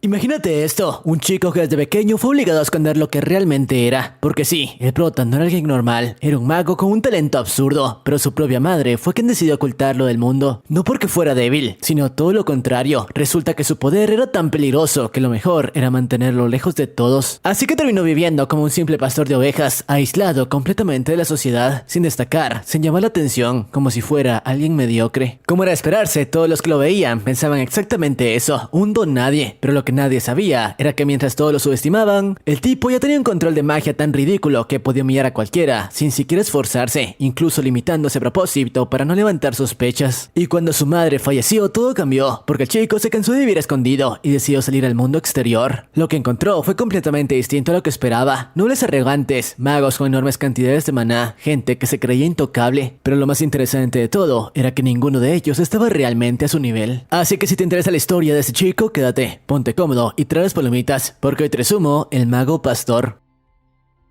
Imagínate esto, un chico que desde pequeño fue obligado a esconder lo que realmente era. Porque sí, el prota no era alguien normal, era un mago con un talento absurdo, pero su propia madre fue quien decidió ocultarlo del mundo. No porque fuera débil, sino todo lo contrario. Resulta que su poder era tan peligroso que lo mejor era mantenerlo lejos de todos. Así que terminó viviendo como un simple pastor de ovejas, aislado completamente de la sociedad, sin destacar, sin llamar la atención, como si fuera alguien mediocre. Como era de esperarse, todos los que lo veían pensaban exactamente eso, un don nadie, pero lo que nadie sabía era que mientras todos lo subestimaban, el tipo ya tenía un control de magia tan ridículo que podía humillar a cualquiera, sin siquiera esforzarse, incluso limitándose a propósito para no levantar sospechas. Y cuando su madre falleció, todo cambió, porque el chico se cansó de vivir escondido y decidió salir al mundo exterior. Lo que encontró fue completamente distinto a lo que esperaba. Nobles arrogantes, magos con enormes cantidades de maná, gente que se creía intocable, pero lo más interesante de todo era que ninguno de ellos estaba realmente a su nivel. Así que si te interesa la historia de este chico, quédate, ponte cómodo y trae las palomitas, porque hoy te resumo el mago pastor.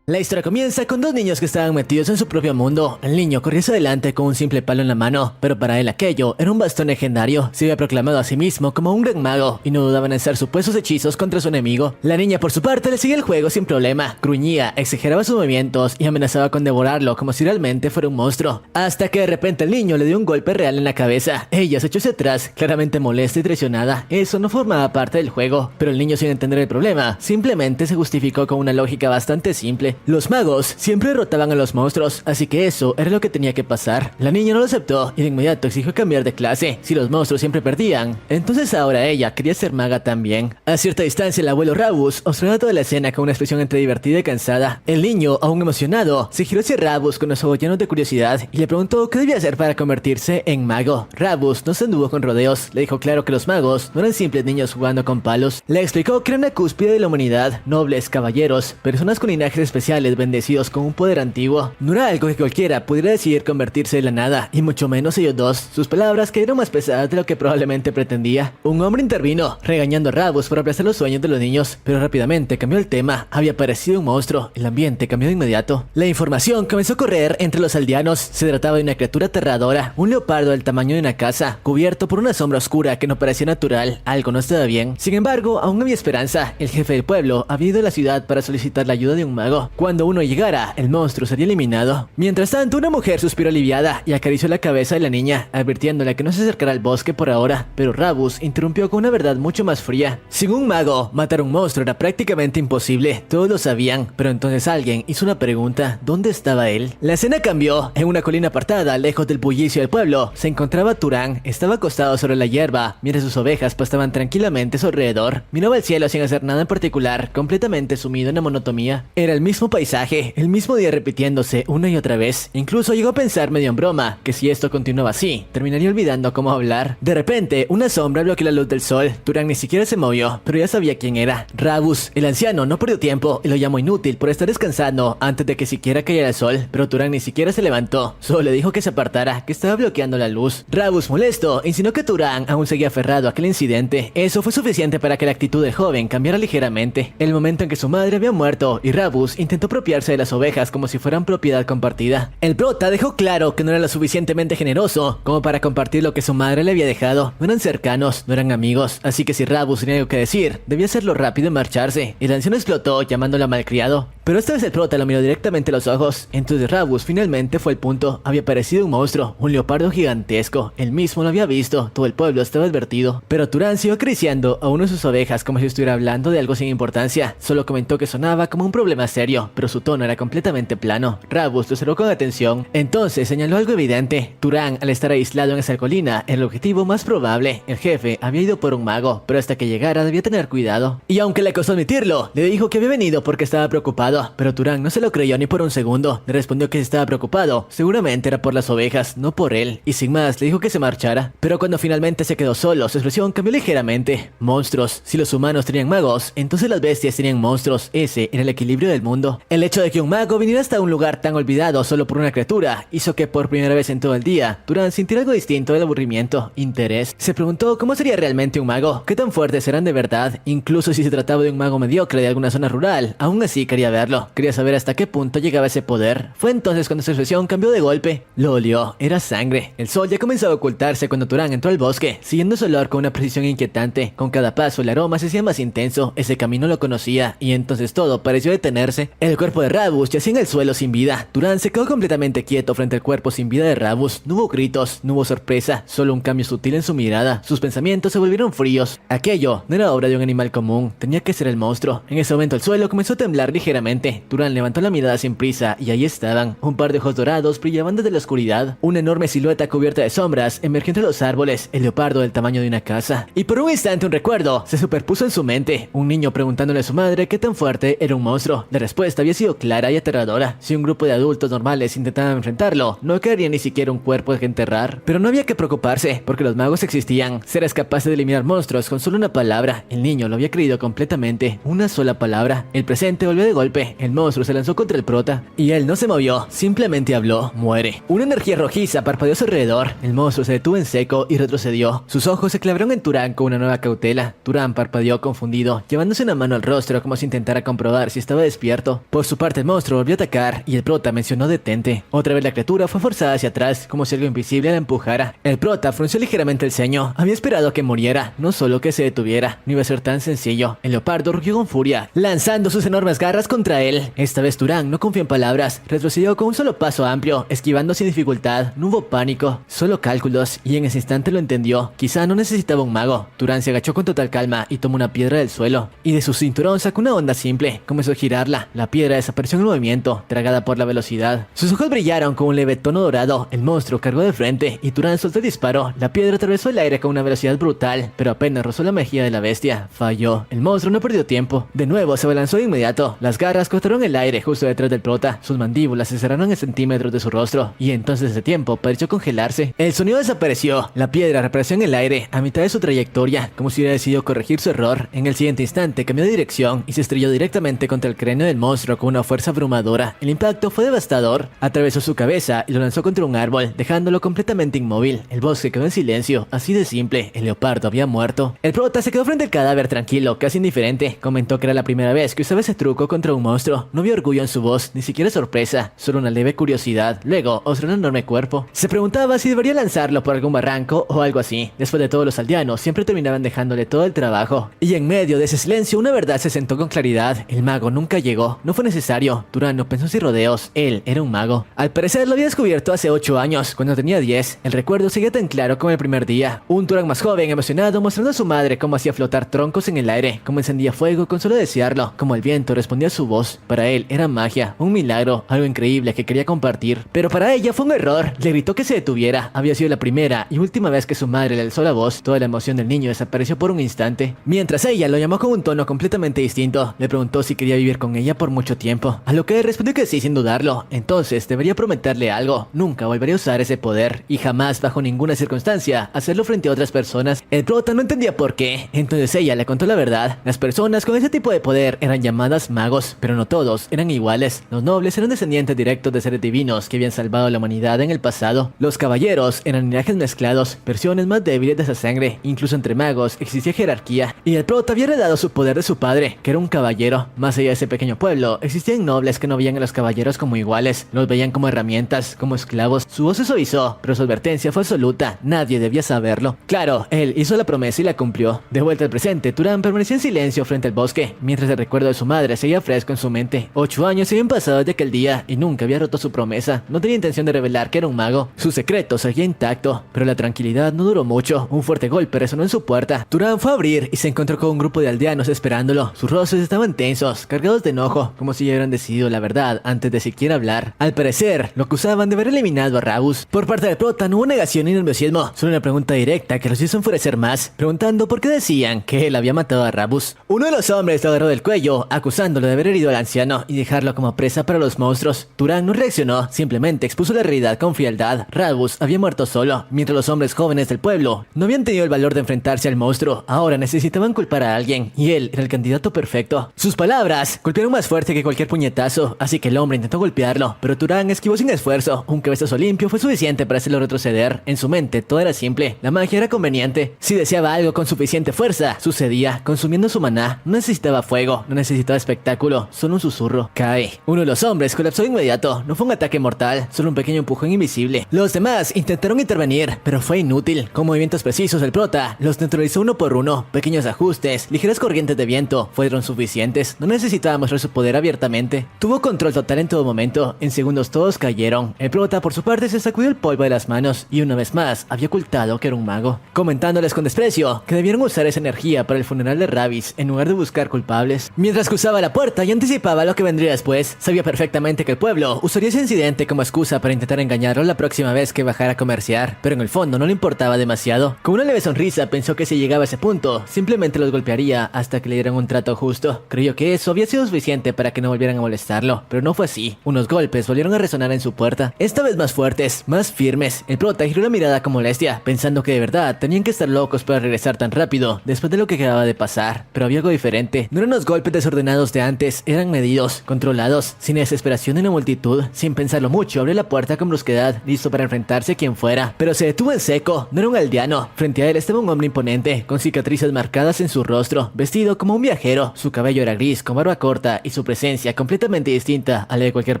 La historia comienza con dos niños que estaban metidos en su propio mundo. El niño corría hacia adelante con un simple palo en la mano, pero para él aquello era un bastón legendario. Se había proclamado a sí mismo como un gran mago y no dudaba en hacer supuestos hechizos contra su enemigo. La niña por su parte le seguía el juego sin problema, gruñía, exageraba sus movimientos y amenazaba con devorarlo como si realmente fuera un monstruo. Hasta que de repente el niño le dio un golpe real en la cabeza. Ella se echó hacia atrás, claramente molesta y traicionada. Eso no formaba parte del juego, pero el niño, sin entender el problema, simplemente se justificó con una lógica bastante simple. Los magos siempre derrotaban a los monstruos, así que eso era lo que tenía que pasar. La niña no lo aceptó y de inmediato exigió cambiar de clase. Si los monstruos siempre perdían, entonces ahora ella quería ser maga también. A cierta distancia el abuelo Rabus observaba toda la escena con una expresión entre divertida y cansada. El niño, aún emocionado, se giró hacia Rabus con los ojos llenos de curiosidad y le preguntó qué debía hacer para convertirse en mago. Rabus no se anduvo con rodeos, le dijo claro que los magos no eran simples niños jugando con palos. Le explicó que era una cúspide de la humanidad, nobles, caballeros, personas con linajes especiales bendecidos con un poder antiguo. No era algo que cualquiera pudiera decidir convertirse de la nada, y mucho menos ellos dos. Sus palabras cayeron más pesadas de lo que probablemente pretendía. Un hombre intervino, regañando a Rabus por aplazar los sueños de los niños, pero rápidamente cambió el tema. Había aparecido un monstruo, el ambiente cambió de inmediato. La información comenzó a correr entre los aldeanos. Se trataba de una criatura aterradora, un leopardo del tamaño de una casa, cubierto por una sombra oscura que no parecía natural. Algo no estaba bien. Sin embargo, aún había esperanza. El jefe del pueblo había ido a la ciudad para solicitar la ayuda de un mago. Cuando uno llegara, el monstruo sería eliminado. Mientras tanto, una mujer suspiró aliviada y acarició la cabeza de la niña, advirtiéndole que no se acercara al bosque por ahora, pero Rabus interrumpió con una verdad mucho más fría. Sin un mago, matar a un monstruo era prácticamente imposible, todos lo sabían, pero entonces alguien hizo una pregunta: ¿dónde estaba él? La escena cambió. En una colina apartada, lejos del bullicio del pueblo, se encontraba Turán. Estaba acostado sobre la hierba, mientras sus ovejas pastaban tranquilamente a su alrededor. Miraba al cielo sin hacer nada en particular, completamente sumido en la monotonía. Era el mismo paisaje, el mismo día repitiéndose una y otra vez. Incluso llegó a pensar medio en broma que si esto continuaba así, terminaría olvidando cómo hablar. De repente, una sombra bloqueó la luz del sol. Turán ni siquiera se movió, pero ya sabía quién era. Rabus. El anciano no perdió tiempo y lo llamó inútil por estar descansando antes de que siquiera cayera el sol, pero Turán ni siquiera se levantó. Solo le dijo que se apartara, que estaba bloqueando la luz. Rabus, molesto, insinuó que Turán aún seguía aferrado a aquel incidente. Eso fue suficiente para que la actitud del joven cambiara ligeramente. El momento en que su madre había muerto y Rabus intentó apropiarse de las ovejas como si fueran propiedad compartida. El prota dejó claro que no era lo suficientemente generoso como para compartir lo que su madre le había dejado. No eran cercanos, no eran amigos, así que si Rabus tenía algo que decir, debía hacerlo rápido y marcharse. El anciano explotó llamándolo malcriado, pero esta vez el prota lo miró directamente a los ojos. Entonces Rabus finalmente fue el punto. Había aparecido un monstruo, un leopardo gigantesco. Él mismo lo había visto, todo el pueblo estaba advertido. Pero Turán siguió acariciando a una de sus ovejas como si estuviera hablando de algo sin importancia. Solo comentó que sonaba como un problema serio, pero su tono era completamente plano. Rabus lo observó con atención. Entonces señaló algo evidente. Turán, al estar aislado en esa colina, era el objetivo más probable. El jefe había ido por un mago, pero hasta que llegara debía tener cuidado. Y aunque le costó admitirlo, le dijo que había venido porque estaba preocupado, pero Turán no se lo creyó ni por un segundo. Le respondió que si estaba preocupado, seguramente era por las ovejas, no por él, y sin más le dijo que se marchara. Pero cuando finalmente se quedó solo, su expresión cambió ligeramente. Monstruos. Si los humanos tenían magos, entonces las bestias tenían monstruos. Ese era el equilibrio del mundo. El hecho de que un mago viniera hasta un lugar tan olvidado solo por una criatura hizo que por primera vez en todo el día, Turán sintiera algo distinto del aburrimiento, interés. Se preguntó cómo sería realmente un mago, qué tan fuertes eran de verdad. Incluso si se trataba de un mago mediocre de alguna zona rural, aún así quería verlo. saberlo, quería saber hasta qué punto llegaba ese poder. Fue entonces cuando su expresión cambió de golpe. Lo olió, era sangre. El sol ya comenzaba a ocultarse cuando Turan entró al bosque, siguiendo su olor con una precisión inquietante. Con cada paso el aroma se hacía más intenso, ese camino lo conocía, y entonces todo pareció detenerse. El cuerpo de Rabus yacía en el suelo sin vida. Turan se quedó completamente quieto frente al cuerpo sin vida de Rabus. No hubo gritos, no hubo sorpresa, solo un cambio sutil en su mirada. Sus pensamientos se volvieron fríos. Aquello no era obra de un animal común, tenía que ser el monstruo. En ese momento el suelo comenzó a temblar ligeramente. Turan levantó la mirada sin prisa y ahí estaban. Un par de ojos dorados brillaban desde la oscuridad. Una enorme silueta cubierta de sombras emergió entre los árboles, el leopardo del tamaño de una casa. Y por un instante un recuerdo se superpuso en su mente. Un niño preguntándole a su madre qué tan fuerte era un monstruo. La respuesta había sido clara y aterradora. Si un grupo de adultos normales intentaban enfrentarlo, no quedaría ni siquiera un cuerpo que enterrar. Pero no había que preocuparse, porque los magos existían. Seres capaces de eliminar monstruos con solo una palabra. El niño lo había creído completamente. Una sola palabra. El presente volvió de golpe. El monstruo se lanzó contra el prota y él no se movió, simplemente habló. Muere. Una energía rojiza parpadeó a su alrededor. El monstruo se detuvo en seco y retrocedió. Sus ojos se clavaron en Turan con una nueva cautela. Turan parpadeó confundido, llevándose una mano al rostro como si intentara comprobar si estaba despierto. Por su parte el monstruo volvió a atacar y el prota mencionó detente. Otra vez la criatura fue forzada hacia atrás, como si algo invisible la empujara. El prota frunció ligeramente el ceño. Había esperado que muriera, no solo que se detuviera. No iba a ser tan sencillo. El leopardo rugió con furia, lanzando sus enormes garras contra él. Esta vez Turan no confió en palabras. Retrocedió con un solo paso amplio, esquivando sin dificultad. No hubo pánico, solo cálculos, y en ese instante lo entendió. Quizá no necesitaba un mago. Turan se agachó con total calma y tomó una piedra del suelo, y de su cinturón sacó una onda simple. Comenzó a girarla. La piedra desapareció en el movimiento, tragada por la velocidad. Sus ojos brillaron con un leve tono dorado. El monstruo cargó de frente y Turan soltó el disparo. La piedra atravesó el aire con una velocidad brutal, pero apenas rozó la mejilla de la bestia. Falló. El monstruo no perdió tiempo. De nuevo se abalanzó de inmediato. Las garras cortaron el aire justo detrás del prota. Sus mandíbulas se cerraron en centímetros de su rostro, y entonces ese tiempo pareció congelarse. El sonido desapareció. La piedra reapareció en el aire a mitad de su trayectoria, como si hubiera decidido corregir su error. En el siguiente instante cambió de dirección y se estrelló directamente contra el cráneo del monstruo con una fuerza abrumadora. El impacto fue devastador. Atravesó su cabeza y lo lanzó contra un árbol, dejándolo completamente inmóvil. El bosque quedó en silencio. Así de simple, el leopardo había muerto. El prota se quedó frente al cadáver tranquilo, casi indiferente. Comentó que era la primera vez que usaba ese truco contra un monstruo. No vio orgullo en su voz, ni siquiera sorpresa, solo una leve curiosidad. Luego observó un enorme cuerpo. Se preguntaba si debería lanzarlo por algún barranco o algo así. Después de todo, los aldeanos siempre terminaban dejándole todo el trabajo. Y en medio de ese silencio, una verdad se sentó con claridad. El mago nunca llegó. No fue necesario. Turan no pensó sin rodeos. Él era un mago. Al parecer lo había descubierto hace 8 años, cuando tenía 10. El recuerdo seguía tan claro como el primer día. Un Turan más joven, emocionado, mostrando a su madre cómo hacía flotar troncos en el aire, cómo encendía fuego con solo desearlo, como el viento respondía a su voz. Para él era magia, un milagro, algo increíble que quería compartir. Pero para ella fue un error. Le gritó que se detuviera. Había sido la primera y última vez que su madre le alzó la voz. Toda la emoción del niño desapareció por un instante, mientras ella lo llamó con un tono completamente distinto. Le preguntó si quería vivir con ella por mucho tiempo, a lo que él respondió que sí, sin dudarlo. Entonces debería prometerle algo. Nunca volvería a usar ese poder, y jamás, bajo ninguna circunstancia, hacerlo frente a otras personas. El prota no entendía por qué. Entonces ella le contó la verdad. Las personas con ese tipo de poder eran llamadas magos, pero no todos eran iguales. Los nobles eran descendientes directos de seres divinos que habían salvado a la humanidad en el pasado. Los caballeros eran linajes mezclados, versiones más débiles de esa sangre. Incluso entre magos existía jerarquía, y el prota había heredado su poder de su padre, que era un caballero. Más allá de ese pequeño pueblo, existían nobles que no veían a los caballeros como iguales, los veían como herramientas, como esclavos. Su voz se suavizó, pero su advertencia fue absoluta. Nadie debía saberlo. Claro, él hizo la promesa y la cumplió. De vuelta al presente, Turan permaneció en silencio frente al bosque, mientras el recuerdo de su madre seguía fresco en su mente. 8 años se habían pasado desde aquel día y nunca había roto su promesa. No tenía intención de revelar que era un mago. Su secreto seguía intacto, pero la tranquilidad no duró mucho. Un fuerte golpe resonó en su puerta. Turan fue a abrir y se encontró con un grupo de aldeanos esperándolo. Sus rostros estaban tensos, cargados de enojo, como si ya hubieran decidido la verdad antes de siquiera hablar. Al parecer, lo acusaban de haber eliminado a Rabus. Por parte del prota no hubo negación ni nerviosismo, solo una pregunta directa que los hizo enfurecer más, preguntando por qué decían que él había matado a Rabus. Uno de los hombres lo agarró del cuello, acusándolo de haber herido al anciano y dejarlo como presa para los monstruos. Turan no reaccionó, simplemente expuso la realidad con frialdad. Rabus había muerto solo, mientras los hombres jóvenes del pueblo no habían tenido el valor de enfrentarse al monstruo. Ahora necesitaban culpar a alguien, y él era el candidato perfecto. Sus palabras golpearon más fuerte que cualquier puñetazo, así que el hombre intentó golpearlo, pero Turan esquivó sin esfuerzo. Un cabezazo limpio fue suficiente para hacerlo retroceder. En su mente todo era simple, la magia era conveniente. Si deseaba algo con suficiente fuerza, sucedía, consumiendo su maná. No necesitaba fuego, no necesitaba espectáculo, solo un susurro. Cae. Uno de los hombres colapsó de inmediato. No fue un ataque mortal, solo un pequeño empujón invisible. Los demás intentaron intervenir, pero fue inútil. Con movimientos precisos el prota los neutralizó uno por uno. Pequeños ajustes, ligeras corrientes de viento fueron suficientes. No necesitaba mostrar su poder abiertamente. Tuvo control total en todo momento. En segundos todos cayeron. El prota por su parte se sacudió el polvo de las manos y una vez más había ocultado que era un mago, comentándoles con desprecio que debieron usar esa energía para el funeral de Ravis en lugar de buscar culpables. Mientras cruzaba la puerta y anticipaba lo que vendría después, sabía perfectamente que el pueblo usaría ese incidente como excusa para intentar engañarlo la próxima vez que bajara a comerciar, pero en el fondo no le importaba demasiado. Con una leve sonrisa pensó que si llegaba a ese punto, simplemente los golpearía hasta que le dieran un trato justo. Creyó que eso había sido suficiente para que no volvieran a molestarlo, pero no fue así. Unos golpes volvieron a resonar en su puerta, esta vez más fuertes, más firmes. El prota giró la mirada con molestia, pensando que de verdad tenían que estar locos para regresar tan rápido después de lo que acababa de pasar. Pero había algo diferente. No eran los golpes desordenados de antes, eran medidos, controlados, sin desesperación en la multitud. Sin pensarlo mucho, abrió la puerta con brusquedad, listo para enfrentarse a quien fuera. Pero se detuvo en seco. No era un aldeano. Frente a él estaba un hombre imponente, con cicatrices marcadas en su rostro, vestido como un viajero. Su cabello era gris, con barba corta, y su presencia completamente distinta a la de cualquier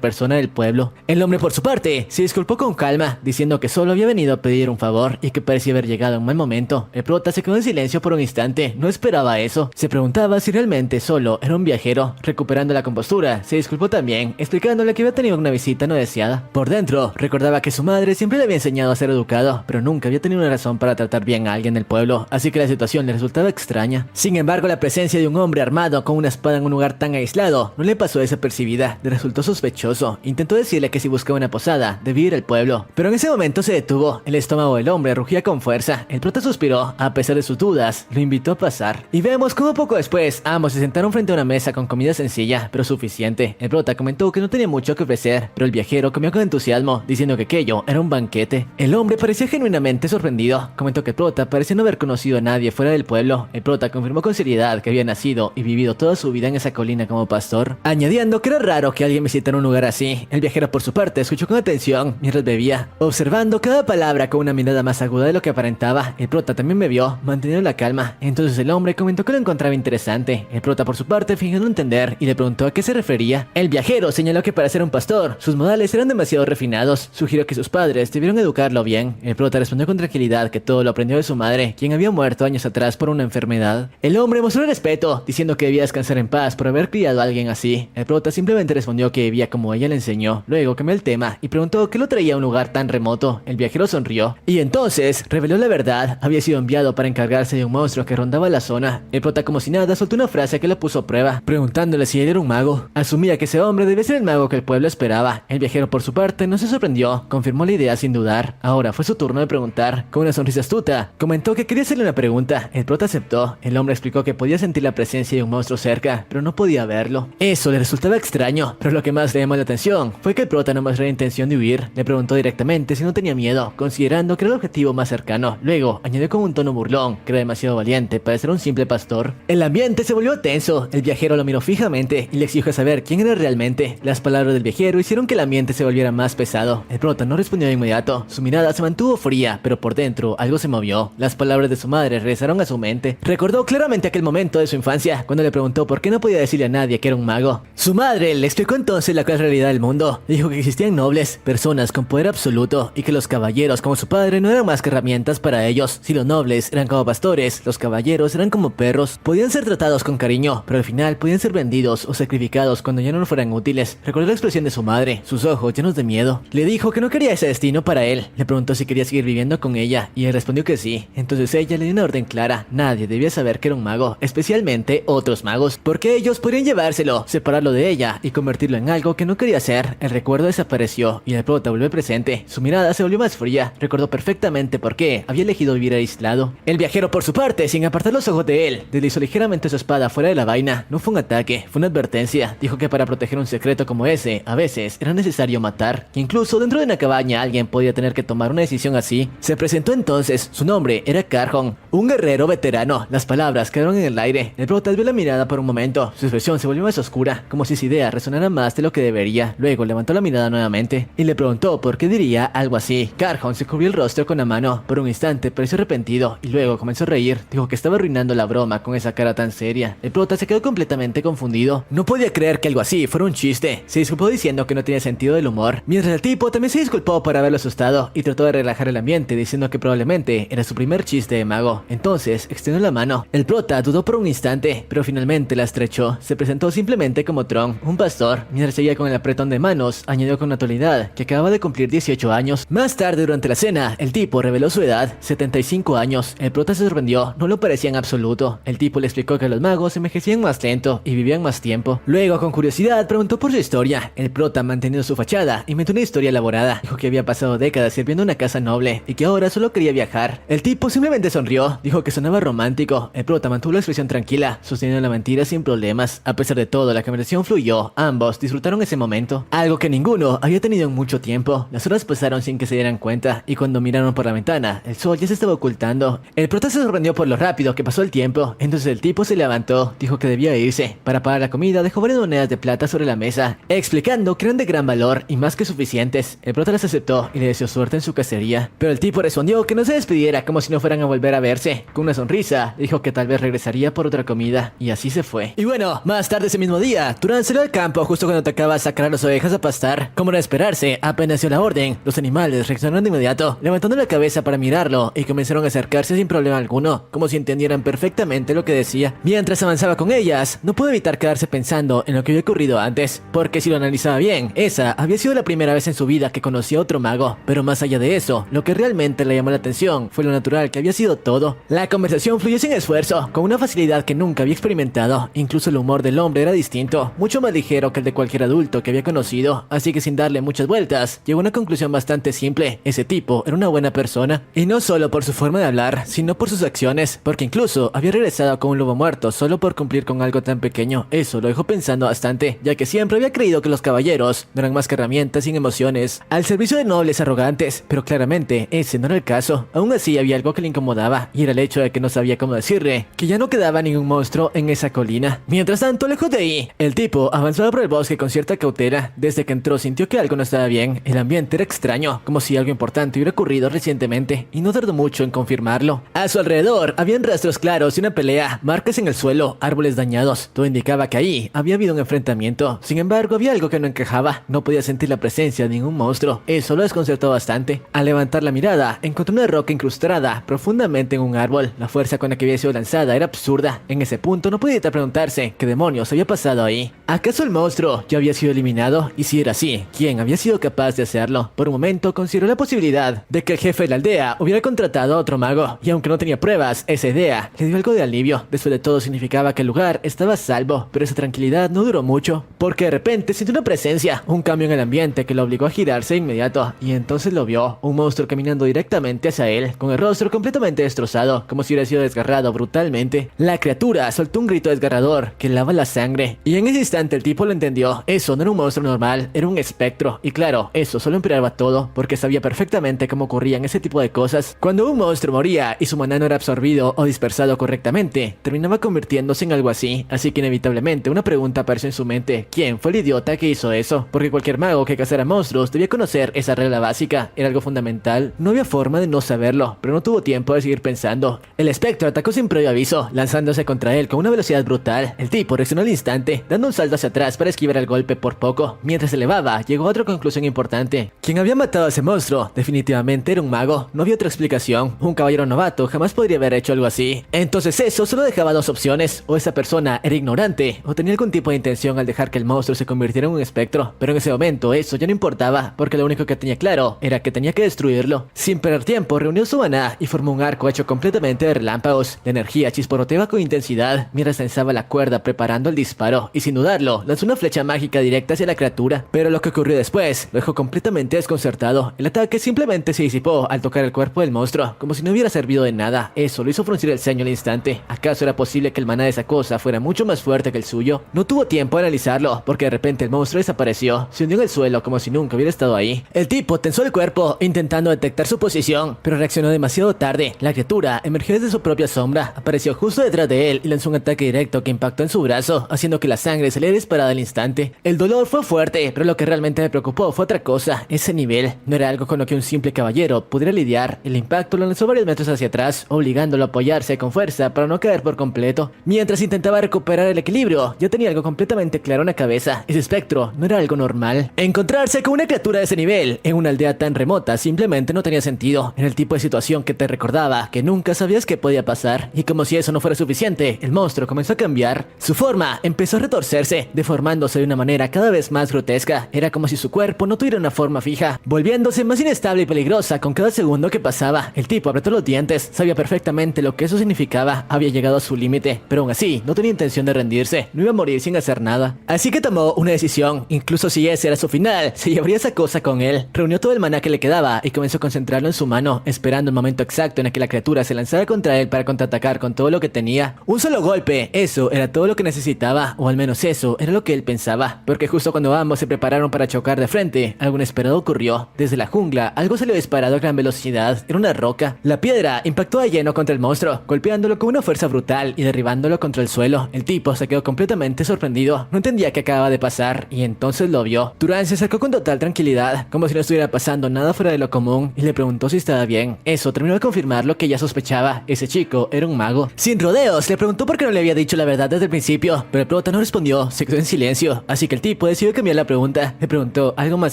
persona del pueblo. El hombre, por su parte, se disculpó con calma, diciendo que solo había venido a pedir un favor y que parecía haber llegado a un mal momento. El prota se quedó en silencio por un instante. No esperaba eso. Se preguntaba si realmente solo era un viajero. Recuperando la compostura, se disculpó también, explicándole que había tenido una visita no deseada. Por dentro, recordaba que su madre siempre le había enseñado a ser educado, pero nunca había tenido una razón para tratar bien a alguien del pueblo, así que la situación le resultaba extraña. Sin embargo, la presencia de un hombre armado con una espada en un lugar tan aislado no le pasó desapercibida. Le resultó sospechoso. Intentó decirle que si buscaba una posada, debía ir al pueblo, pero en ese momento se detuvo. El estómago del hombre rugía con fuerza. El prota suspiró, a pesar de sus dudas, lo invitó a pasar. Y vemos cómo poco después, ambos se sentaron frente a una mesa con comida sencilla, pero suficiente. El prota comentó que no tenía mucho que ofrecer, pero el viajero comió con entusiasmo, diciendo que aquello era un banquete. El hombre parecía genuinamente sorprendido. Comentó que el prota parecía no haber conocido a nadie fuera del pueblo. El prota confirmó con seriedad que había nacido y vivido toda su vida en esa colina como pastor, añadiendo que era raro que alguien visitara un lugar así. El viajero por su parte escuchó con atención mientras bebía, observando cada palabra con una mirada más aguda de lo que aparentaba. El prota también bebió, manteniendo la calma. Entonces el hombre comentó que lo encontraba interesante. El prota por su parte fingió no entender y le preguntó a qué se refería. El viajero señaló que para ser un pastor, sus modales eran demasiado refinados. Sugirió que sus padres debieron educarlo bien. El prota respondió con tranquilidad que todo lo aprendió de su madre, quien había muerto años atrás por una enfermedad. El hombre mostró respeto, diciendo que debía descansar en paz por haber criado a alguien así. El prota simplemente respondió que vivía como ella le enseñó. Luego cambió el tema y preguntó qué lo traía a un lugar tan remoto. El viajero sonrió y entonces reveló la verdad. Había sido enviado para encargarse de un monstruo que rondaba la zona. El prota, como si nada, soltó una frase que lo puso a prueba, preguntándole si él era un mago. Asumía que ese hombre debía ser el mago que el pueblo esperaba. El viajero por su parte no se sorprendió, confirmó la idea sin dudar. Ahora fue su turno de preguntar. Con una sonrisa astuta, comentó que quería hacerle una pregunta. El prota aceptó. El hombre explicó que podía sentir la presencia de un monstruo cerca, pero no podía verlo. Eso le resultaba extraño, pero lo que más le llamó la atención fue que el prota no mostrara intención de huir. Le preguntó directamente si no tenía miedo, considerando que era el objetivo más cercano. Luego añadió con un tono burlón que era demasiado valiente para ser un simple pastor. El ambiente se volvió tenso. El viajero lo miró fijamente y le exigió saber quién era realmente. Las palabras del viajero hicieron que el ambiente se volviera más pesado. El prota no respondió de inmediato. Su mirada se mantuvo fría, pero por dentro algo se movió. Las palabras de su madre regresaron a su mente. Recordó claramente aquel momento de su infancia, cuando le preguntó por qué no podía decirle a nadie que era un mago. Su madre le explicó entonces la cruel realidad del mundo. Dijo que existían nobles, personas con poder absoluto, y que los caballeros como su padre no eran más que herramientas para ellos. Si los nobles eran como pastores, los caballeros eran como perros. Podían ser tratados con cariño, pero al final podían ser vendidos o sacrificados cuando ya no fueran útiles. Recordó la expresión de su madre, sus ojos llenos de miedo. Le dijo que no quería ese destino para él. Le preguntó si quería seguir viviendo con ella, y él respondió que sí. Entonces ella le dio una orden clara. Nadie debía saber que era un mago, especialmente otros magos, porque ellos podrían llevárselo, separarlo de ella y convertirlo en algo que no quería ser. El recuerdo desapareció y el prota volvió presente. Su mirada se volvió más fría. Recordó perfectamente por qué había elegido vivir aislado. El viajero, por su parte, sin apartar los ojos de él, deslizó ligeramente su espada fuera de la vaina. No fue un ataque, fue una advertencia. Dijo que para proteger un secreto como ese, a veces era necesario matar, que incluso dentro de una cabaña alguien podía tener que tomar una decisión así. Se presentó entonces. Su nombre era Carjon, un guerrero veterano. Las palabras quedaron en el aire. El prota desvió la mirada por un momento. Su expresión se volvió más oscura, como si su idea resonara más de lo que debería. Luego levantó la mirada nuevamente y le preguntó por qué diría algo así. Carjon se cubrió el rostro con la mano. Por un instante pareció arrepentido y luego comenzó a reír. Dijo que estaba arruinando la broma con esa cara tan seria. El prota se quedó completamente confundido. mago. No podía creer que algo así fuera un chiste. Se disculpó diciendo que no tenía sentido del humor, mientras el tipo también se disculpó por haberlo asustado y trató de relajar el ambiente diciendo que probablemente era su primer chiste de mago. Entonces extendió la mano. El prota dudó por un instante, pero finalmente la estrechó. Se presentó simplemente como Tron, un pastor. Mientras seguía con el apretón de manos, añadió con naturalidad que acababa de cumplir 18 años. Más tarde durante la cena, el tipo reveló su edad, 75 años. El prota se sorprendió, no lo parecía en absoluto. El tipo le explicó que los magos envejecían más lento y vivían más tiempo. Luego, con curiosidad, preguntó por su historia. El prota, manteniendo su fachada, inventó una historia elaborada. Dijo que había pasado décadas sirviendo una casa noble y que ahora solo quería viajar. El tipo simplemente sonrió, dijo que sonaba romántico. El prota mantuvo la expresión tranquila, sosteniendo la mentira sin problemas. A pesar de todo, la conversación fluyó. Ambos disfrutaron ese momento, algo que ninguno había tenido en mucho tiempo. Las horas pasaron sin que se dieran cuenta y cuando miraron por la ventana, el sol ya se estaba ocultando. El prota se sorprendió por lo rápido que pasó el tiempo. Entonces el tipo se levantó, dijo que debía irse. Para pagar la comida, dejó varias monedas de plata sobre la mesa, explicando que eran de gran valor y más que suficientes. El prota las aceptó y le deseó suerte en su cacería, pero el tipo respondió que no se despidiera como si no fueran a volver a verse. Con una sonrisa, dijo que tal vez regresaría por otra comida, y así se fue. Y bueno, más tarde ese mismo día, Turan salió al campo justo cuando tocaba sacar a las ovejas a pastar. Como era de esperarse, apenas dio la orden, los animales reaccionaron de inmediato, levantando la cabeza para mirarlo y comenzaron a acercarse sin problema alguno, como si entendieran perfectamente lo que decía. Mientras avanzaba con ellas, no pudo evitar quedarse pensando en lo que había ocurrido antes, porque si lo analizaba bien, esa había sido la primera vez en su vida que conocía a otro mago. Pero más allá de eso, lo que realmente le llamó la atención fue lo natural que había sido todo. La conversación fluyó sin esfuerzo, con una facilidad que nunca había experimentado. Incluso el humor del hombre era distinto, mucho más ligero que el de cualquier adulto que había conocido, así que sin darle muchas vueltas, llegó a una conclusión bastante simple: ese tipo era una buena persona, y no solo por su forma de hablar, sino por sus acciones, porque incluso había regresado con un lobo muerto solo por cumplir con algo tan pequeño. Eso lo dejó pensando bastante, ya que siempre había creído que los caballeros no eran más que herramientas sin emociones, al servicio de nobles arrogantes, pero claramente ese no era el caso. Aún así había algo que le incomodaba, y era el hecho de que no sabía cómo decirle que ya no quedaba ningún monstruo en esa colina. Mientras tanto, lejos de ahí, el tipo avanzaba por el bosque con cierta cautela. Desde que entró sintió que algo no estaba bien. El ambiente era extraño, como si algo importante hubiera ocurrido recientemente, y no tardó mucho en confirmarlo. A su alrededor habían rastros claros de una pelea, marcas en el suelo, árboles dañados. Todo indicaba que ahí había habido un enfrentamiento. Sin embargo, había algo que no encajaba. No podía sentir la presencia de ningún monstruo. Eso lo desconcertó bastante. Al levantar la mirada, encontró una roca incrustada profundamente en un árbol. La fuerza con la que había sido lanzada era absurda. En ese punto no podía evitar preguntarse qué demonios había pasado ahí. ¿Acaso el monstruo ya había sido eliminado? Y si era así, ¿quién había sido capaz de hacerlo? Por un momento consideró la posibilidad de que el jefe de la aldea hubiera contratado a otro mago, y aunque no tenía pruebas, esa idea le dio algo de alivio. Después de todo, significaba que el lugar estaba a salvo, pero esa tranquilidad no duró mucho, porque de repente sintió una presencia, un cambio en el ambiente que lo obligó a girarse de inmediato, y entonces lo vio, un monstruo caminando directamente hacia él, con el rostro completamente destrozado, como si hubiera sido desgarrado brutalmente. La criatura soltó un grito desgarrador que lava la sangre, y en ese instante el tipo lo entendió. Eso no era un monstruo normal, era un espectro, y claro, eso solo empeoraba todo, porque sabía perfectamente cómo ocurrían ese tipo de cosas. Cuando un monstruo moría y su maná no era absorbido o dispersado correctamente, terminaba convirtiéndose en algo así que inevitablemente una pregunta apareció en su mente: ¿quién fue el idiota que hizo eso? Porque cualquier mago que cazara monstruos debía conocer esa regla básica, era algo fundamental. No había forma de no saberlo, pero no tuvo tiempo de seguir pensando. El espectro atacó sin previo aviso, lanzándose contra él con una velocidad brutal. El tipo reaccionó al instante, dando un salto hacia atrás para esquivar el golpe por poco. Mientras se elevaba, llegó a otra conclusión importante: quien había matado a ese monstruo definitivamente era un mago. No había otra explicación. Un caballero novato jamás podría haber hecho algo así. Entonces eso solo dejaba dos opciones: o esa persona era ignorante, o tenía algún tipo de intención al dejar que el monstruo se convirtiera en un espectro. Pero en ese momento eso ya no importaba, porque lo único que tenía claro era que tenía que destruirlo. Sin perder tiempo, reunió su maná y formó un arco hecho completamente de relámpagos. La energía chisporroteaba con intensidad mientras tensaba la cuerda preparando el disparo, y sin dudarlo, lanzó una flecha mágica directa hacia la criatura. Pero lo que ocurrió después lo dejó completamente desconcertado. El ataque simplemente se disipó al tocar el cuerpo del monstruo, como si no hubiera servido de nada. Eso lo hizo fruncir el ceño al instante. ¿Acaso era posible que el maná de esa cosa fuera mucho más fuerte que el suyo? No tuvo tiempo de analizarlo, porque de repente el monstruo desapareció. Se hundió en el suelo como si nunca hubiera estado ahí. El tipo tensó el cuerpo intentando detectar su posición, pero reaccionó demasiado tarde. La criatura emergió desde su propia sombra, apareció justo detrás de él y lanzó un ataque directo que impactó en su brazo, haciendo que la sangre saliera disparada al instante. El dolor fue fuerte, pero lo que realmente me preocupó fue otra cosa: ese nivel no era algo con lo que un simple caballero pudiera lidiar. El impacto lo lanzó varios metros hacia atrás, obligándolo a apoyarse con fuerza para no caer por completo. Mientras intentaba recuperar el equilibrio, momento ya tenía algo completamente claro en la cabeza. Ese espectro no era algo normal. Encontrarse con una criatura de ese nivel en una aldea tan remota simplemente no tenía sentido. Era el tipo de situación que te recordaba que nunca sabías qué podía pasar. Y como si eso no fuera suficiente, el monstruo comenzó a cambiar. Su forma empezó a retorcerse, deformándose de una manera cada vez más grotesca. Era como si su cuerpo no tuviera una forma fija, volviéndose más inestable y peligrosa con cada segundo que pasaba. El tipo apretó los dientes, sabía perfectamente lo que eso significaba. Había llegado a su límite, pero aún así no tenía intención de rendirse. No iba a morir sin hacer nada. Así que tomó una decisión. Incluso si ese era su final, se llevaría esa cosa con él. Reunió todo el maná que le quedaba y comenzó a concentrarlo en su mano, esperando el momento exacto en el que la criatura se lanzara contra él para contraatacar con todo lo que tenía. Un solo golpe, eso era todo lo que necesitaba, o al menos eso era lo que él pensaba, porque justo cuando ambos se prepararon para chocar de frente, algo inesperado ocurrió. Desde la jungla, algo salió disparado a gran velocidad. Era una roca. La piedra impactó de lleno contra el monstruo, golpeándolo con una fuerza brutal y derribándolo contra el suelo. El tipo se quedó completamente sorprendido. No entendía qué acababa de pasar y entonces lo vio. Turan se acercó con total tranquilidad, como si no estuviera pasando nada fuera de lo común, y le preguntó si estaba bien. Eso terminó de confirmar lo que ya sospechaba. Ese chico era un mago. Sin rodeos, le preguntó por qué no le había dicho la verdad desde el principio, pero el prota no respondió, se quedó en silencio. Así que el tipo decidió cambiar la pregunta. Le preguntó algo más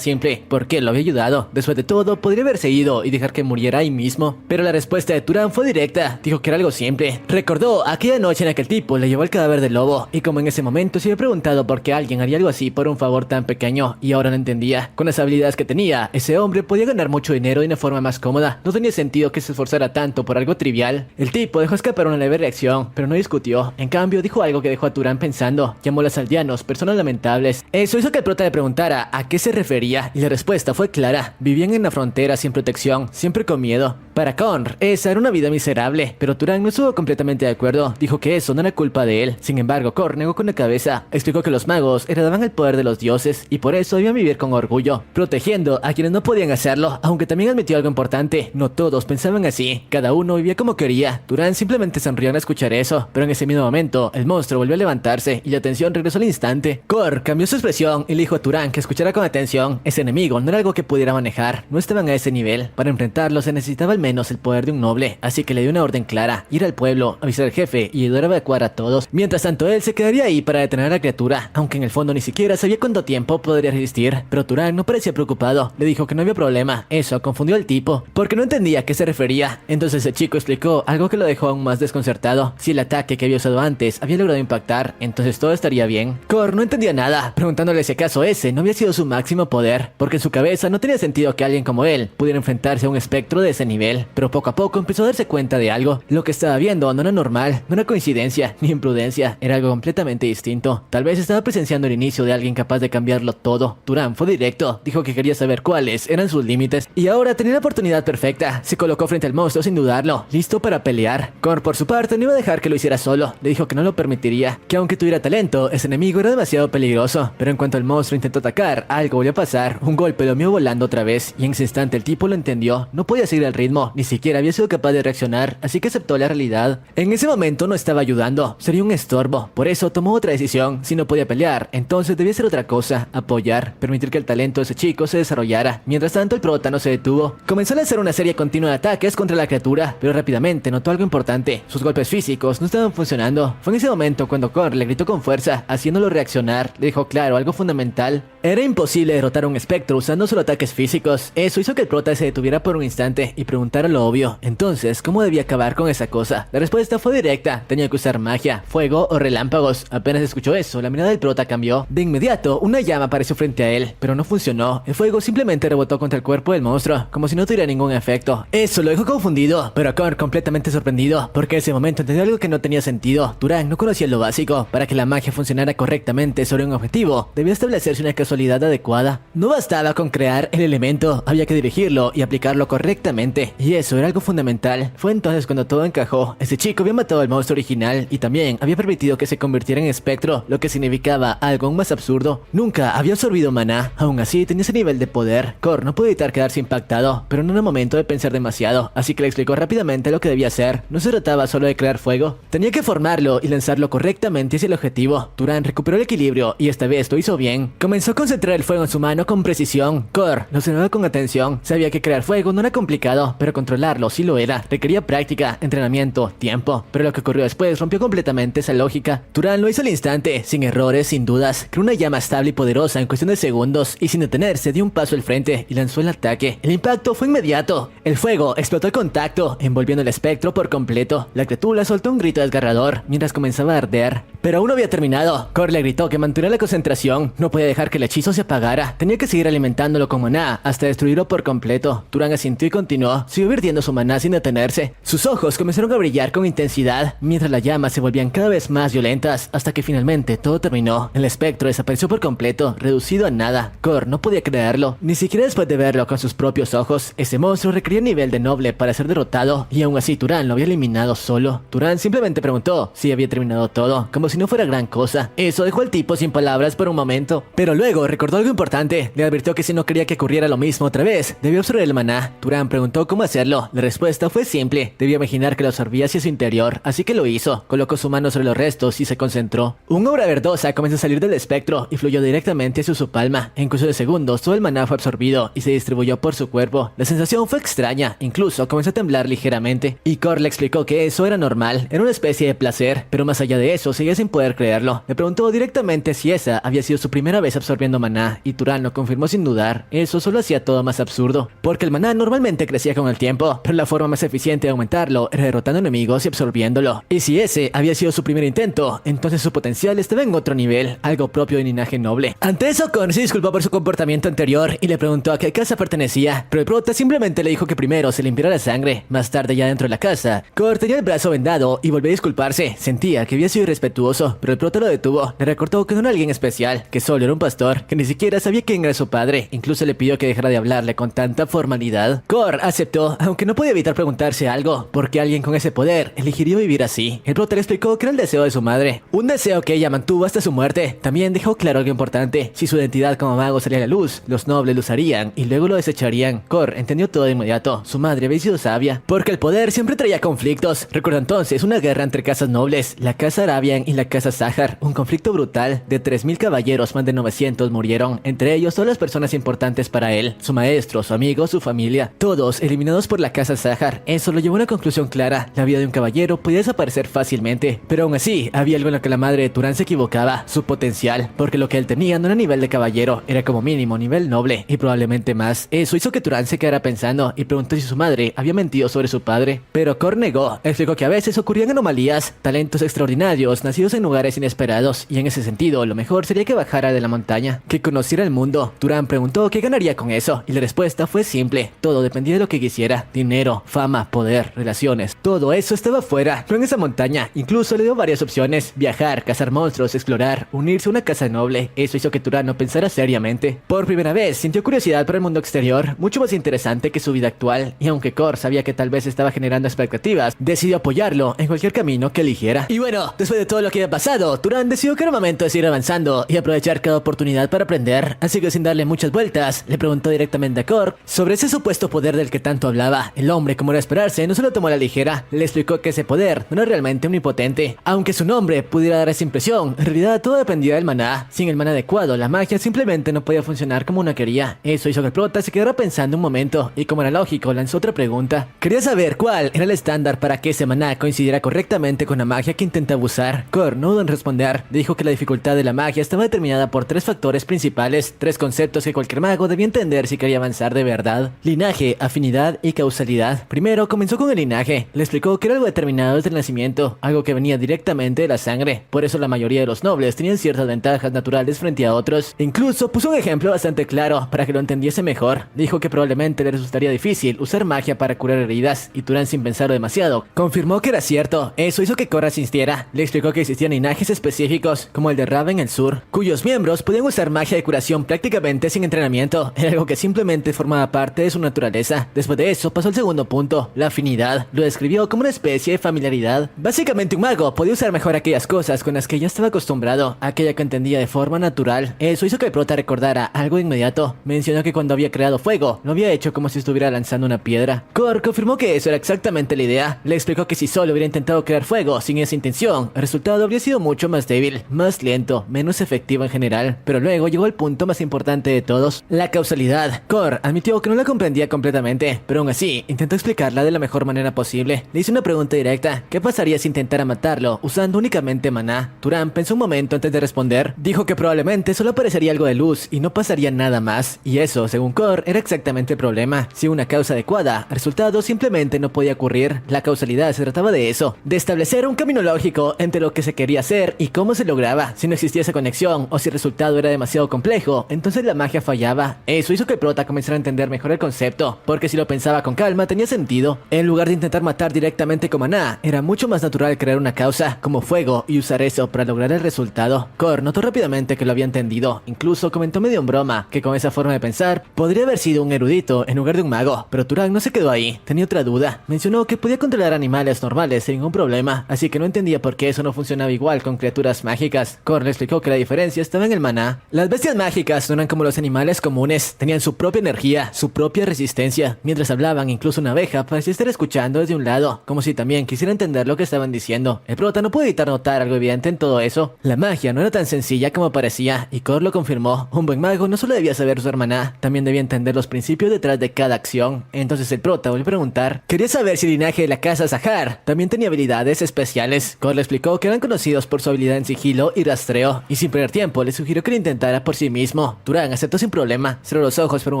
simple: ¿por qué lo había ayudado? Después de todo, podría haberse ido y dejar que muriera ahí mismo. Pero la respuesta de Turan fue directa. Dijo que era algo simple. Recordó aquella noche en la que el tipo le llevó el cadáver del lobo, y como en ese momento se había preguntado por qué alguien haría algo así por un favor tan pequeño, y ahora no entendía. Con las habilidades que tenía, ese hombre podía ganar mucho dinero de una forma más cómoda. No tenía sentido que se esforzara tanto por algo trivial. El tipo dejó escapar una leve reacción, pero no discutió. En cambio, dijo algo que dejó a Turan pensando. Llamó a los aldeanos personas lamentables. Eso hizo que el prota le preguntara a qué se refería, y la respuesta fue clara. Vivían en la frontera sin protección, siempre con miedo. Para Connor, esa era una vida miserable, pero Turan no estuvo completamente de acuerdo. Dijo que eso no era culpa de él. Sin embargo, Connor negó con la cabeza. Explicó que los magos heredaban el poder de los dioses y por eso debían vivir con orgullo, protegiendo a quienes no podían hacerlo, aunque también admitió algo importante: no todos pensaban así, cada uno vivía como quería. Turan simplemente sonrió al escuchar eso, pero en ese mismo momento, el monstruo volvió a levantarse y la tensión regresó al instante. Cor cambió su expresión y le dijo a Turan que escuchara con atención. Ese enemigo no era algo que pudiera manejar, no estaban a ese nivel. Para enfrentarlo se necesitaba al menos el poder de un noble, así que le dio una orden clara: ir al pueblo, avisar al jefe y ayudar a evacuar a todos. Mientras tanto, él se quedaría ahí para detener a la criatura, aunque en el fondo ni siquiera sabía cuánto tiempo podría resistir. Pero Turan no parecía preocupado. Le dijo que no había problema. Eso confundió al tipo, porque no entendía a qué se refería. Entonces el chico explicó algo que lo dejó aún más desconcertado. Si el ataque que había usado antes había logrado impactar, entonces todo estaría bien. Cor no entendía nada, preguntándole si acaso ese no había sido su máximo poder, porque en su cabeza no tenía sentido que alguien como él pudiera enfrentarse a un espectro de ese nivel. Pero poco a poco empezó a darse cuenta de algo. Lo que estaba viendo no era normal, no era coincidencia, ni imprudencia, era algo completamente distinto. Tal vez estaba presenciando el inicio de alguien capaz de cambiarlo todo. Turan fue directo, dijo que quería saber cuáles eran sus límites, y ahora tenía la oportunidad perfecta. Se colocó frente al monstruo sin dudarlo, listo para pelear. Cor, por su parte, no iba a dejar que lo hiciera solo. Le dijo que no lo permitiría, que aunque tuviera talento, ese enemigo era demasiado peligroso. Pero en cuanto el monstruo intentó atacar, algo volvió a pasar. Un golpe lo envió volando otra vez, y en ese instante el tipo lo entendió. No podía seguir el ritmo, ni siquiera había sido capaz de reaccionar, así que aceptó la realidad. En ese momento no estaba ayudando, sería un estorbo. Por eso tomó otra decisión. Si no podía pelear, entonces debía hacer otra cosa: apoyar, permitir que el talento de ese chico se desarrollara. Mientras tanto, el prota no se detuvo. Comenzó a lanzar una serie continua de ataques contra la criatura, pero rápidamente notó algo importante: sus golpes físicos no estaban funcionando. Fue en ese momento cuando Cor le gritó con fuerza, haciéndolo reaccionar. Le dejó claro algo fundamental: era imposible derrotar a un espectro usando solo ataques físicos. Eso hizo que el prota se detuviera por un instante y preguntara lo obvio: entonces, ¿cómo debía acabar con esa cosa? La respuesta fue directa: tenía que usar magia, fuego o relámpagos. Apenas escuchó eso, la mirada del prota cambió. De inmediato, una llama apareció frente a él, pero no funcionó. El fuego simplemente rebotó contra el cuerpo del monstruo, como si no tuviera ningún efecto. Eso lo dejó confundido, pero Cor completamente sorprendido, porque en ese momento entendió algo que no tenía sentido. Turan no conocía lo básico. Para que la magia funcionara correctamente sobre un objetivo, debía establecerse una casualidad adecuada. No bastaba con crear el elemento, había que dirigirlo y aplicarlo correctamente, y eso era algo fundamental. Fue entonces cuando todo encajó. Ese chico había matado al monstruo original y también había permitido que se convirtiera en espectro, lo que significaba algo aún más absurdo: nunca había absorbido maná. Aún así tenía ese nivel de poder. Cor no pudo evitar quedarse impactado, pero no era momento de pensar demasiado, así que le explicó rápidamente lo que debía hacer. No se trataba solo de crear fuego, tenía que formarlo y lanzarlo correctamente hacia el objetivo. Turan recuperó el equilibrio y esta vez lo hizo bien. Comenzó a concentrar el fuego en su mano con precisión. Cor lo observaba con atención. Sabía que crear fuego no era complicado, pero controlarlo sí lo era. Requería práctica, entrenamiento, tiempo. Pero lo que ocurrió después rompió completamente esa lógica. Turan lo hizo al instante, sin errores, sin dudas. Creó una llama estable y poderosa en cuestión de segundos, y sin detenerse dio un paso al frente y lanzó el ataque. El impacto fue inmediato. El fuego explotó al contacto, envolviendo el espectro por completo. La criatura soltó un grito desgarrador mientras comenzaba a arder. Pero aún no había terminado. Cor le gritó que mantuviera la concentración. No podía dejar que el hechizo se apagara. Tenía que seguir alimentándolo con maná hasta destruirlo por completo. Turan asintió y continuó. Siguió vertiendo su maná sin detenerse. Sus ojos comenzaron a brillar con intensidad, mientras las llamas se volvían cada vez más violentas, hasta que finalmente todo terminó. El espectro desapareció por completo, reducido a nada. Cor no podía creerlo, ni siquiera después de verlo con sus propios ojos. Ese monstruo requería nivel de noble para ser derrotado, y aún así Turan lo había eliminado solo. Turan simplemente preguntó si había terminado todo, como si no fuera gran cosa. Eso dejó al tipo sin palabras por un momento, pero luego recordó algo importante. Le advirtió que si no quería que ocurriera lo mismo otra vez, debía absorber el maná. Turan preguntó cómo hacerlo. La respuesta fue simple. Debía imaginar que lo absorbía hacia su interior, así que lo hizo. Colocó su mano sobre los restos y se concentró. Una aura verdosa comenzó a salir del espectro y fluyó directamente hacia su palma. En cuestión de segundos, todo el maná fue absorbido y se distribuyó por su cuerpo. La sensación fue extraña, incluso comenzó a temblar ligeramente. Y Cor le explicó que eso era normal, era una especie de placer, pero más allá de eso, seguía sin poder creerlo. Le preguntó directamente si esa había sido su primera vez absorbiendo maná, y Turan lo confirmó sin dudar. Eso solo hacía todo más absurdo, porque el maná normalmente crecía con el tiempo, pero la forma más eficiente de aumentarlo era derrotando enemigos y absorbiéndolo. Y si ese había sido su primer intento, entonces su potencial estaba en otro nivel, algo propio de linaje noble. Ante eso, Cor se disculpó por su comportamiento anterior y le preguntó a qué casa pertenecía, pero el prota simplemente le dijo que primero se limpiara la sangre. Más tarde, ya dentro de la casa, Cor tenía el brazo vendado y volvió a disculparse. Sentía que había sido irrespetuoso, pero el prota lo detuvo. Le recordó que no era alguien especial, que solo era un pastor, que ni siquiera sabía quién era su padre. Incluso le pidió que dejara de hablarle con tanta formalidad. Cor aceptó, aunque no podía evitar preguntarse algo, ¿por qué alguien con ese poder elegiría vivir así? El prota le explicó que era el deseo de su madre, un deseo que ella mantuvo hasta su muerte. También dejó claro algo importante: si su identidad como mago salía a la luz, los nobles lo usarían y luego lo desecharían. Cor entendió todo de inmediato. Su madre había sido sabia, porque el poder siempre traía conflictos. Recuerda entonces una guerra entre casas nobles, la casa Arabian y la casa Sahar, un conflicto brutal. De 3000 caballeros, más de 900 murieron, entre ellos todas las personas importantes para él, su maestro, su amigo, su familia, todos eliminados por la casa Sahar. Eso lo llevó a una conclusión clara: la vida de un caballero podía desaparecer fácilmente, pero aún así había algo en lo que la madre de Turan se equivocaba: su potencial, porque lo que él tenía no era nivel de caballero, era como mínimo nivel noble, y probablemente más. Eso hizo que Turan se quedara pensando y preguntó si su madre había mentido sobre su padre, pero Cor negó. Explicó que a veces ocurrían anomalías, talentos extraordinarios nacidos en lugares inesperados, y en ese sentido lo mejor sería que bajara de la montaña, que conociera el mundo. Turan preguntó qué ganaría con eso, y la respuesta fue simple: todo dependía de lo que quisiera: dinero, fama, poder, relaciones. Todo eso estaba fuera, no en esa montaña. Incluso le dio varias opciones: viajar, cazar monstruos, explorar, unirse a una casa noble. Eso hizo que Turan no pensara seriamente. Por primera vez sintió curiosidad por el mundo exterior, mucho más interesante que su vida actual, y aunque Cor sabía que tal vez estaba generando expectativas, decidió apoyarlo en cualquier camino que eligiera. Y bueno, después de todo lo que había pasado, Turan decidió que era momento de seguir avanzando y aprovechar cada oportunidad para aprender, así que sin darle muchas vueltas, le preguntó directamente a Cor sobre ese supuesto poder del que tanto hablaba. El hombre, como era de esperarse, no se lo tomó a la ligera. Le explicó que ese poder no era realmente omnipotente, aunque su nombre pudiera dar esa impresión. En realidad todo dependía del maná. Sin el maná adecuado, la magia simplemente no podía funcionar como uno quería. Eso hizo que el prota se quedara pensando un momento, y como era lógico, lanzó otra pregunta. Quería saber cuál era el estándar para que ese maná coincidiera correctamente con la magia que intentaba usar. Cor no dudó en responder. Dijo que la dificultad de la magia estaba determinada por 3 factores principales, 3 conceptos que cualquier mago debía entender si quería avanzar de verdad: linaje, afinidad y causalidad. Primero comenzó con el linaje. Le explicó que era algo determinado desde el nacimiento, algo que venía directamente de la sangre. Por eso la mayoría de los nobles tenían ciertas ventajas naturales frente a otros. Incluso puso un ejemplo bastante claro para que lo entendiese mejor. Dijo que probablemente le resultaría difícil usar magia para curar heridas, y Turan, sin pensarlo demasiado, confirmó que era cierto. Eso hizo que Cor insistiera. Le explicó que existían linajes específicos, como el de Rava en el sur, cuyos miembros podían usar magia de curación prácticamente sin entrenamiento. Era algo que simplemente formaba parte de su naturaleza. Después de eso pasó al segundo punto: la afinidad. Lo describió como una especie de familiaridad. Básicamente un mago podía usar mejor aquellas cosas con las que ya estaba acostumbrado, aquella que entendía de forma natural. Eso hizo que el prota recordara algo de inmediato. Mencionó que cuando había creado fuego, lo había hecho como si estuviera lanzando una piedra. Cor confirmó que eso era exactamente la idea. Le explicó que si solo hubiera intentado crear fuego sin esa intención, el resultado habría sido mucho más débil, más lento, menos efectivo en general. Pero luego luego llegó el punto más importante de todos, la causalidad. Cor admitió que no la comprendía completamente, pero aún así intentó explicarla de la mejor manera posible. Le hizo una pregunta directa: ¿qué pasaría si intentara matarlo usando únicamente maná? Turan pensó un momento antes de responder. Dijo que probablemente solo aparecería algo de luz y no pasaría nada más, y eso, según Cor, era exactamente el problema. Si una causa adecuada, el resultado simplemente no podía ocurrir. La causalidad se trataba de eso, de establecer un camino lógico entre lo que se quería hacer y cómo se lograba. Si no existía esa conexión o si el resultado era demasiado complejo, entonces la magia fallaba. Eso hizo que el prota comenzara a entender mejor el concepto, porque si lo pensaba con calma tenía sentido. En lugar de intentar matar directamente con maná, era mucho más natural crear una causa, como fuego, y usar eso para lograr el resultado. Cor notó rápidamente que lo había entendido, incluso comentó medio en broma que con esa forma de pensar podría haber sido un erudito en lugar de un mago, pero Turan no se quedó ahí, tenía otra duda. Mencionó que podía controlar animales normales sin ningún problema, así que no entendía por qué eso no funcionaba igual con criaturas mágicas. Cor le explicó que la diferencia estaba en el maná. Las bestias mágicas no eran como los animales comunes, tenían su propia energía, su propia resistencia. Mientras hablaban, incluso una abeja parecía estar escuchando desde un lado, como si también quisiera entender lo que estaban diciendo. El prota no pudo evitar notar algo evidente en todo eso. La magia no era tan sencilla como parecía, y Cor lo confirmó. Un buen mago no solo debía saber usar maná, también debía entender los principios detrás de cada acción. Entonces el prota volvió a preguntar: quería saber si el linaje de la casa Sahar también tenía habilidades especiales. Cor le explicó que eran conocidos por su habilidad en sigilo y rastreo, y sin perder tiempo le sugirió que lo intentara por sí mismo. Turan aceptó sin problema, cerró los ojos por un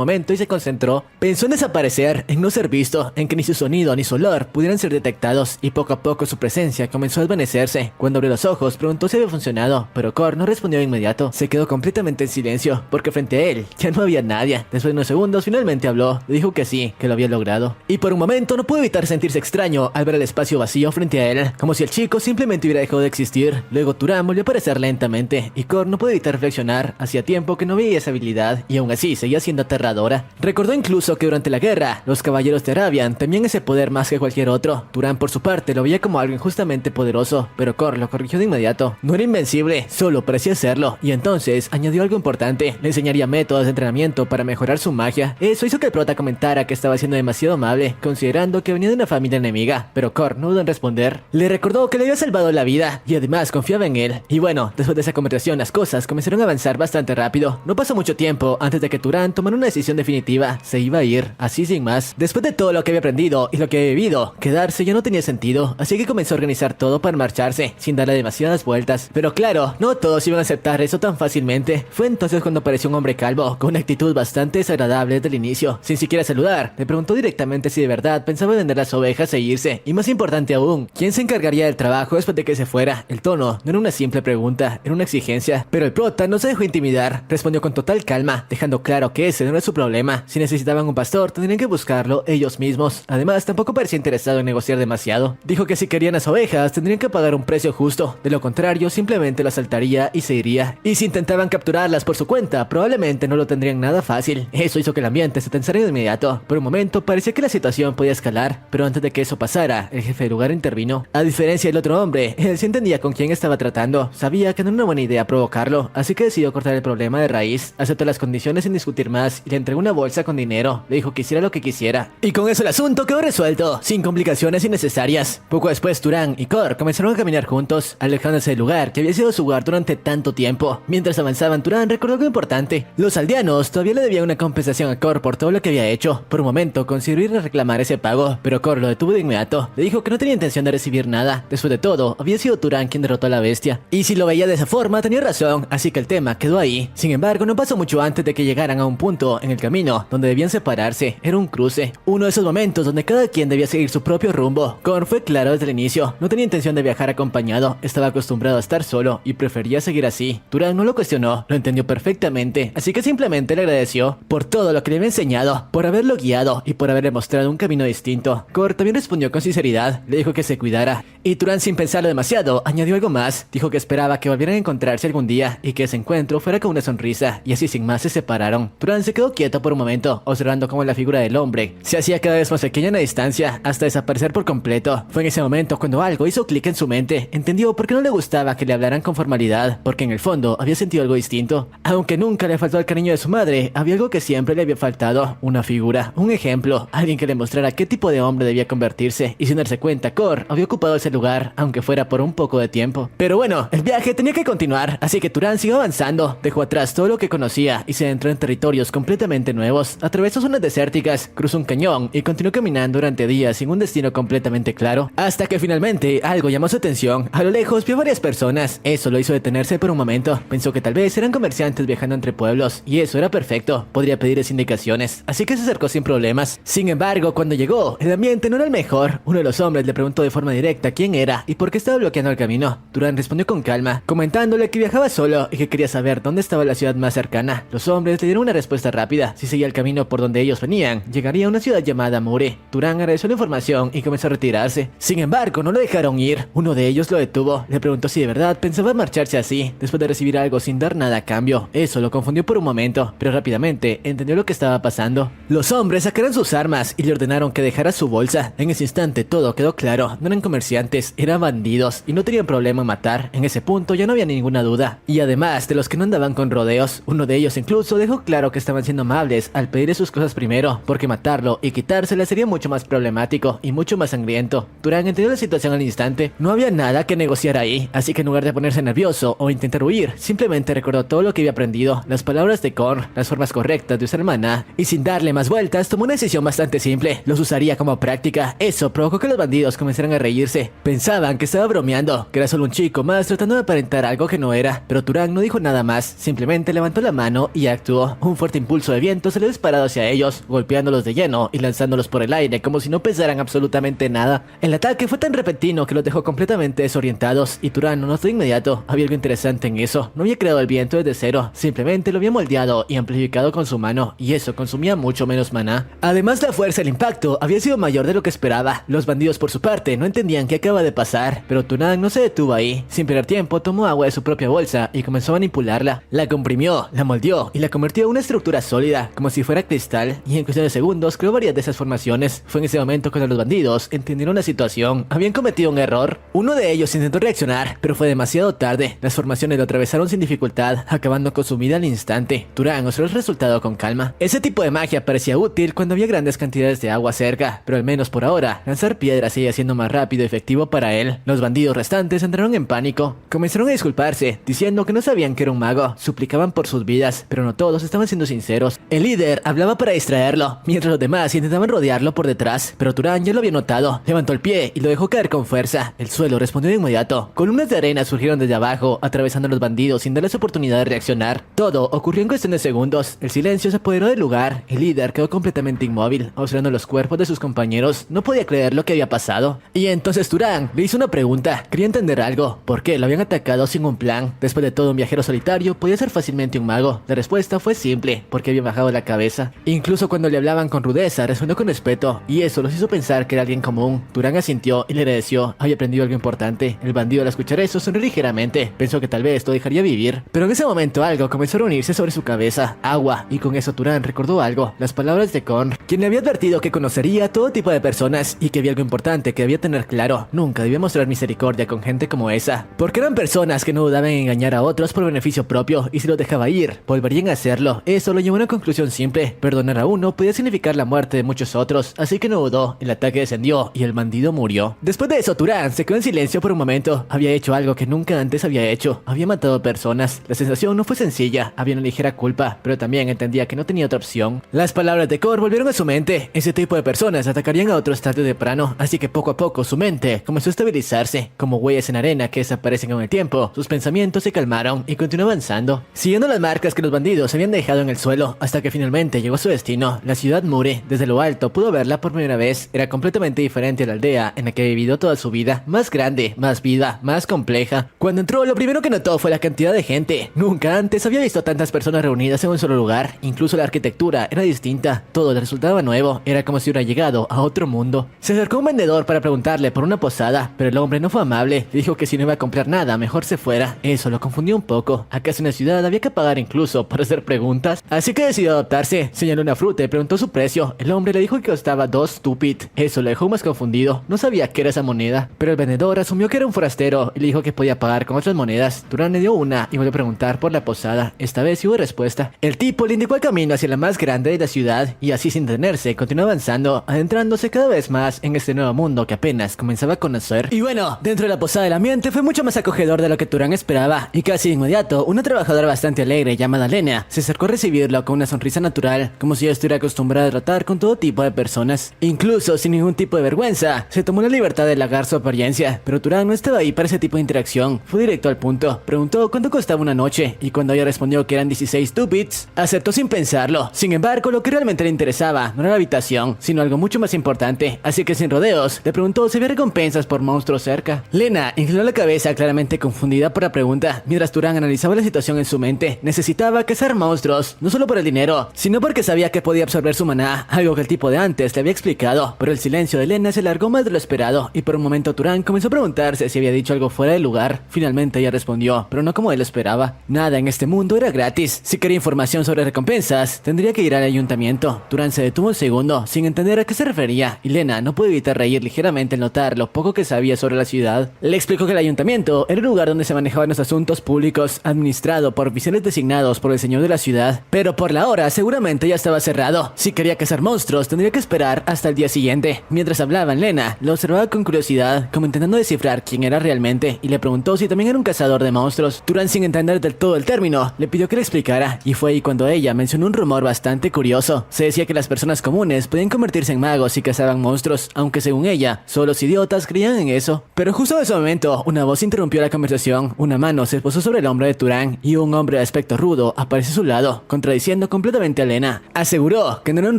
momento y se concentró. Pensó en desaparecer, en no ser visto, en que ni su sonido ni su olor pudieran ser detectados, y poco a poco su presencia comenzó a desvanecerse. Cuando abrió los ojos preguntó si había funcionado, pero Cor no respondió de inmediato. Se quedó completamente en silencio, porque frente a él ya no había nadie. Después de unos segundos finalmente habló, le dijo que sí, que lo había logrado. Y por un momento no pudo evitar sentirse extraño al ver el espacio vacío frente a él, como si el chico simplemente hubiera dejado de existir. Luego Turan volvió a aparecer lentamente, y Cor no pudo evitar reflexionar. Hacía tiempo que no veía esa habilidad, y aún así seguía siendo aterradora. Recordó incluso que durante la guerra, los caballeros de Arabian temían ese poder más que cualquier otro. Turan por su parte lo veía como algo injustamente poderoso, pero Cor lo corrigió de inmediato. No era invencible, solo parecía serlo, y entonces añadió algo importante: le enseñaría métodos de entrenamiento para mejorar su magia. Eso hizo que el prota comentara que estaba siendo demasiado amable, considerando que venía de una familia enemiga, pero Cor no dudó en responder. Le recordó que le había salvado la vida, y además confiaba en él. Y bueno, después de esa conversación las cosas comenzaron a avanzar bastante rápido. No pasó mucho tiempo antes de que Turan tomara una decisión definitiva: se iba a ir, así sin más. Después de todo lo que había aprendido y lo que había vivido, quedarse ya no tenía sentido, así que comenzó a organizar todo para marcharse, sin darle demasiadas vueltas. Pero claro, no todos iban a aceptar eso tan fácilmente. Fue entonces cuando apareció un hombre calvo, con una actitud bastante desagradable desde el inicio. Sin siquiera saludar, le preguntó directamente si de verdad pensaba vender las ovejas e irse, y más importante aún, ¿quién se encargaría del trabajo después de que se fuera? El tono no era una simple pregunta, era una exigencia, pero el prota no se dejó intimidar. Respondió con total calma, dejando claro que ese no era su problema. Si necesitaban un pastor, tendrían que buscarlo ellos mismos. Además, tampoco parecía interesado en negociar demasiado. Dijo que si querían las ovejas, tendrían que pagar un precio justo, de lo contrario simplemente las saltaría y se iría. Y si intentaban capturarlas por su cuenta, probablemente no lo tendrían nada fácil. Eso hizo que el ambiente se tensara de inmediato. Por un momento parecía que la situación podía escalar, pero antes de que eso pasara, el jefe del lugar intervino. A diferencia del otro hombre, él sí entendía con quién estaba tratando. Sabía que no era una buena idea provocarlo, así que decidió cortar el problema de raíz. Aceptó las condiciones sin discutir más y le entregó una bolsa con dinero. Le dijo que hiciera lo que quisiera. Y con eso el asunto quedó resuelto, sin complicaciones innecesarias. Poco después, Turan y Cor comenzaron a caminar juntos, alejándose del lugar que había sido su hogar durante tanto tiempo. Mientras avanzaban, Turan recordó algo importante: los aldeanos todavía le debían una compensación a Cor por todo lo que había hecho. Por un momento consideró ir a reclamar ese pago, pero Cor lo detuvo de inmediato. Le dijo que no tenía intención de recibir nada. Después de todo, había sido Turan quien derrotó a la bestia, y si lo veía de esa forma tenía razón, así que el tema quedó ahí. Sin embargo, no pasó mucho antes de que llegaran a un punto en el camino donde debían separarse. Era un cruce, uno de esos momentos donde cada quien debía seguir su propio rumbo. Cor fue claro desde el inicio, no tenía intención de viajar acompañado, estaba acostumbrado a estar solo y prefería seguir así. Turan no lo cuestionó, lo entendió perfectamente, así que simplemente le agradeció por todo lo que le había enseñado, por haberlo guiado y por haberle mostrado un camino distinto. Cor también respondió con sinceridad, le dijo que se cuidara, y Turan, sin pensarlo demasiado, añadió algo más. Dijo que esperaba que volvieran a encontrarse algún día y que ese encuentro fuera con una sonrisa, y así sin más se separaron. Turan se quedó quieto por un momento, observando cómo la figura del hombre se hacía cada vez más pequeña en la distancia, hasta desaparecer por completo. Fue en ese momento cuando algo hizo clic en su mente. Entendió por qué no le gustaba que le hablaran con formalidad, porque en el fondo había sentido algo distinto. Aunque nunca le faltó el cariño de su madre, había algo que siempre le había faltado: una figura, un ejemplo, alguien que le mostrara qué tipo de hombre debía convertirse. Y sin darse cuenta, Cor había ocupado ese lugar, aunque fuera por un poco de tiempo. Pero bueno, el viaje tenía que continuar, así que Turan siguió avanzando, mundo, dejó atrás todo lo que conocía y se adentró en territorios completamente nuevos. Atravesó zonas desérticas, cruzó un cañón y continuó caminando durante días sin un destino completamente claro, hasta que finalmente algo llamó su atención. A lo lejos vio varias personas. Eso lo hizo detenerse por un momento. Pensó que tal vez eran comerciantes viajando entre pueblos, y eso era perfecto, podría pedirles indicaciones, así que se acercó sin problemas. Sin embargo, cuando llegó, el ambiente no era el mejor. Uno de los hombres le preguntó de forma directa quién era y por qué estaba bloqueando el camino. Turan respondió con calma, comentándole que viajaba solo y que quería saber dónde estaba la ciudad más cercana. Los hombres le dieron una respuesta rápida. Si seguía el camino por donde ellos venían, llegaría a una ciudad llamada Mure. Turan agradeció la información y comenzó a retirarse. Sin embargo, no lo dejaron ir. Uno de ellos lo detuvo. Le preguntó si de verdad pensaba marcharse así, después de recibir algo sin dar nada a cambio. Eso lo confundió por un momento, pero rápidamente entendió lo que estaba pasando. Los hombres sacaron sus armas y le ordenaron que dejara su bolsa. En ese instante todo quedó claro. No eran comerciantes, eran bandidos y no tenían problema en matar. En ese punto ya no había ninguna duda. Y además de los que no andaban con rodeos, uno de ellos incluso dejó claro que estaban siendo amables al pedirle sus cosas primero, porque matarlo y quitárselas sería mucho más problemático y mucho más sangriento. Turan entendió la situación al instante. No había nada que negociar ahí, así que en lugar de ponerse nervioso o intentar huir, simplemente recordó todo lo que había aprendido, las palabras de Korn, las formas correctas de usar maná, y sin darle más vueltas tomó una decisión bastante simple. Los usaría como práctica. Eso provocó que los bandidos comenzaran a reírse. Pensaban que estaba bromeando, que era solo un chico más tratando de aparentar algo que no era, pero Turan no dijo nada más, simplemente levantó la mano y actuó. Un fuerte impulso de viento se le disparó hacia ellos, golpeándolos de lleno y lanzándolos por el aire como si no pesaran absolutamente nada. El ataque fue tan repentino que los dejó completamente desorientados, y Turan no notó de inmediato. Había algo interesante en eso. No había creado el viento desde cero, simplemente lo había moldeado y amplificado con su mano, y eso consumía mucho menos maná. Además, la fuerza del impacto había sido mayor de lo que esperaba. Los bandidos por su parte no entendían qué acaba de pasar, pero Turan no se detuvo ahí. Sin perder tiempo, tomó agua de su propia bolsa y comenzó a manipularla. La comprimió, la moldeó y la convirtió en una estructura sólida, como si fuera cristal, y en cuestión de segundos creó varias de esas formaciones. Fue en ese momento cuando los bandidos entendieron la situación. Habían cometido un error. Uno de ellos intentó reaccionar, pero fue demasiado tarde. Las formaciones lo atravesaron sin dificultad, acabando con su vida al instante. Turan observó el resultado con calma. Ese tipo de magia parecía útil cuando había grandes cantidades de agua cerca, pero al menos por ahora, lanzar piedras seguía siendo más rápido y efectivo para él. Los bandidos restantes entraron en pánico. Comenzaron a disculparse, diciendo que no sabían que era un mago. Suplicaban por sus vidas, pero no todos estaban siendo sinceros. El líder hablaba para distraerlo, mientras los demás intentaban rodearlo por detrás, pero Turan ya lo había notado. Levantó el pie y lo dejó caer con fuerza. El suelo respondió de inmediato. Columnas de arena surgieron desde abajo, atravesando a los bandidos sin darles oportunidad de reaccionar. Todo ocurrió en cuestión de segundos. El silencio se apoderó del lugar. El líder quedó completamente inmóvil, observando los cuerpos de sus compañeros. No podía creer lo que había pasado. Y entonces Turan le hizo una pregunta. Quería entender algo. ¿Por qué lo habían atacado sin un plan? Después de todo, un viajero solitario podía ser fácilmente un mago. La respuesta fue simple, porque había bajado la cabeza. Incluso cuando le hablaban con rudeza, respondió con respeto, y eso los hizo pensar que era alguien común. Turan asintió y le agradeció. Había aprendido algo importante. El bandido, al escuchar eso, sonrió ligeramente. Pensó que tal vez lo dejaría vivir, pero en ese momento algo comenzó a reunirse sobre su cabeza. Agua. Y con eso Turan recordó algo. Las palabras de Korn, quien le había advertido que conocería a todo tipo de personas y que había algo importante que debía tener claro. Nunca debía mostrar misericordia con gente como esa, porque eran personas que no dudaban en engañar a otros por beneficio propio, y si los dejaba ir, volverían a hacerlo. Eso lo llevó a una conclusión simple. Perdonar a uno podía significar la muerte de muchos otros, así que no dudó. El ataque descendió y el bandido murió. Después de eso, Turan se quedó en silencio por un momento. Había hecho algo que nunca antes había hecho. Había matado personas. La sensación no fue sencilla. Había una ligera culpa, pero también entendía que no tenía otra opción. Las palabras de Korn volvieron a su mente. Ese tipo de personas atacarían a otros tarde o temprano, así que poco a poco su mente comenzó a estabilizarse. Como huellas en arena que desaparecen con el tiempo, sus pensamientos se calmaron y continuó avanzando, siguiendo las marcas que los bandidos habían dejado en el suelo, hasta que finalmente llegó a su destino, la ciudad Mure. Desde lo alto pudo verla por primera vez. Era completamente diferente a la aldea en la que había vivido toda su vida. Más grande, más viva, más compleja. Cuando entró, lo primero que notó fue la cantidad de gente. Nunca antes había visto a tantas personas reunidas en un solo lugar. Incluso la arquitectura era distinta. Todo le resultaba nuevo. Era como si hubiera llegado a otro mundo. Se acercó un vendedor para preguntarle por una posada, pero el hombre no fue amable. Le dijo que si no iba a comprar nada, mejor se fuera. Eso lo confundió un poco. ¿Acaso en la ciudad había que pagar incluso por hacer preguntas? Así que decidió adaptarse. Señaló una fruta y preguntó su precio. El hombre le dijo que costaba 2 stupid. Eso lo dejó más confundido. No sabía qué era esa moneda, pero el vendedor asumió que era un forastero y le dijo que podía pagar con otras monedas. Turan le dio una y volvió a preguntar por la posada. Esta vez hubo respuesta. El tipo le indicó el camino hacia la más grande de la ciudad, y así sin detenerse continuó avanzando, adentrándose cada vez más en este nuevo mundo que apenas comenzaba a conocer. Y bueno, dentro de la posada el ambiente fue mucho más acogedor de lo que Turan esperaba, y casi de inmediato una trabajadora bastante alegre llamada Lena se acercó a recibirlo con una sonrisa natural, como si ella estuviera acostumbrada a tratar con todo tipo de personas. Incluso sin ningún tipo de vergüenza, se tomó la libertad de halagar su apariencia, pero Turan no estaba ahí para ese tipo de interacción. Fue directo al punto, preguntó cuánto costaba una noche, y cuando ella respondió que eran 16 2-bits, aceptó sin pensarlo. Sin embargo, lo que realmente le interesaba no era la habitación, sino algo mucho más importante, así que sin rodeos, le preguntó si había recompensas por monstruos cerca. Lena inclinó la cabeza claramente confundida por la pregunta, mientras Turan analizaba la situación en su mente. Necesitaba cazar monstruos, no solo por el dinero, sino porque sabía que podía absorber su maná, algo que el tipo de antes le había explicado, pero el silencio de Lena se alargó más de lo esperado, y por un momento Turan comenzó a preguntarse si había dicho algo fuera de lugar. Finalmente ella respondió, pero no como él esperaba. Nada en este mundo era gratis. Si quería información sobre recompensas, tendría que ir al ayuntamiento. Turan se detuvo un segundo, sin entender a qué se refería, y Lena no pudo evitar reír ligeramente al notar lo poco que sabía sobre la ciudad. Le explicó que el ayuntamiento era el lugar donde se manejaban los asuntos públicos, administrado por oficiales designados por el señor de la ciudad, pero por la hora seguramente ya estaba cerrado. Si quería cazar monstruos, tendría que esperar hasta el día siguiente. Mientras hablaban, Lena lo observaba con curiosidad, como intentando descifrar quién era realmente, y le preguntó si también era un cazador de monstruos. Turan, sin entender del todo el término, le pidió que le explicara, y fue ahí cuando ella mencionó un rumor bastante curioso. Se decía que las personas comunes podían convertirse en magos si cazaban monstruos, aunque según ella, solo los idiotas creían en eso. Pero justo en ese momento, una voz interrumpió la conversación. Una mano se posó sobre el hombro de Turan, y un hombre de aspecto rudo apareció a su lado, contradiciendo completamente a Lena. Aseguró que no era un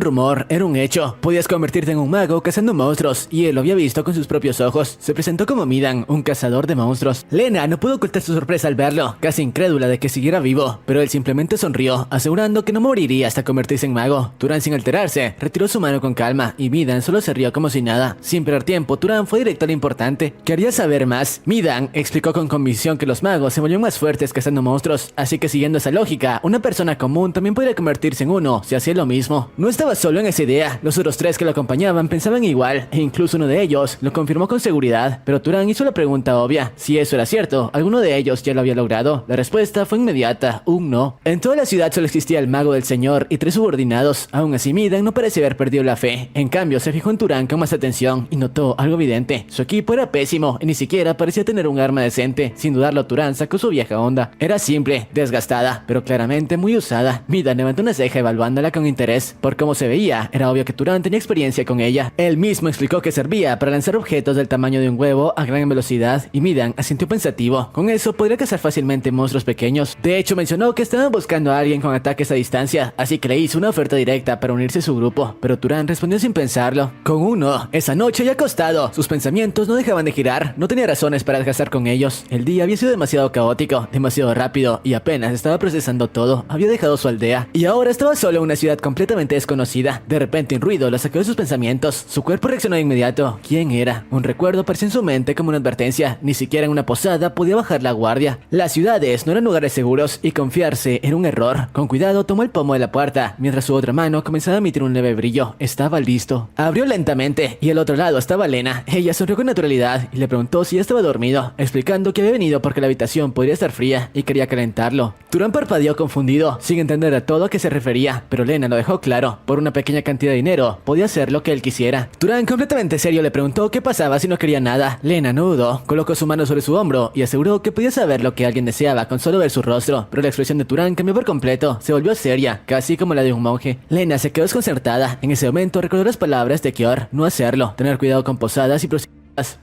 rumor, era un hecho. Podías convertirte en un mago cazando monstruos, y él lo había visto con sus propios ojos. Se presentó como Midan, un cazador de monstruos. Lena no pudo ocultar su sorpresa al verlo, casi incrédula de que siguiera vivo, pero él simplemente sonrió, asegurando que no moriría hasta convertirse en mago. Turan, sin alterarse, retiró su mano con calma, y Midan solo se rió como si nada. Sin perder tiempo, Turan fue directo a lo importante. Quería saber más. Midan explicó con convicción que los magos se volvían más fuertes cazando monstruos, así que siguiendo esa lógica, una persona común también podría convertirse en uno si hacía lo mismo. No estaba solo en esa idea, los otros tres que lo acompañaban pensaban igual, e incluso uno de ellos lo confirmó con seguridad, pero Turan hizo la pregunta obvia, si eso era cierto, alguno de ellos ya lo había logrado. La respuesta fue inmediata, un no. En toda la ciudad solo existía el mago del señor y 3 subordinados. Aún así, Midan no parecía haber perdido la fe. En cambio, se fijó en Turan con más atención y notó algo evidente. Su equipo era pésimo y ni siquiera parecía tener un arma decente. Sin dudarlo, Turan sacó su vieja onda. Era simple, desgastada, pero claramente muy usada. Midan levantó una ceja evaluándola con interés. Por cómo se veía, era obvio que Turan tenía experiencia con ella. Él mismo explicó que servía para lanzar objetos del tamaño de un huevo a gran velocidad, y Midan asintió pensativo. Con eso podría cazar fácilmente monstruos pequeños. De hecho, mencionó que estaban buscando a alguien con ataques a distancia, así que le hizo una oferta directa para unirse a su grupo, pero Turan respondió sin pensarlo. Con uno, esa noche ya acostado, sus pensamientos no dejaban de girar. No tenía razones para desgastar con ellos. El día había sido demasiado caótico, demasiado rápido, y apenas estaba procesando todo. Había dejado su aldea, y ahora estaba solo en una ciudad completamente desconocida. De repente un ruido lo sacó de sus pensamientos. Su cuerpo reaccionó de inmediato. ¿Quién era? Un recuerdo apareció en su mente como una advertencia. Ni siquiera en una posada podía bajar la guardia. Las ciudades no eran lugares seguros, y confiarse era un error. Con cuidado tomó el pomo de la puerta, mientras su otra mano comenzaba a emitir un leve brillo. Estaba listo. Abrió lentamente, y al otro lado estaba Lena. Ella sonrió con naturalidad y le preguntó si ya estaba dormido, explicando que había venido porque la habitación podría estar fría y quería calentarlo. Turan parpadeó confundido, sin entender a todo a qué se refería, pero Lena lo dejó claro. Por una pequeña cantidad de dinero, podía hacer lo que él quisiera. Turan, completamente serio, le preguntó qué pasaba si no quería nada. Lena no dudó, colocó su mano sobre su hombro y aseguró que podía saber lo que alguien deseaba con solo ver su rostro, pero la expresión de Turan cambió por completo. Se volvió seria, casi como la de un monje. Lena se quedó desconcertada. En ese momento recordó las palabras de Kior: no hacerlo, tener cuidado con posadas y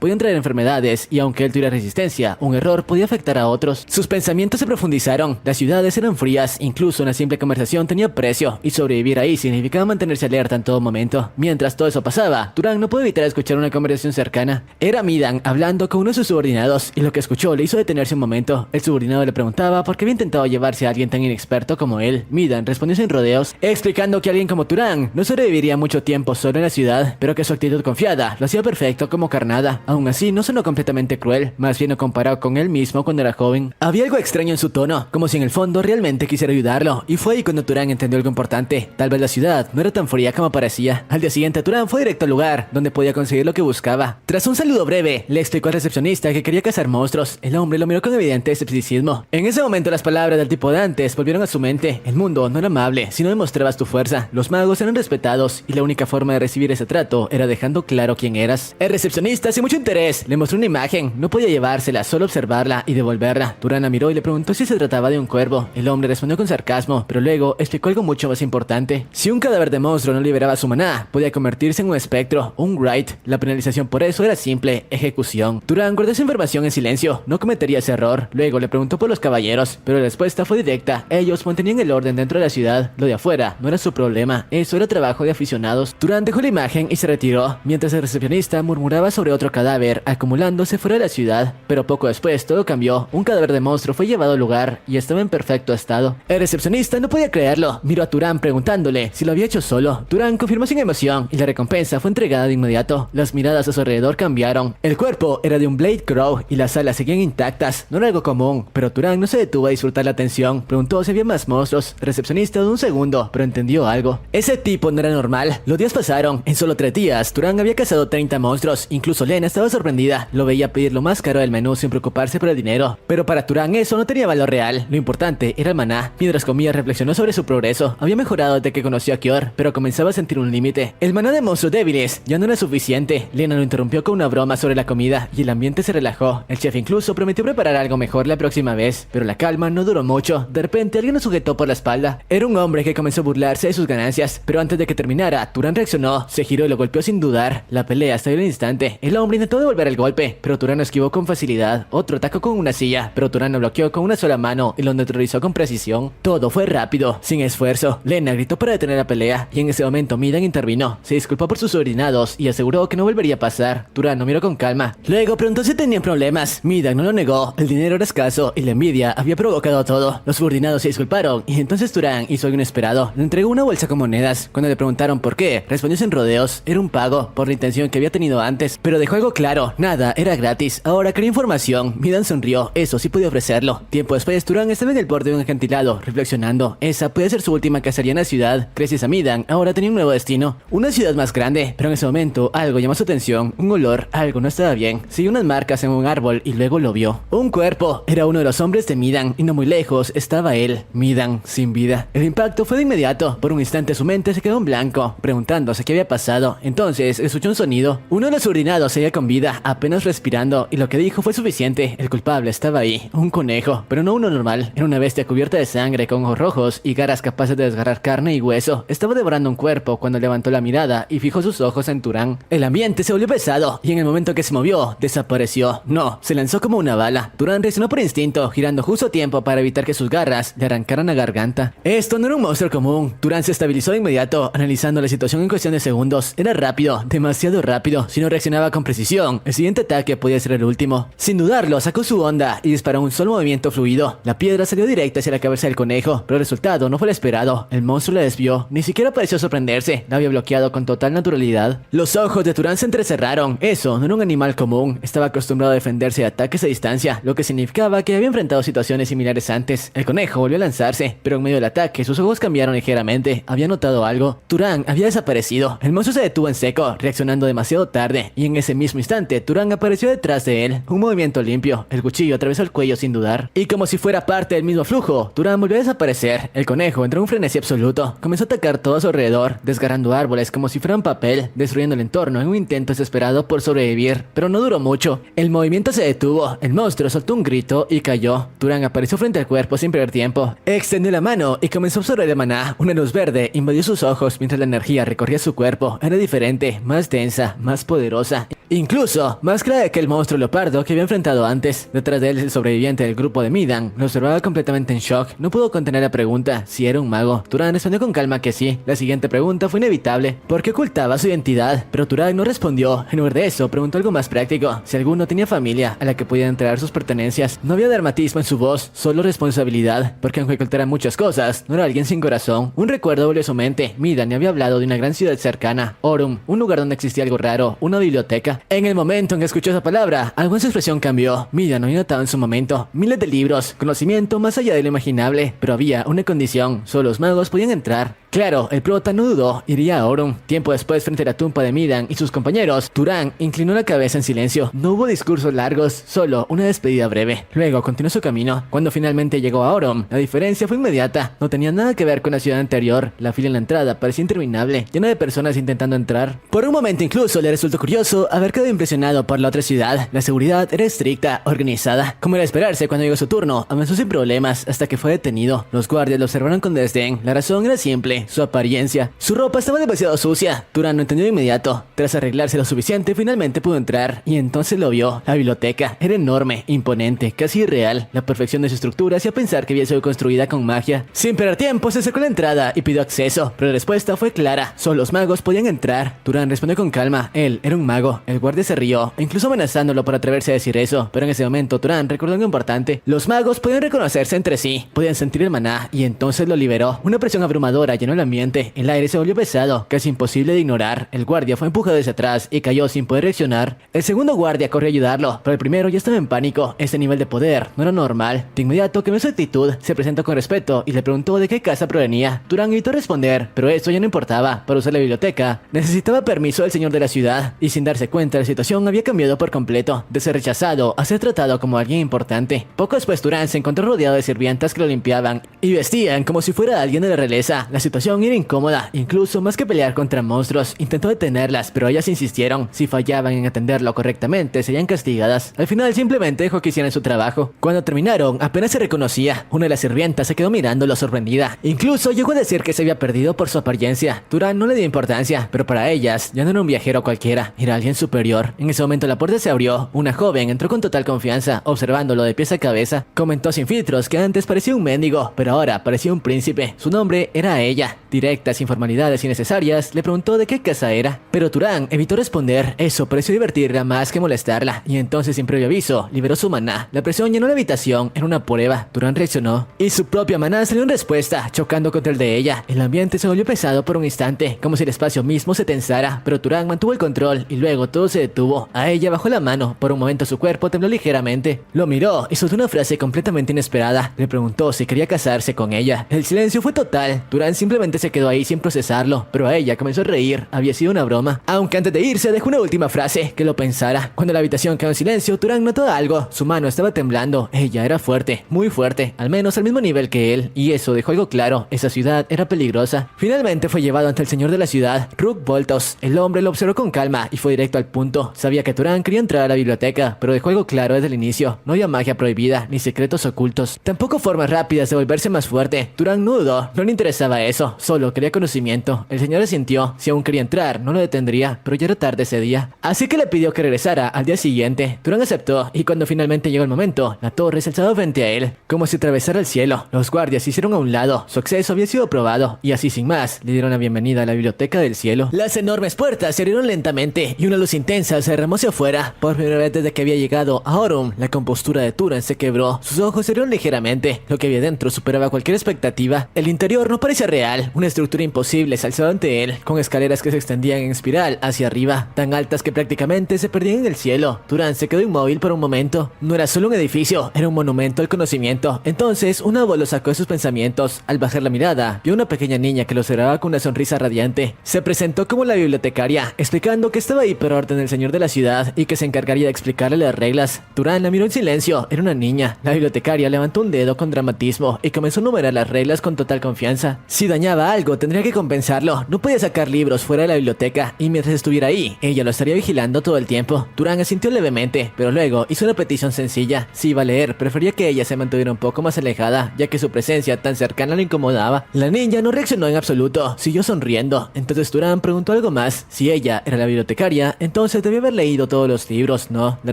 podían traer enfermedades, y aunque él tuviera resistencia, un error podía afectar a otros. Sus pensamientos se profundizaron. Las ciudades eran frías, incluso una simple conversación tenía precio, y sobrevivir ahí significaba mantenerse alerta en todo momento. Mientras todo eso pasaba, Turan no pudo evitar escuchar una conversación cercana. Era Midan hablando con uno de sus subordinados, y lo que escuchó le hizo detenerse un momento. El subordinado le preguntaba por qué había intentado llevarse a alguien tan inexperto como él. Midan respondió sin rodeos, explicando que alguien como Turan no sobreviviría mucho tiempo solo en la ciudad, pero que su actitud confiada lo hacía perfecto como carnada. Aún así, no sonó completamente cruel, más bien lo comparado con él mismo cuando era joven. Había algo extraño en su tono, como si en el fondo realmente quisiera ayudarlo, y fue ahí cuando Turan entendió algo importante. Tal vez la ciudad no era tan fría como parecía. Al día siguiente, Turan fue directo al lugar donde podía conseguir lo que buscaba. Tras un saludo breve, le explicó al recepcionista que quería cazar monstruos. El hombre lo miró con evidente escepticismo. En ese momento, las palabras del tipo de antes volvieron a su mente. El mundo no era amable si no demostrabas tu fuerza. Los magos eran respetados, y la única forma de recibir ese trato era dejando claro quién eras. El recepcionista Hasta sin mucho interés, le mostró una imagen. No podía llevársela, solo observarla y devolverla. Turan la miró y le preguntó si se trataba de un cuervo. El hombre respondió con sarcasmo, pero luego explicó algo mucho más importante. Si un cadáver de monstruo no liberaba su maná, podía convertirse en un espectro, un Wraith. La penalización por eso era simple, ejecución. Turan guardó esa información en silencio, no cometería ese error. Luego le preguntó por los caballeros, pero la respuesta fue directa. Ellos mantenían el orden dentro de la ciudad, lo de afuera no era su problema, eso era trabajo de aficionados. Turan dejó la imagen y se retiró, mientras el recepcionista murmuraba sobre otro cadáver acumulándose fuera de la ciudad. Pero poco después todo cambió, un cadáver de monstruo fue llevado al lugar y estaba en perfecto estado. El recepcionista no podía creerlo, miró a Turan preguntándole si lo había hecho solo. Turan confirmó sin emoción y la recompensa fue entregada de inmediato. Las miradas a su alrededor cambiaron. El cuerpo era de un Blade Crow y las alas seguían intactas, no era algo común, pero Turan no se detuvo a disfrutar la atención. Preguntó si había más monstruos. El recepcionista dudó un segundo, pero entendió algo. Ese tipo no era normal. Los días pasaron. En solo 3 días, Turan había cazado 30 monstruos. Incluso Lena estaba sorprendida. Lo veía pedir lo más caro del menú sin preocuparse por el dinero. Pero para Turan eso no tenía valor real. Lo importante era el maná. Mientras comía reflexionó sobre su progreso. Había mejorado desde que conoció a Kior, pero comenzaba a sentir un límite. El maná de monstruos débiles ya no era suficiente. Lena lo interrumpió con una broma sobre la comida y el ambiente se relajó. El chef incluso prometió preparar algo mejor la próxima vez, pero la calma no duró mucho. De repente alguien lo sujetó por la espalda. Era un hombre que comenzó a burlarse de sus ganancias, pero antes de que terminara, Turan reaccionó, se giró y lo golpeó sin dudar. La pelea estalló en el instante. El hombre intentó devolver el golpe, pero Turan lo esquivó con facilidad. Otro atacó con una silla, pero Turan lo bloqueó con una sola mano y lo neutralizó con precisión. Todo fue rápido, sin esfuerzo. Lena gritó para detener la pelea y en ese momento Midan intervino. Se disculpó por sus subordinados y aseguró que no volvería a pasar. Turan lo miró con calma. Luego preguntó si tenían problemas. Midan no lo negó. El dinero era escaso y la envidia había provocado todo. Los subordinados se disculparon y entonces Turan hizo algo inesperado. Le entregó una bolsa con monedas. Cuando le preguntaron por qué, respondió sin rodeos. Era un pago por la intención que había tenido antes, pero dejó algo claro. Nada era gratis. Ahora quería información. Midan sonrió. Eso sí podía ofrecerlo. Tiempo después, Turan estaba en el borde de un acantilado, reflexionando. Esa puede ser su última cacería en la ciudad. Gracias a Midan, ahora tenía un nuevo destino. Una ciudad más grande, pero en ese momento algo llamó su atención. Un olor, algo no estaba bien. Siguió unas marcas en un árbol y luego lo vio. Un cuerpo. Era uno de los hombres de Midan y no muy lejos estaba él, Midan, sin vida. El impacto fue de inmediato. Por un instante su mente se quedó en blanco, preguntándose qué había pasado. Entonces escuchó un sonido. Uno de los subordinados seguía con vida, apenas respirando, y lo que dijo fue suficiente. El culpable estaba ahí, un conejo, pero no uno normal. Era una bestia cubierta de sangre, con ojos rojos y garras capaces de desgarrar carne y hueso. Estaba devorando un cuerpo cuando levantó la mirada y fijó sus ojos en Turan. El ambiente se volvió pesado y en el momento que se movió, desapareció. No, se lanzó como una bala. Turan reaccionó por instinto, girando justo a tiempo para evitar que sus garras le arrancaran la garganta. Esto no era un monstruo común. Turan se estabilizó de inmediato, analizando la situación en cuestión de segundos. Era rápido, demasiado rápido. Si no reaccionaba con precisión, el siguiente ataque podía ser el último. Sin dudarlo, sacó su onda y disparó un solo movimiento fluido. La piedra salió directa hacia la cabeza del conejo, pero el resultado no fue el esperado. El monstruo la desvió. Ni siquiera pareció sorprenderse. La había bloqueado con total naturalidad. Los ojos de Turan se entrecerraron. Eso no era un animal común. Estaba acostumbrado a defenderse de ataques a distancia, lo que significaba que había enfrentado situaciones similares antes. El conejo volvió a lanzarse, pero en medio del ataque sus ojos cambiaron ligeramente. Había notado algo. Turan había desaparecido. El monstruo se detuvo en seco, reaccionando demasiado tarde, y en ese mismo instante Turan apareció detrás de él. Un movimiento limpio. El cuchillo atravesó el cuello sin dudar. Y como si fuera parte del mismo flujo, Turan volvió a desaparecer. El conejo entró en un frenesí absoluto. Comenzó a atacar todo a su alrededor, desgarrando árboles como si fueran papel, destruyendo el entorno en un intento desesperado por sobrevivir. Pero no duró mucho. El movimiento se detuvo. El monstruo soltó un grito y cayó. Turan apareció frente al cuerpo sin perder tiempo. Extendió la mano y comenzó a absorber el maná. Una luz verde invadió sus ojos mientras la energía recorría su cuerpo. Era diferente, más densa, más poderosa. Incluso más clara que el monstruo leopardo que había enfrentado antes. Detrás de él, el sobreviviente del grupo de Midan lo observaba completamente en shock. No pudo contener la pregunta si era un mago. Turan respondió con calma que sí. La siguiente pregunta fue inevitable, porque ocultaba su identidad, pero Turan no respondió. En lugar de eso, preguntó algo más práctico: si alguno tenía familia a la que podía entregar sus pertenencias. No había dramatismo en su voz, solo responsabilidad, porque aunque ocultara muchas cosas, no era alguien sin corazón. Un recuerdo volvió a su mente. Midan había hablado de una gran ciudad cercana, Aurum, un lugar donde existía algo raro, una biblioteca. En el momento en que escuchó esa palabra, algo en su expresión cambió. Midan no había notado en su momento miles de libros, conocimiento más allá de lo imaginable, pero había una condición: solo los magos podían entrar. Claro, el prota no dudó, iría a Auron. Tiempo después, frente a la tumba de Midan y sus compañeros, Turan inclinó la cabeza en silencio. No hubo discursos largos, solo una despedida breve. Luego continuó su camino. Cuando finalmente llegó a Auron, la diferencia fue inmediata. No tenía nada que ver con la ciudad anterior. La fila en la entrada parecía interminable, llena de personas intentando entrar. Por un momento incluso le resultó curioso haber quedado impresionado por la otra ciudad. La seguridad era estricta, organizada. Como era de esperarse, cuando llegó su turno, avanzó sin problemas hasta que fue detenido. Los guardias lo observaron con desdén. La razón era simple: su apariencia. Su ropa estaba demasiado sucia. Turan no entendió de inmediato. Tras arreglarse lo suficiente, finalmente pudo entrar, y entonces lo vio. La biblioteca era enorme, imponente, casi irreal. La perfección de su estructura hacía pensar que había sido construida con magia. Sin perder tiempo, se acercó a la entrada y pidió acceso, pero la respuesta fue clara: solo los magos podían entrar. Turan respondió con calma: él era un mago. El guardia se rió, incluso amenazándolo por atreverse a decir eso, pero en ese momento Turan recordó algo importante: los magos podían reconocerse entre sí, podían sentir el maná, y entonces lo liberó. Una presión abrumadora llenó el ambiente. El aire se volvió pesado, casi imposible de ignorar. El guardia fue empujado hacia atrás y cayó sin poder reaccionar. El segundo guardia corrió a ayudarlo, pero el primero ya estaba en pánico. Este nivel de poder no era normal. De inmediato cambió su actitud, se presentó con respeto y le preguntó de qué casa provenía. Turan evitó responder, pero esto ya no importaba. Para usar la biblioteca necesitaba permiso del señor de la ciudad, y sin darse cuenta la situación había cambiado por completo, de ser rechazado a ser tratado como alguien importante. Poco después Turan se encontró rodeado de sirvientas que lo limpiaban y vestían como si fuera alguien de la realeza. La situación era incómoda, incluso más que pelear contra monstruos. Intentó detenerlas, pero ellas insistieron. Si fallaban en atenderlo correctamente, serían castigadas. Al final simplemente dejó que hicieran su trabajo. Cuando terminaron, apenas se reconocía. Una de las sirvientas se quedó mirándolo sorprendida. Incluso llegó a decir que se había perdido por su apariencia. Turan no le dio importancia, pero para ellas ya no era un viajero cualquiera, era alguien superior. En ese momento la puerta se abrió. Una joven entró con total confianza, observándolo de pies a cabeza. Comentó sin filtros que antes parecía un mendigo, pero ahora parecía un príncipe. Su nombre era ella. Directa, sin formalidades innecesarias, le preguntó de qué casa era, pero Turan evitó responder. Eso pareció divertirla más que molestarla, y entonces, sin previo aviso, liberó su maná. La presión llenó la habitación. Era una prueba. Turan reaccionó, y su propia maná salió en respuesta, chocando contra el de ella. El ambiente se volvió pesado por un instante, como si el espacio mismo se tensara, pero Turan mantuvo el control, y luego todo se detuvo. A ella bajó la mano. Por un momento su cuerpo tembló ligeramente. Lo miró y soltó una frase completamente inesperada. Le preguntó si quería casarse con ella. El silencio fue total. Turan simplemente se quedó ahí sin procesarlo, pero a ella comenzó a reír. Había sido una broma. Aunque antes de irse dejó una última frase que lo pensara. Cuando la habitación quedó en silencio, Turan notó algo. Su mano estaba temblando. Ella era fuerte, muy fuerte, al menos al mismo nivel que él, y eso dejó algo claro: esa ciudad era peligrosa. Finalmente fue llevado ante el señor de la ciudad, Rook Voltos. El hombre lo observó con calma y fue directo al punto. Sabía que Turan quería entrar a la biblioteca, pero dejó algo claro desde el inicio: no había magia prohibida ni secretos ocultos, tampoco formas rápidas de volverse más fuerte. Turan no dudó, no le interesaba eso, solo quería conocimiento. El señor asintió. Si aún quería entrar, no lo detendría, pero ya era tarde ese día, así que le pidió que regresara al día siguiente. Turan aceptó, y cuando finalmente llegó el momento, la torre se alzaba frente a él, como si atravesara el cielo. Los guardias se hicieron a un lado. Su acceso había sido aprobado, y así sin más, le dieron la bienvenida a la biblioteca del cielo. Las enormes puertas se abrieron lentamente, y una luz intensa se derramó hacia afuera. Por primera vez desde que había llegado a Auron, la compostura de Turan se quebró. Sus ojos se abrieron ligeramente. Lo que había dentro superaba cualquier expectativa. El interior no parecía real. Una estructura imposible se alzaba ante él, con escaleras que se extendían en espiral hacia arriba, tan altas que prácticamente se perdían en el cielo. Turan se quedó inmóvil por un momento. No era solo un edificio, era un monumento al conocimiento. Entonces, una voz lo sacó de sus pensamientos. Al bajar la mirada, vio una pequeña niña que lo observaba con una sonrisa radiante. Se presentó como la bibliotecaria, explicando que estaba ahí por orden del señor de la ciudad y que se encargaría de explicarle las reglas. Turan la miró en silencio. Era una niña. La bibliotecaria levantó un dedo con dramatismo y comenzó a enumerar las reglas con total confianza. Si dañaba algo, tendría que compensarlo. No podía sacar libros fuera de la biblioteca, y mientras estuviera ahí, ella lo estaría vigilando todo el tiempo. Turan asintió levemente, pero luego hizo una petición sencilla. Si iba a leer, prefería que ella se mantuviera un poco más alejada, ya que su presencia tan cercana le incomodaba. La niña no reaccionó en absoluto, siguió sonriendo. Entonces Turan preguntó algo más. Si ella era la bibliotecaria, entonces debía haber leído todos los libros, ¿no? La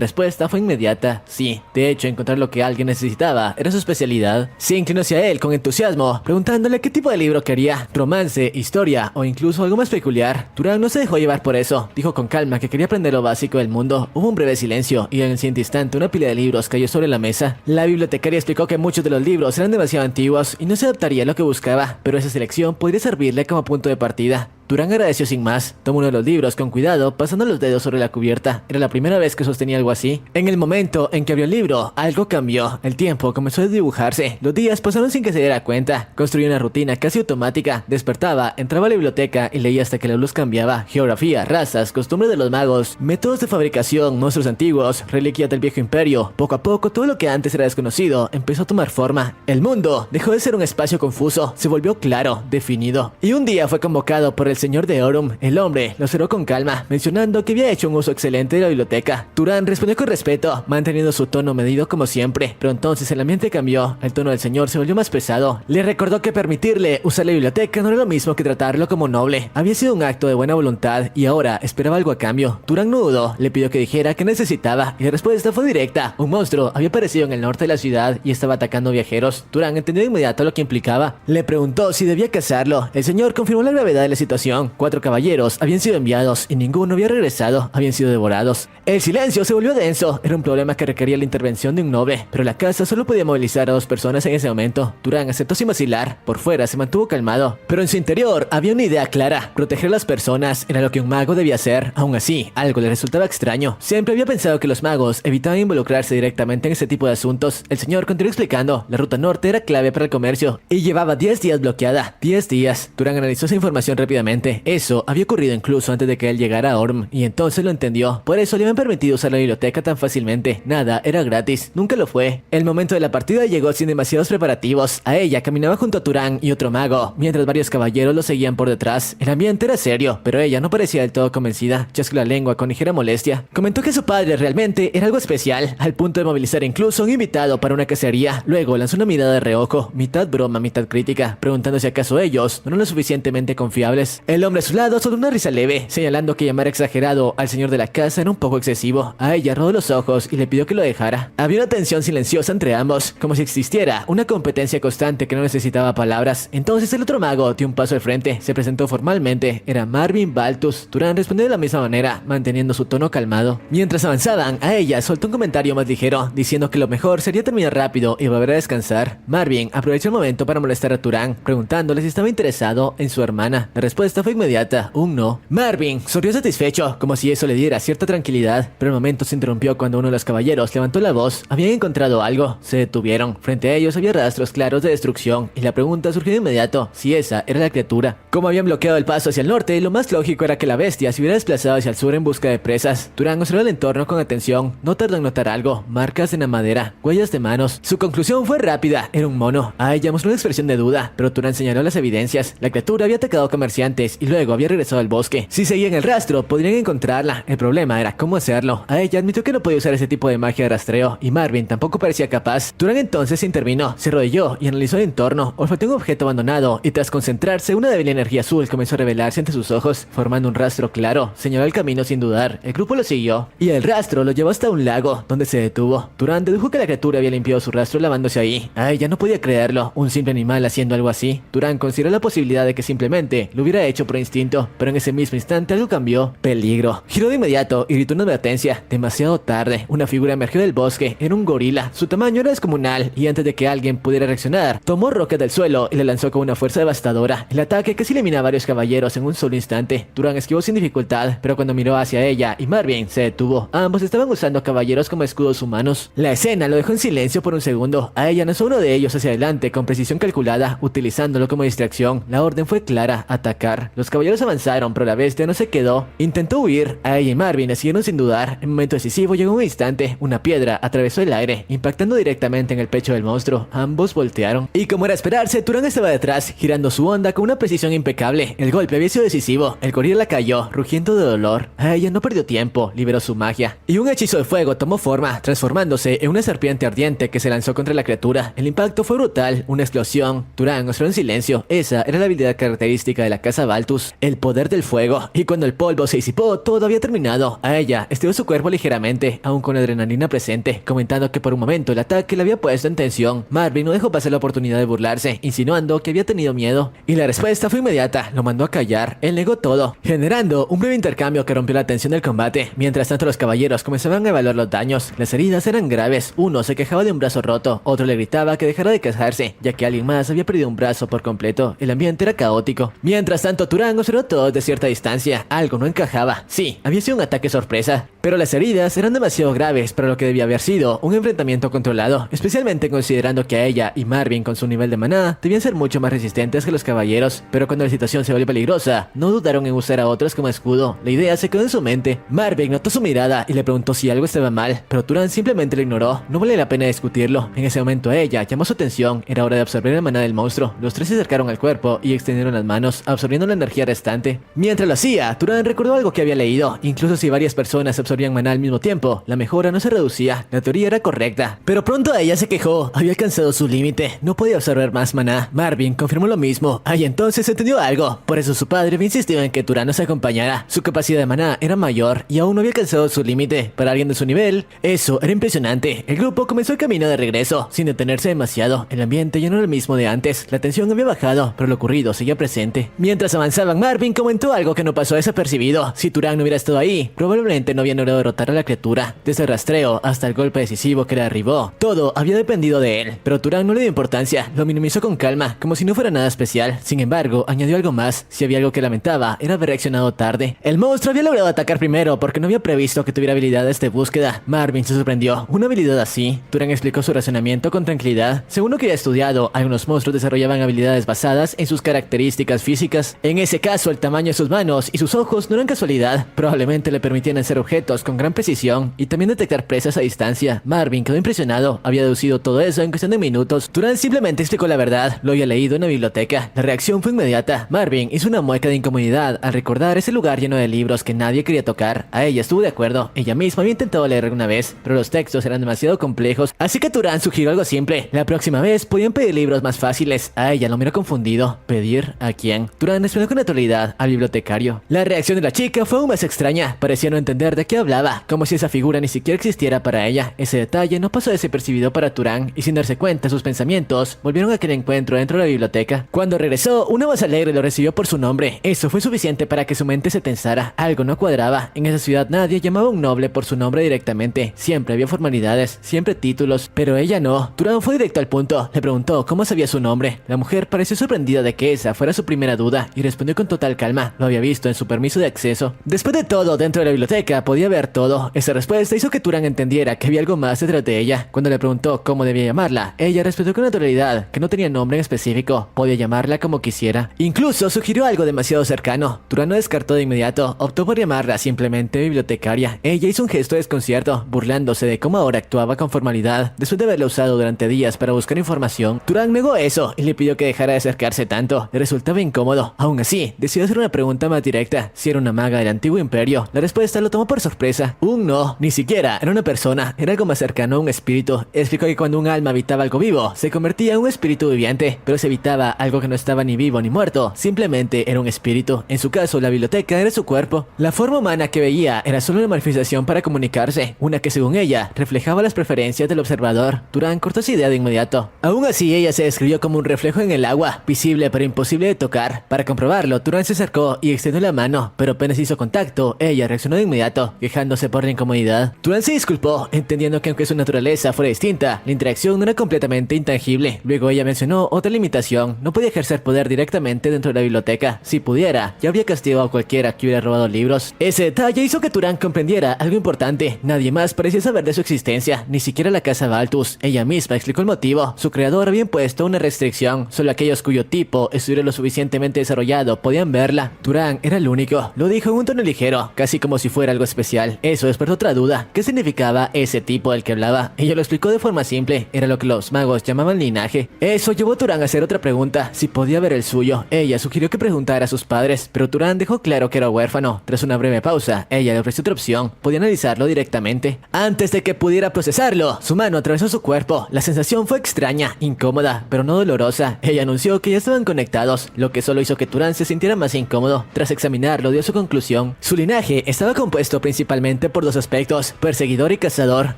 respuesta fue inmediata: sí. De hecho, encontrar lo que alguien necesitaba era su especialidad. Se inclinó hacia él con entusiasmo, preguntándole qué tipo de libro quería: romance, historia o incluso algo más peculiar. Turan no se dejó llevar por eso. Dijo con calma que quería aprender lo básico del mundo. Hubo un breve silencio, y en el siguiente instante una pila de libros cayó sobre la mesa. La bibliotecaria explicó que muchos de los libros eran demasiado antiguos y no se adaptaría a lo que buscaba, pero esa selección podría servirle como punto de partida. Turán agradeció sin más. Tomó uno de los libros con cuidado, pasando los dedos sobre la cubierta. Era la primera vez que sostenía algo así. En el momento en que abrió el libro, algo cambió. El tiempo comenzó a desdibujarse. Los días pasaron sin que se diera cuenta. Construyó una rutina casi automática. Despertaba, entraba a la biblioteca y leía hasta que la luz cambiaba. Geografía, razas, costumbres de los magos, métodos de fabricación, monstruos antiguos, reliquias del viejo imperio. Poco a poco, todo lo que antes era desconocido empezó a tomar forma. El mundo dejó de ser un espacio confuso, se volvió claro, definido. Y un día fue convocado por el señor de Aurum. El hombre lo observó con calma, mencionando que había hecho un uso excelente de la biblioteca. Turán respondió con respeto, manteniendo su tono medido como siempre. Pero entonces el ambiente cambió. El tono del señor se volvió más pesado. Le recordó que permitirle usar la biblioteca no era lo mismo que tratarlo como noble. Había sido un acto de buena voluntad y ahora esperaba algo a cambio. Turán no dudó, le pidió que dijera qué necesitaba y la respuesta fue directa. Un monstruo había aparecido en el norte de la ciudad y estaba atacando viajeros. Turán entendió de inmediato lo que implicaba. Le preguntó si debía cazarlo. El señor confirmó la gravedad de la situación. 4 caballeros habían sido enviados y ninguno había regresado. Habían sido devorados. El silencio se volvió denso. Era un problema que requería la intervención de un noble, pero la casa solo podía movilizar a 2 personas en ese momento. Turán aceptó sin vacilar. Por fuera se mantuvo calmado, pero en su interior había una idea clara. Proteger a las personas era lo que un mago debía hacer. Aún así, algo le resultaba extraño. Siempre había pensado que los magos evitaban involucrarse directamente en ese tipo de asuntos. El señor continuó explicando. La ruta norte era clave para el comercio y llevaba 10 días bloqueada. 10 días. Turán analizó esa información rápidamente. Eso había ocurrido incluso antes de que él llegara a Aurum, y entonces lo entendió. Por eso le habían permitido usar la biblioteca tan fácilmente. Nada era gratis. Nunca lo fue. El momento de la partida llegó sin demasiados preparativos. A ella caminaba junto a Turán y otro mago, mientras varios caballeros lo seguían por detrás. El ambiente era serio, pero ella no parecía del todo convencida. Chasqueó la lengua con ligera molestia. Comentó que su padre realmente era algo especial, al punto de movilizar incluso a un invitado para una cacería. Luego lanzó una mirada de reojo, mitad broma, mitad crítica, preguntando si acaso ellos no eran lo suficientemente confiables. El hombre a su lado soltó una risa leve, señalando que llamar exagerado al señor de la casa era un poco excesivo. A ella rodó los ojos y le pidió que lo dejara. Había una tensión silenciosa entre ambos, como si existiera una competencia constante que no necesitaba palabras. Entonces el otro mago dio un paso al frente, se presentó formalmente. Era Marvin Baltus. Turán respondió de la misma manera, manteniendo su tono calmado. Mientras avanzaban, a ella soltó un comentario más ligero, diciendo que lo mejor sería terminar rápido y volver a descansar. Marvin aprovechó el momento para molestar a Turán, preguntándole si estaba interesado en su hermana. La respuesta fue inmediata, un no. Marvin sonrió satisfecho, como si eso le diera cierta tranquilidad, pero el momento se interrumpió cuando uno de los caballeros levantó la voz. Habían encontrado algo. Se detuvieron. Frente a ellos había rastros claros de destrucción, y la pregunta surgió de inmediato, si esa era la criatura. Como habían bloqueado el paso hacia el norte, lo más lógico era que la bestia se hubiera desplazado hacia el sur en busca de presas. Turán observó el entorno con atención. No tardó en notar algo. Marcas en la madera, huellas de manos. Su conclusión fue rápida. Era un mono. A ella mostró una expresión de duda, pero Turán señaló las evidencias. La criatura había atacado a comerciantes y luego había regresado al bosque. Si seguían el rastro, podrían encontrarla. El problema era cómo hacerlo. A ella admitió que no podía usar ese tipo de magia de rastreo, y Marvin tampoco parecía capaz. Turán entonces intervino, se arrodilló y analizó el entorno. Olfateó un objeto abandonado y tras concentrarse, una débil energía azul comenzó a revelarse ante sus ojos, formando un rastro claro. Señaló el camino sin dudar. El grupo lo siguió y el rastro lo llevó hasta un lago, donde se detuvo. Turán dedujo que la criatura había limpiado su rastro lavándose ahí. A ella no podía creerlo, un simple animal haciendo algo así. Turán consideró la posibilidad de que simplemente lo hubiera hecho por instinto, pero en ese mismo instante algo cambió. Peligro. Giró de inmediato y gritó una advertencia. Demasiado tarde. Una figura emergió del bosque. Era un gorila. Su tamaño era descomunal y antes de que alguien pudiera reaccionar, tomó rocas del suelo y le lanzó con una fuerza devastadora. El ataque casi eliminó a varios caballeros en un solo instante. Turán esquivó sin dificultad, pero cuando miró hacia ella y Marvin se detuvo. Ambos estaban usando caballeros como escudos humanos. La escena lo dejó en silencio por un segundo. A ella lanzó uno de ellos hacia adelante con precisión calculada, utilizándolo como distracción. La orden fue clara: atacar. Los caballeros avanzaron, pero la bestia no se quedó. Intentó huir. A ella y Marvin le siguieron sin dudar. En un momento decisivo llegó un instante. Una piedra atravesó el aire, impactando directamente en el pecho del monstruo. Ambos voltearon. Y como era esperarse, Turán estaba detrás, girando su onda con una precisión impecable. El golpe había sido decisivo. El gorila cayó, rugiendo de dolor. A ella no perdió tiempo, liberó su magia. Y un hechizo de fuego tomó forma, transformándose en una serpiente ardiente que se lanzó contra la criatura. El impacto fue brutal, una explosión. Turán observó en silencio. Esa era la habilidad característica de la casa Baltus, el poder del fuego. Y cuando el polvo se disipó, todo había terminado. A ella estiró su cuerpo ligeramente, aún con adrenalina presente, comentando que por un momento el ataque la había puesto en tensión. Marvin no dejó pasar la oportunidad de burlarse, insinuando que había tenido miedo. Y la respuesta fue inmediata, lo mandó a callar. Él negó todo, generando un breve intercambio que rompió la tensión del combate. Mientras tanto, los caballeros comenzaban a evaluar los daños. Las heridas eran graves. Uno se quejaba de un brazo roto, otro le gritaba que dejara de quejarse, ya que alguien más había perdido un brazo por completo. El ambiente era caótico. Mientras tanto, pronto Turan observó todo de cierta distancia. Algo no encajaba. Sí, había sido un ataque sorpresa, pero las heridas eran demasiado graves para lo que debía haber sido un enfrentamiento controlado, especialmente considerando que a ella y Marvin con su nivel de maná debían ser mucho más resistentes que los caballeros. Pero cuando la situación se volvió peligrosa, no dudaron en usar a otros como escudo. La idea se quedó en su mente. Marvin notó su mirada y le preguntó si algo estaba mal, pero Turan simplemente lo ignoró. No vale la pena discutirlo. En ese momento a ella llamó su atención. Era hora de absorber el maná del monstruo. Los tres se acercaron al cuerpo y extendieron las manos, absorbiendo la energía restante. Mientras lo hacía, Turan recordó algo que había leído. Incluso si varias personas absorbían maná al mismo tiempo, la mejora no se reducía. La teoría era correcta. Pero pronto ella se quejó. Había alcanzado su límite. No podía absorber más maná. Marvin confirmó lo mismo. Ahí entonces entendió algo. Por eso su padre había insistido en que Turan nos acompañara. Su capacidad de maná era mayor y aún no había alcanzado su límite. Para alguien de su nivel, eso era impresionante. El grupo comenzó el camino de regreso, sin detenerse demasiado. El ambiente ya no era el mismo de antes. La tensión había bajado, pero lo ocurrido seguía presente. Mientras avanzaban, Marvin comentó algo que no pasó desapercibido. Si Turan no hubiera estado ahí, probablemente no había logrado derrotar a la criatura. Desde el rastreo hasta el golpe decisivo que la derribó, todo había dependido de él. Pero Turan no le dio importancia, lo minimizó con calma, como si no fuera nada especial. Sin embargo, añadió algo más. Si había algo que lamentaba, era haber reaccionado tarde. El monstruo había logrado atacar primero porque no había previsto que tuviera habilidades de búsqueda. Marvin se sorprendió. ¿Una habilidad así? Turan explicó su razonamiento con tranquilidad. Según lo que había estudiado, algunos monstruos desarrollaban habilidades basadas en sus características físicas. En ese caso, el tamaño de sus manos y sus ojos no eran casualidad. Probablemente le permitían hacer objetos con gran precisión y también detectar presas a distancia. Marvin quedó impresionado. Había deducido todo eso en cuestión de minutos. Turan simplemente explicó la verdad. Lo había leído en la biblioteca. La reacción fue inmediata. Marvin hizo una mueca de incomodidad al recordar ese lugar lleno de libros que nadie quería tocar. A ella estuvo de acuerdo. Ella misma había intentado leer alguna vez, pero los textos eran demasiado complejos, así que Turan sugirió algo simple. La próxima vez podían pedir libros más fáciles. A ella lo miró confundido. ¿Pedir a quién? Turan respondió con naturalidad al bibliotecario. La reacción de la chica fue aún más extraña. Parecía no entender de qué hablaba, como si esa figura ni siquiera existiera para ella. Ese detalle no pasó desapercibido para Turan, y sin darse cuenta sus pensamientos volvieron a aquel encuentro dentro de la biblioteca. Cuando regresó, una voz alegre lo recibió por su nombre. Eso fue suficiente para que su mente se tensara. Algo no cuadraba. En esa ciudad nadie llamaba a un noble por su nombre directamente. Siempre había formalidades, siempre títulos, pero ella no. Turan fue directo al punto. Le preguntó cómo sabía su nombre. La mujer pareció sorprendida de que esa fuera su primera duda y respondió con total calma. Lo había visto en su permiso de acceso. Después de todo, dentro de la biblioteca podía ver todo. Esa respuesta hizo que Turan entendiera que había algo más detrás de ella. Cuando le preguntó cómo debía llamarla, ella respondió con naturalidad que no tenía nombre en específico. Podía llamarla como quisiera. Incluso sugirió algo demasiado cercano. Turan no descartó de inmediato. Optó por llamarla simplemente bibliotecaria. Ella hizo un gesto de desconcierto, burlándose de cómo ahora actuaba con formalidad. Después de haberla usado durante días para buscar información, Turan negó eso y le pidió que dejara de acercarse tanto. Le resultaba incómodo. Aún así, decidió hacer una pregunta más directa. Si era una maga del antiguo imperio. La respuesta lo tomó por sorpresa. No, ni siquiera era una persona. Era algo más cercano a un espíritu. Explicó que cuando un alma habitaba algo vivo, se convertía en un espíritu viviente, pero se evitaba algo que no estaba ni vivo ni muerto. Simplemente era un espíritu. En su caso, la biblioteca era su cuerpo. La forma humana que veía era solo una manifestación para comunicarse, una que según ella reflejaba las preferencias del observador. Turan cortó esa idea de inmediato. Aún así, ella se describió como un reflejo en el agua, visible pero imposible de tocar. Para comprobarlo, Turan se acercó y extendió la mano, pero apenas hizo contacto, ella reaccionó de inmediato, quejándose por la incomodidad. Turan se disculpó, entendiendo que aunque su naturaleza fuera distinta, la interacción no era completamente intangible. Luego ella mencionó otra limitación: no podía ejercer poder directamente dentro de la biblioteca. Si pudiera, ya habría castigado a cualquiera que hubiera robado libros. Ese detalle hizo que Turan comprendiera algo importante. Nadie más parecía saber de su existencia, ni siquiera la casa Baltus. Ella misma explicó el motivo. Su creador había impuesto una restricción. Solo aquellos cuyo tipo estuviera lo suficientemente desarrollado podían verla. Turan era el único. Lo dijo en un tono ligero, casi como si fuera algo especial. Eso despertó otra duda. ¿Qué significaba ese tipo del que hablaba? Ella lo explicó de forma simple. Era lo que los magos llamaban linaje. Eso llevó a Turan a hacer otra pregunta: si podía ver el suyo. Ella sugirió que preguntara a sus padres, pero Turan dejó claro que era huérfano. Tras una breve pausa, ella le ofreció otra opción: podía analizarlo directamente. Antes de que pudiera procesarlo, su mano atravesó su cuerpo. La sensación fue extraña, incómoda, pero no dolorosa. Ella anunció que ya estaban conectados, lo que solo hizo que Turan se sintiera más incómodo. Tras examinarlo, dio su conclusión. Su linaje estaba compuesto principalmente por dos aspectos: perseguidor y cazador.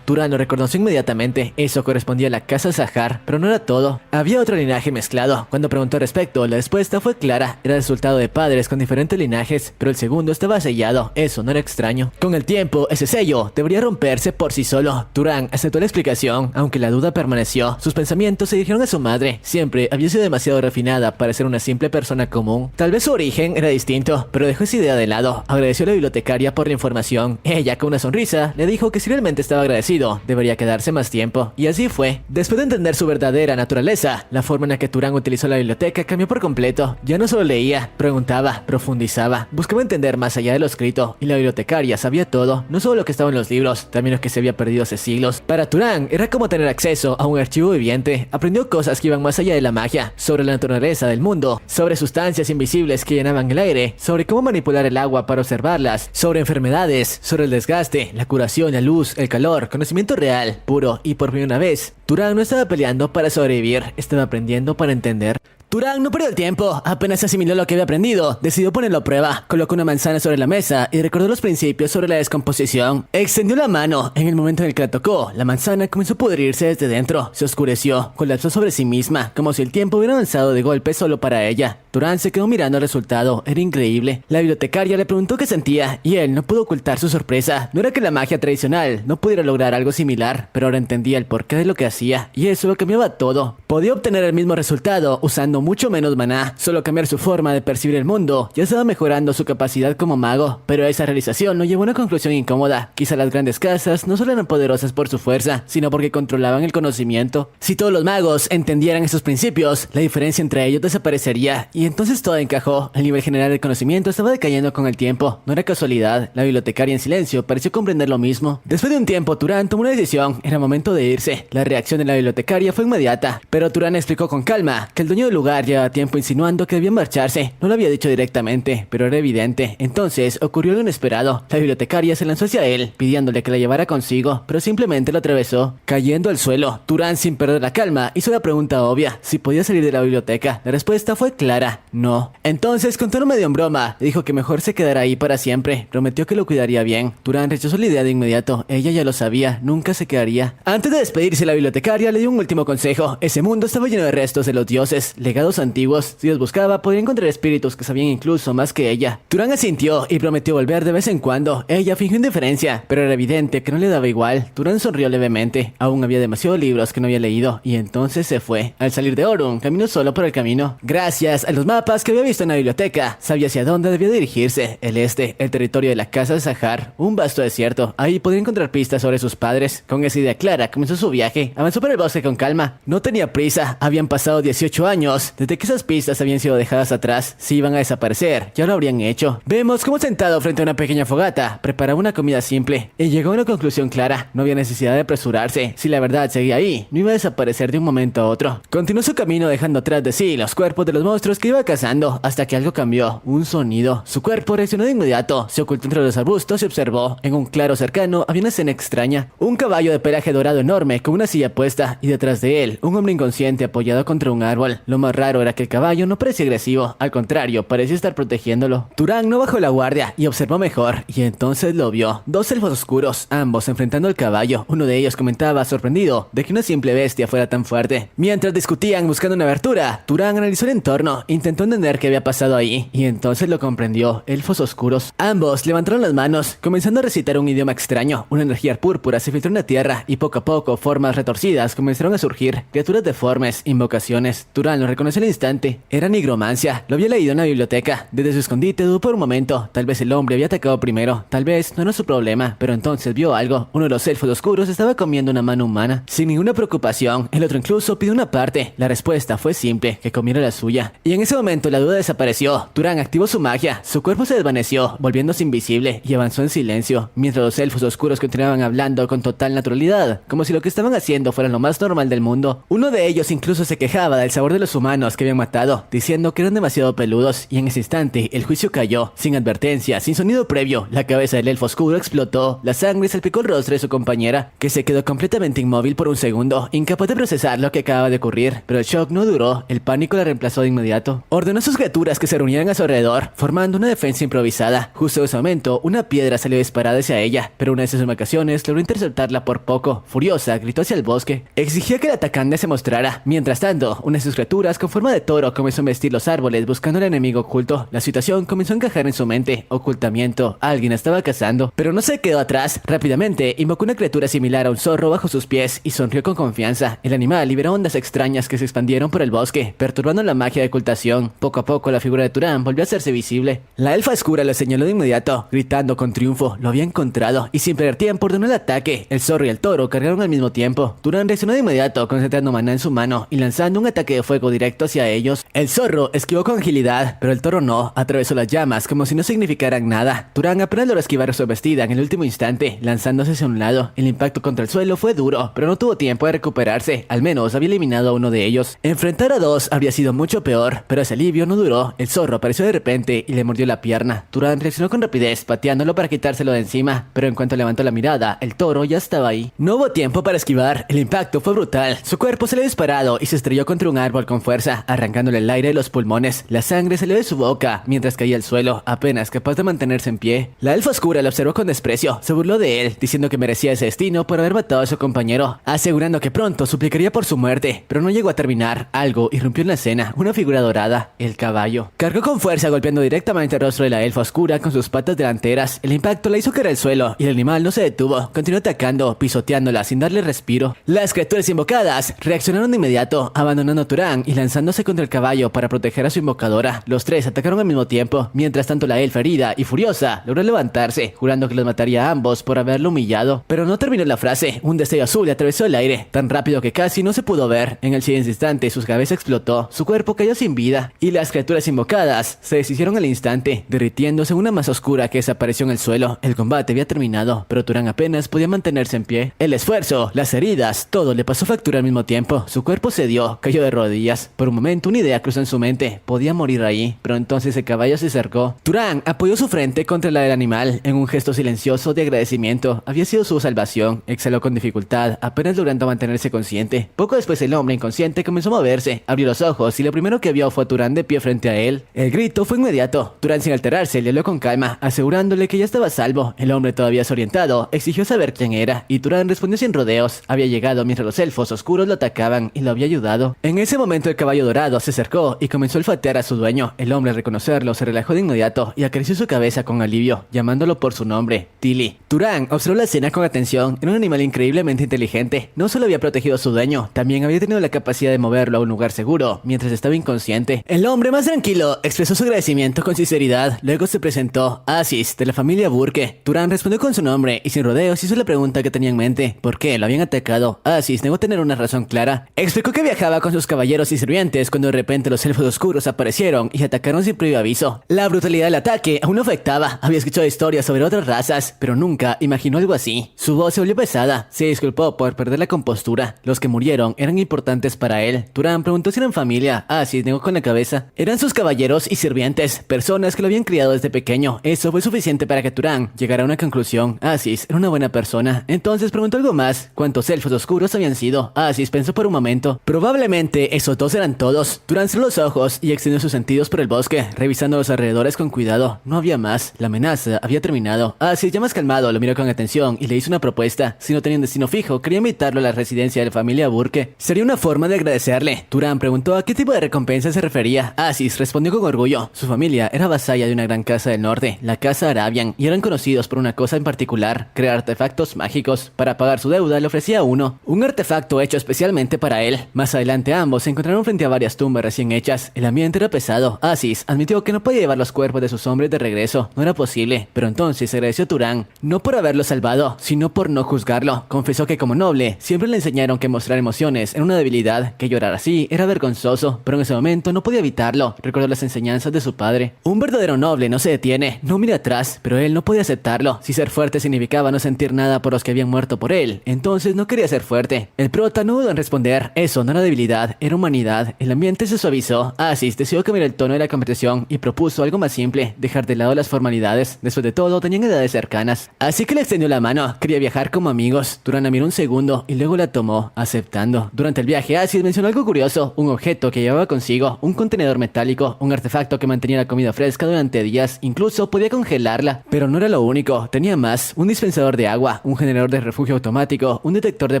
Turan lo reconoció inmediatamente. Eso correspondía a la casa Sahar, pero no era todo. Había otro linaje mezclado. Cuando preguntó al respecto, la respuesta fue clara. Era el resultado de padres con diferentes linajes, pero el segundo estaba sellado. Eso no era extraño. Con el tiempo, ese sello debería romperse por sí solo. Turan aceptó la explicación, aunque la duda permaneció. Sus pensamientos se dirigieron a su madre. Siempre había sido demasiado refinada para ser una simple persona común. Tal vez su origen era distinto, pero dejó esa idea de lado. Agradeció a la bibliotecaria por la información. Ella, con una sonrisa, le dijo que si realmente estaba agradecido, debería quedarse más tiempo. Y así fue. Después de entender su verdadera naturaleza, la forma en la que Turang utilizó la biblioteca cambió por completo. Ya no solo leía, preguntaba, profundizaba, buscaba entender más allá de lo escrito. Y la bibliotecaria sabía todo, no solo lo que estaba en los libros, también lo que se había perdido hace siglos. Para Turang era como tener acceso a un archivo viviente. Aprendió cosas que iban más allá de la magia, sobre la naturaleza del mundo, sobre sustancias invisibles que llenaban el aire, sobre cómo manipular el agua para observarlas, sobre enfermedades, sobre el desgaste, la curación, la luz, el calor, conocimiento real, puro, y por primera vez, Turang no estaba peleando para sobrevivir, estaba aprendiendo para entender. Turang no perdió el tiempo, apenas asimiló lo que había aprendido, decidió ponerlo a prueba, colocó una manzana sobre la mesa y recordó los principios sobre la descomposición. Extendió la mano, en el momento en el que la tocó, la manzana comenzó a pudrirse desde dentro, se oscureció, colapsó sobre sí misma, como si el tiempo hubiera avanzado de golpe solo para ella. Turang se quedó mirando el resultado, era increíble. La bibliotecaria le preguntó qué sentía, y él no pudo ocultar su sorpresa. No era que la magia tradicional no pudiera lograr algo similar, pero ahora entendía el porqué de lo que hacía, y eso lo cambiaba todo. Podía obtener el mismo resultado usando mucho menos maná, solo cambiar su forma de percibir el mundo. Ya estaba mejorando su capacidad como mago, pero esa realización no llevó a una conclusión incómoda. Quizá las grandes casas no solo eran poderosas por su fuerza, sino porque controlaban el conocimiento. Si todos los magos entendieran esos principios, la diferencia entre ellos desaparecería, y entonces todo encajó. El nivel general del conocimiento estaba decayendo con el tiempo. No era casualidad. La bibliotecaria en silencio pareció comprender lo mismo. Después de un tiempo, Turang tomó una decisión. Era momento de irse. La reacción de la bibliotecaria fue inmediata, pero Turang explicó con calma que el dueño del lugar llevaba tiempo insinuando que debían marcharse. No lo había dicho directamente, pero era evidente. Entonces ocurrió lo inesperado. La bibliotecaria se lanzó hacia él, pidiéndole que la llevara consigo, pero simplemente lo atravesó, cayendo al suelo. Turang, sin perder la calma, hizo la pregunta obvia: si podía salir de la biblioteca. La respuesta fue clara: no. Entonces, con tono medio en broma, le dijo que mejor se quedara ahí para siempre. Prometió que lo cuidaría bien. Turang rechazó la idea de inmediato. Ella ya lo sabía, nunca se quedaría. Antes de despedirse, la bibliotecaria le dio un último consejo. Ese mundo estaba lleno de restos de los dioses, legados antiguos. Si los buscaba, podría encontrar espíritus que sabían incluso más que ella. Turang asintió y prometió volver de vez en cuando. Ella fingió indiferencia, pero era evidente que no le daba igual. Turang sonrió levemente. Aún había demasiados libros que no había leído, y entonces se fue. Al salir de Orun, caminó solo por el camino. Gracias a los mapas que había visto en la biblioteca, sabía hacia dónde debía dirigirse: el este, el territorio de la casa de Sahar, un vasto desierto. Ahí podría encontrar pistas sobre sus padres. Con esa idea clara, comenzó su viaje. Avanzó por el bosque con calma. No tenía prisa, habían pasado 18 años desde que esas pistas habían sido dejadas atrás. Si iban a desaparecer, ya lo habrían hecho. Vemos cómo, sentado frente a una pequeña fogata, preparaba una comida simple, y llegó a una conclusión clara: no había necesidad de apresurarse. Si la verdad seguía ahí, no iba a desaparecer de un momento a otro. Continuó su camino, dejando atrás de sí los cuerpos de los monstruos que iba cazando, hasta que algo cambió. Un sonido. Su cuerpo reaccionó de inmediato. Se ocultó entre los arbustos y observó. En un claro cercano había una escena extraña. Un caballo de pelaje dorado enorme con una silla puesta, y detrás de él un hombre inconsciente apoyado contra un árbol. Lo más raro era que el caballo no parecía agresivo, al contrario, parecía estar protegiéndolo. Turang no bajó la guardia y observó mejor, y entonces lo vio. Dos elfos oscuros, ambos enfrentando al caballo. Uno de ellos comentaba sorprendido de que una simple bestia fuera tan fuerte. Mientras discutían buscando una abertura, Turang analizó el entorno, intentó entender qué había pasado ahí, y entonces lo comprendió. Elfos oscuros. Ambos levantaron las manos, comenzando a recitar un idioma extraño. Una energía púrpura se filtró en la tierra, y poco a poco formas retorcidas comenzaron a surgir. Criaturas deformes, invocaciones. Turang lo reconoció al instante. Era nigromancia. Lo había leído en la biblioteca. Desde su escondite dudó por un momento. Tal vez el hombre había atacado primero. Tal vez no era su problema. Pero entonces vio algo. Uno de los elfos oscuros estaba comiendo una mano humana, sin ninguna preocupación. El otro incluso pidió una parte. La respuesta fue simple: que comiera la suya. Y en ese momento la duda desapareció. Turang activó su magia. Su cuerpo se desvaneció, volviéndose invisible, y avanzó en silencio, mientras los elfos oscuros continuaban hablando con total naturalidad, como si lo que estaban haciendo fuera lo más normal del mundo. Uno de ellos incluso se quejaba del sabor de los humanos que habían matado, diciendo que eran demasiado peludos, y en ese instante el juicio cayó, sin advertencia, sin sonido previo. La cabeza del elfo oscuro explotó, la sangre salpicó el rostro de su compañera, que se quedó completamente inmóvil por un segundo, incapaz de procesar lo que acababa de ocurrir. Pero el shock no duró, el pánico la reemplazó de inmediato. Ordenó a sus criaturas que se reunieran a su alrededor, formando una defensa improvisada. Justo en ese momento, una piedra salió disparada hacia ella, pero una de sus embarcaciones logró interceptarla por poco. Furiosa, gritó hacia el bosque. Exigía que el atacante se mostrara. Mientras tanto, una de sus criaturas con forma de toro comenzó a embestir los árboles buscando al enemigo oculto. La situación comenzó a encajar en su mente. Ocultamiento. Alguien estaba cazando. Pero no se quedó atrás. Rápidamente, invocó una criatura similar a un zorro bajo sus pies y sonrió con confianza. El animal liberó ondas extrañas que se expandieron por el bosque, perturbando la magia de ocultación. habitación. Poco a poco la figura de Turan volvió a hacerse visible. La elfa oscura lo señaló de inmediato, gritando con triunfo. Lo había encontrado y sin perder tiempo ordenó el ataque. El zorro y el toro cargaron al mismo tiempo. Turan reaccionó de inmediato, concentrando maná en su mano y lanzando un ataque de fuego directo hacia ellos. El zorro esquivó con agilidad, pero el toro no. Atravesó las llamas como si no significaran nada. Turan apenas logró esquivar su embestida en el último instante, lanzándose hacia un lado. El impacto contra el suelo fue duro, pero no tuvo tiempo de recuperarse. Al menos había eliminado a uno de ellos. Enfrentar a dos habría sido mucho peor, pero ese alivio no duró. El zorro apareció de repente y le mordió la pierna. Turan reaccionó con rapidez, pateándolo para quitárselo de encima, pero en cuanto levantó la mirada, el toro ya estaba ahí. No hubo tiempo para esquivar. El impacto fue brutal. Su cuerpo se le había disparado y se estrelló contra un árbol con fuerza, arrancándole el aire de los pulmones. La sangre salió de su boca mientras caía al suelo, apenas capaz de mantenerse en pie. La elfa oscura lo observó con desprecio. Se burló de él, diciendo que merecía ese destino por haber matado a su compañero, asegurando que pronto suplicaría por su muerte, pero no llegó a terminar. Algo irrumpió en la escena, una figura dorada, el caballo. Cargó con fuerza, golpeando directamente el rostro de la elfa oscura con sus patas delanteras. El impacto la hizo caer al suelo y el animal no se detuvo. Continuó atacando, pisoteándola sin darle respiro. Las criaturas invocadas reaccionaron de inmediato, abandonando a Turan y lanzándose contra el caballo para proteger a su invocadora. Los tres atacaron al mismo tiempo. Mientras tanto, la elfa herida y furiosa logró levantarse, jurando que los mataría a ambos por haberlo humillado. Pero no terminó la frase. Un destello azul le atravesó el aire, tan rápido que casi no se pudo ver. En el siguiente instante, su cabeza explotó, su cuerpo cayó sin vida, y las criaturas invocadas se deshicieron al instante, derritiéndose en una masa oscura que desapareció en el suelo. El combate había terminado, pero Turan apenas podía mantenerse en pie. El esfuerzo, las heridas, todo le pasó factura al mismo tiempo. Su cuerpo cedió, cayó de rodillas. Por un momento una idea cruzó en su mente. Podía morir ahí, pero entonces el caballo se acercó. Turan apoyó su frente contra la del animal en un gesto silencioso de agradecimiento. Había sido su salvación. Exhaló con dificultad, apenas logrando mantenerse consciente. Poco después el hombre inconsciente comenzó a moverse, abrió los ojos y lo primero que vio fue a Turan de pie frente a él. El grito fue inmediato. Turan, sin alterarse, le habló con calma, asegurándole que ya estaba a salvo. El hombre, todavía desorientado, exigió saber quién era, y Turan respondió sin rodeos. Había llegado mientras los elfos oscuros lo atacaban y lo había ayudado. En ese momento el caballo dorado se acercó y comenzó a olfatear a su dueño. El hombre, al reconocerlo, se relajó de inmediato y acarició su cabeza con alivio, llamándolo por su nombre, Tilly. Turan observó la escena con atención. Era un animal increíblemente inteligente. No solo había protegido a su dueño, también había tenido la capacidad de moverlo a un lugar seguro mientras estaba inconsciente. El hombre, más tranquilo, expresó su agradecimiento con sinceridad. Luego se presentó: Aziz, de la familia Burke. Turan respondió con su nombre y sin rodeos hizo la pregunta que tenía en mente: ¿por qué lo habían atacado? Aziz negó tener una razón clara. Explicó que viajaba con sus caballeros y sirvientes cuando de repente los elfos oscuros aparecieron y atacaron sin previo aviso. La brutalidad del ataque aún no afectaba. Había escuchado historias sobre otras razas, pero nunca imaginó algo así. Su voz se volvió pesada. Se disculpó por perder la compostura. Los que murieron eran importantes para él. Turan preguntó si eran familia. Aziz negó con la cabeza. Eran sus caballeros y sirvientes, personas que lo habían criado desde pequeño. Eso fue suficiente para que Turan llegara a una conclusión. Aziz era una buena persona. Entonces preguntó algo más: ¿cuántos elfos oscuros habían sido? Aziz pensó por un momento. Probablemente esos dos eran todos. Turan cerró los ojos y extendió sus sentidos por el bosque, revisando los alrededores con cuidado. No había más. La amenaza había terminado. Aziz, ya más calmado, lo miró con atención y le hizo una propuesta. Si no tenía un destino fijo, quería invitarlo a la residencia de la familia Burke. Sería una forma de agradecerle. Turan preguntó a qué tipo de recompensa se refería. Aziz respondió con orgullo. Su familia era vasalla de una gran casa del norte, la casa Arabian, y eran conocidos por una cosa en particular: crear artefactos mágicos. Para pagar su deuda le ofrecía uno, un artefacto hecho especialmente para él. Más adelante ambos se encontraron frente a varias tumbas recién hechas. El ambiente era pesado. Aziz admitió que no podía llevar los cuerpos de sus hombres de regreso. No era posible, pero entonces agradeció a Turan, no por haberlo salvado, sino por no juzgarlo. Confesó que como noble siempre le enseñaron que mostrar emociones era una debilidad, que llorar así era vergonzoso, pero en ese momento no podía evitarlo. Recordó las enseñanzas de su padre. Un verdadero noble no se detiene, no mira atrás, pero él no podía aceptarlo. Si ser fuerte significaba no sentir nada por los que habían muerto por él, entonces no quería ser fuerte. El prota no dudó en responder. Eso no era debilidad, era humanidad. El ambiente se suavizó. Aziz decidió cambiar el tono de la conversación y propuso algo más simple: dejar de lado las formalidades. Después de todo, tenían edades cercanas. Así que le extendió la mano. Quería viajar como amigos. Turan la miró un segundo y luego la tomó, aceptando. Durante el viaje, Aziz mencionó algo curioso: un objeto que llevaba consigo, un contenedor metálico, un artefacto que mantenía la comida fresca durante días, incluso podía congelarla. Pero no era lo único, tenía más: un dispensador de agua, un generador de refugio automático, un detector de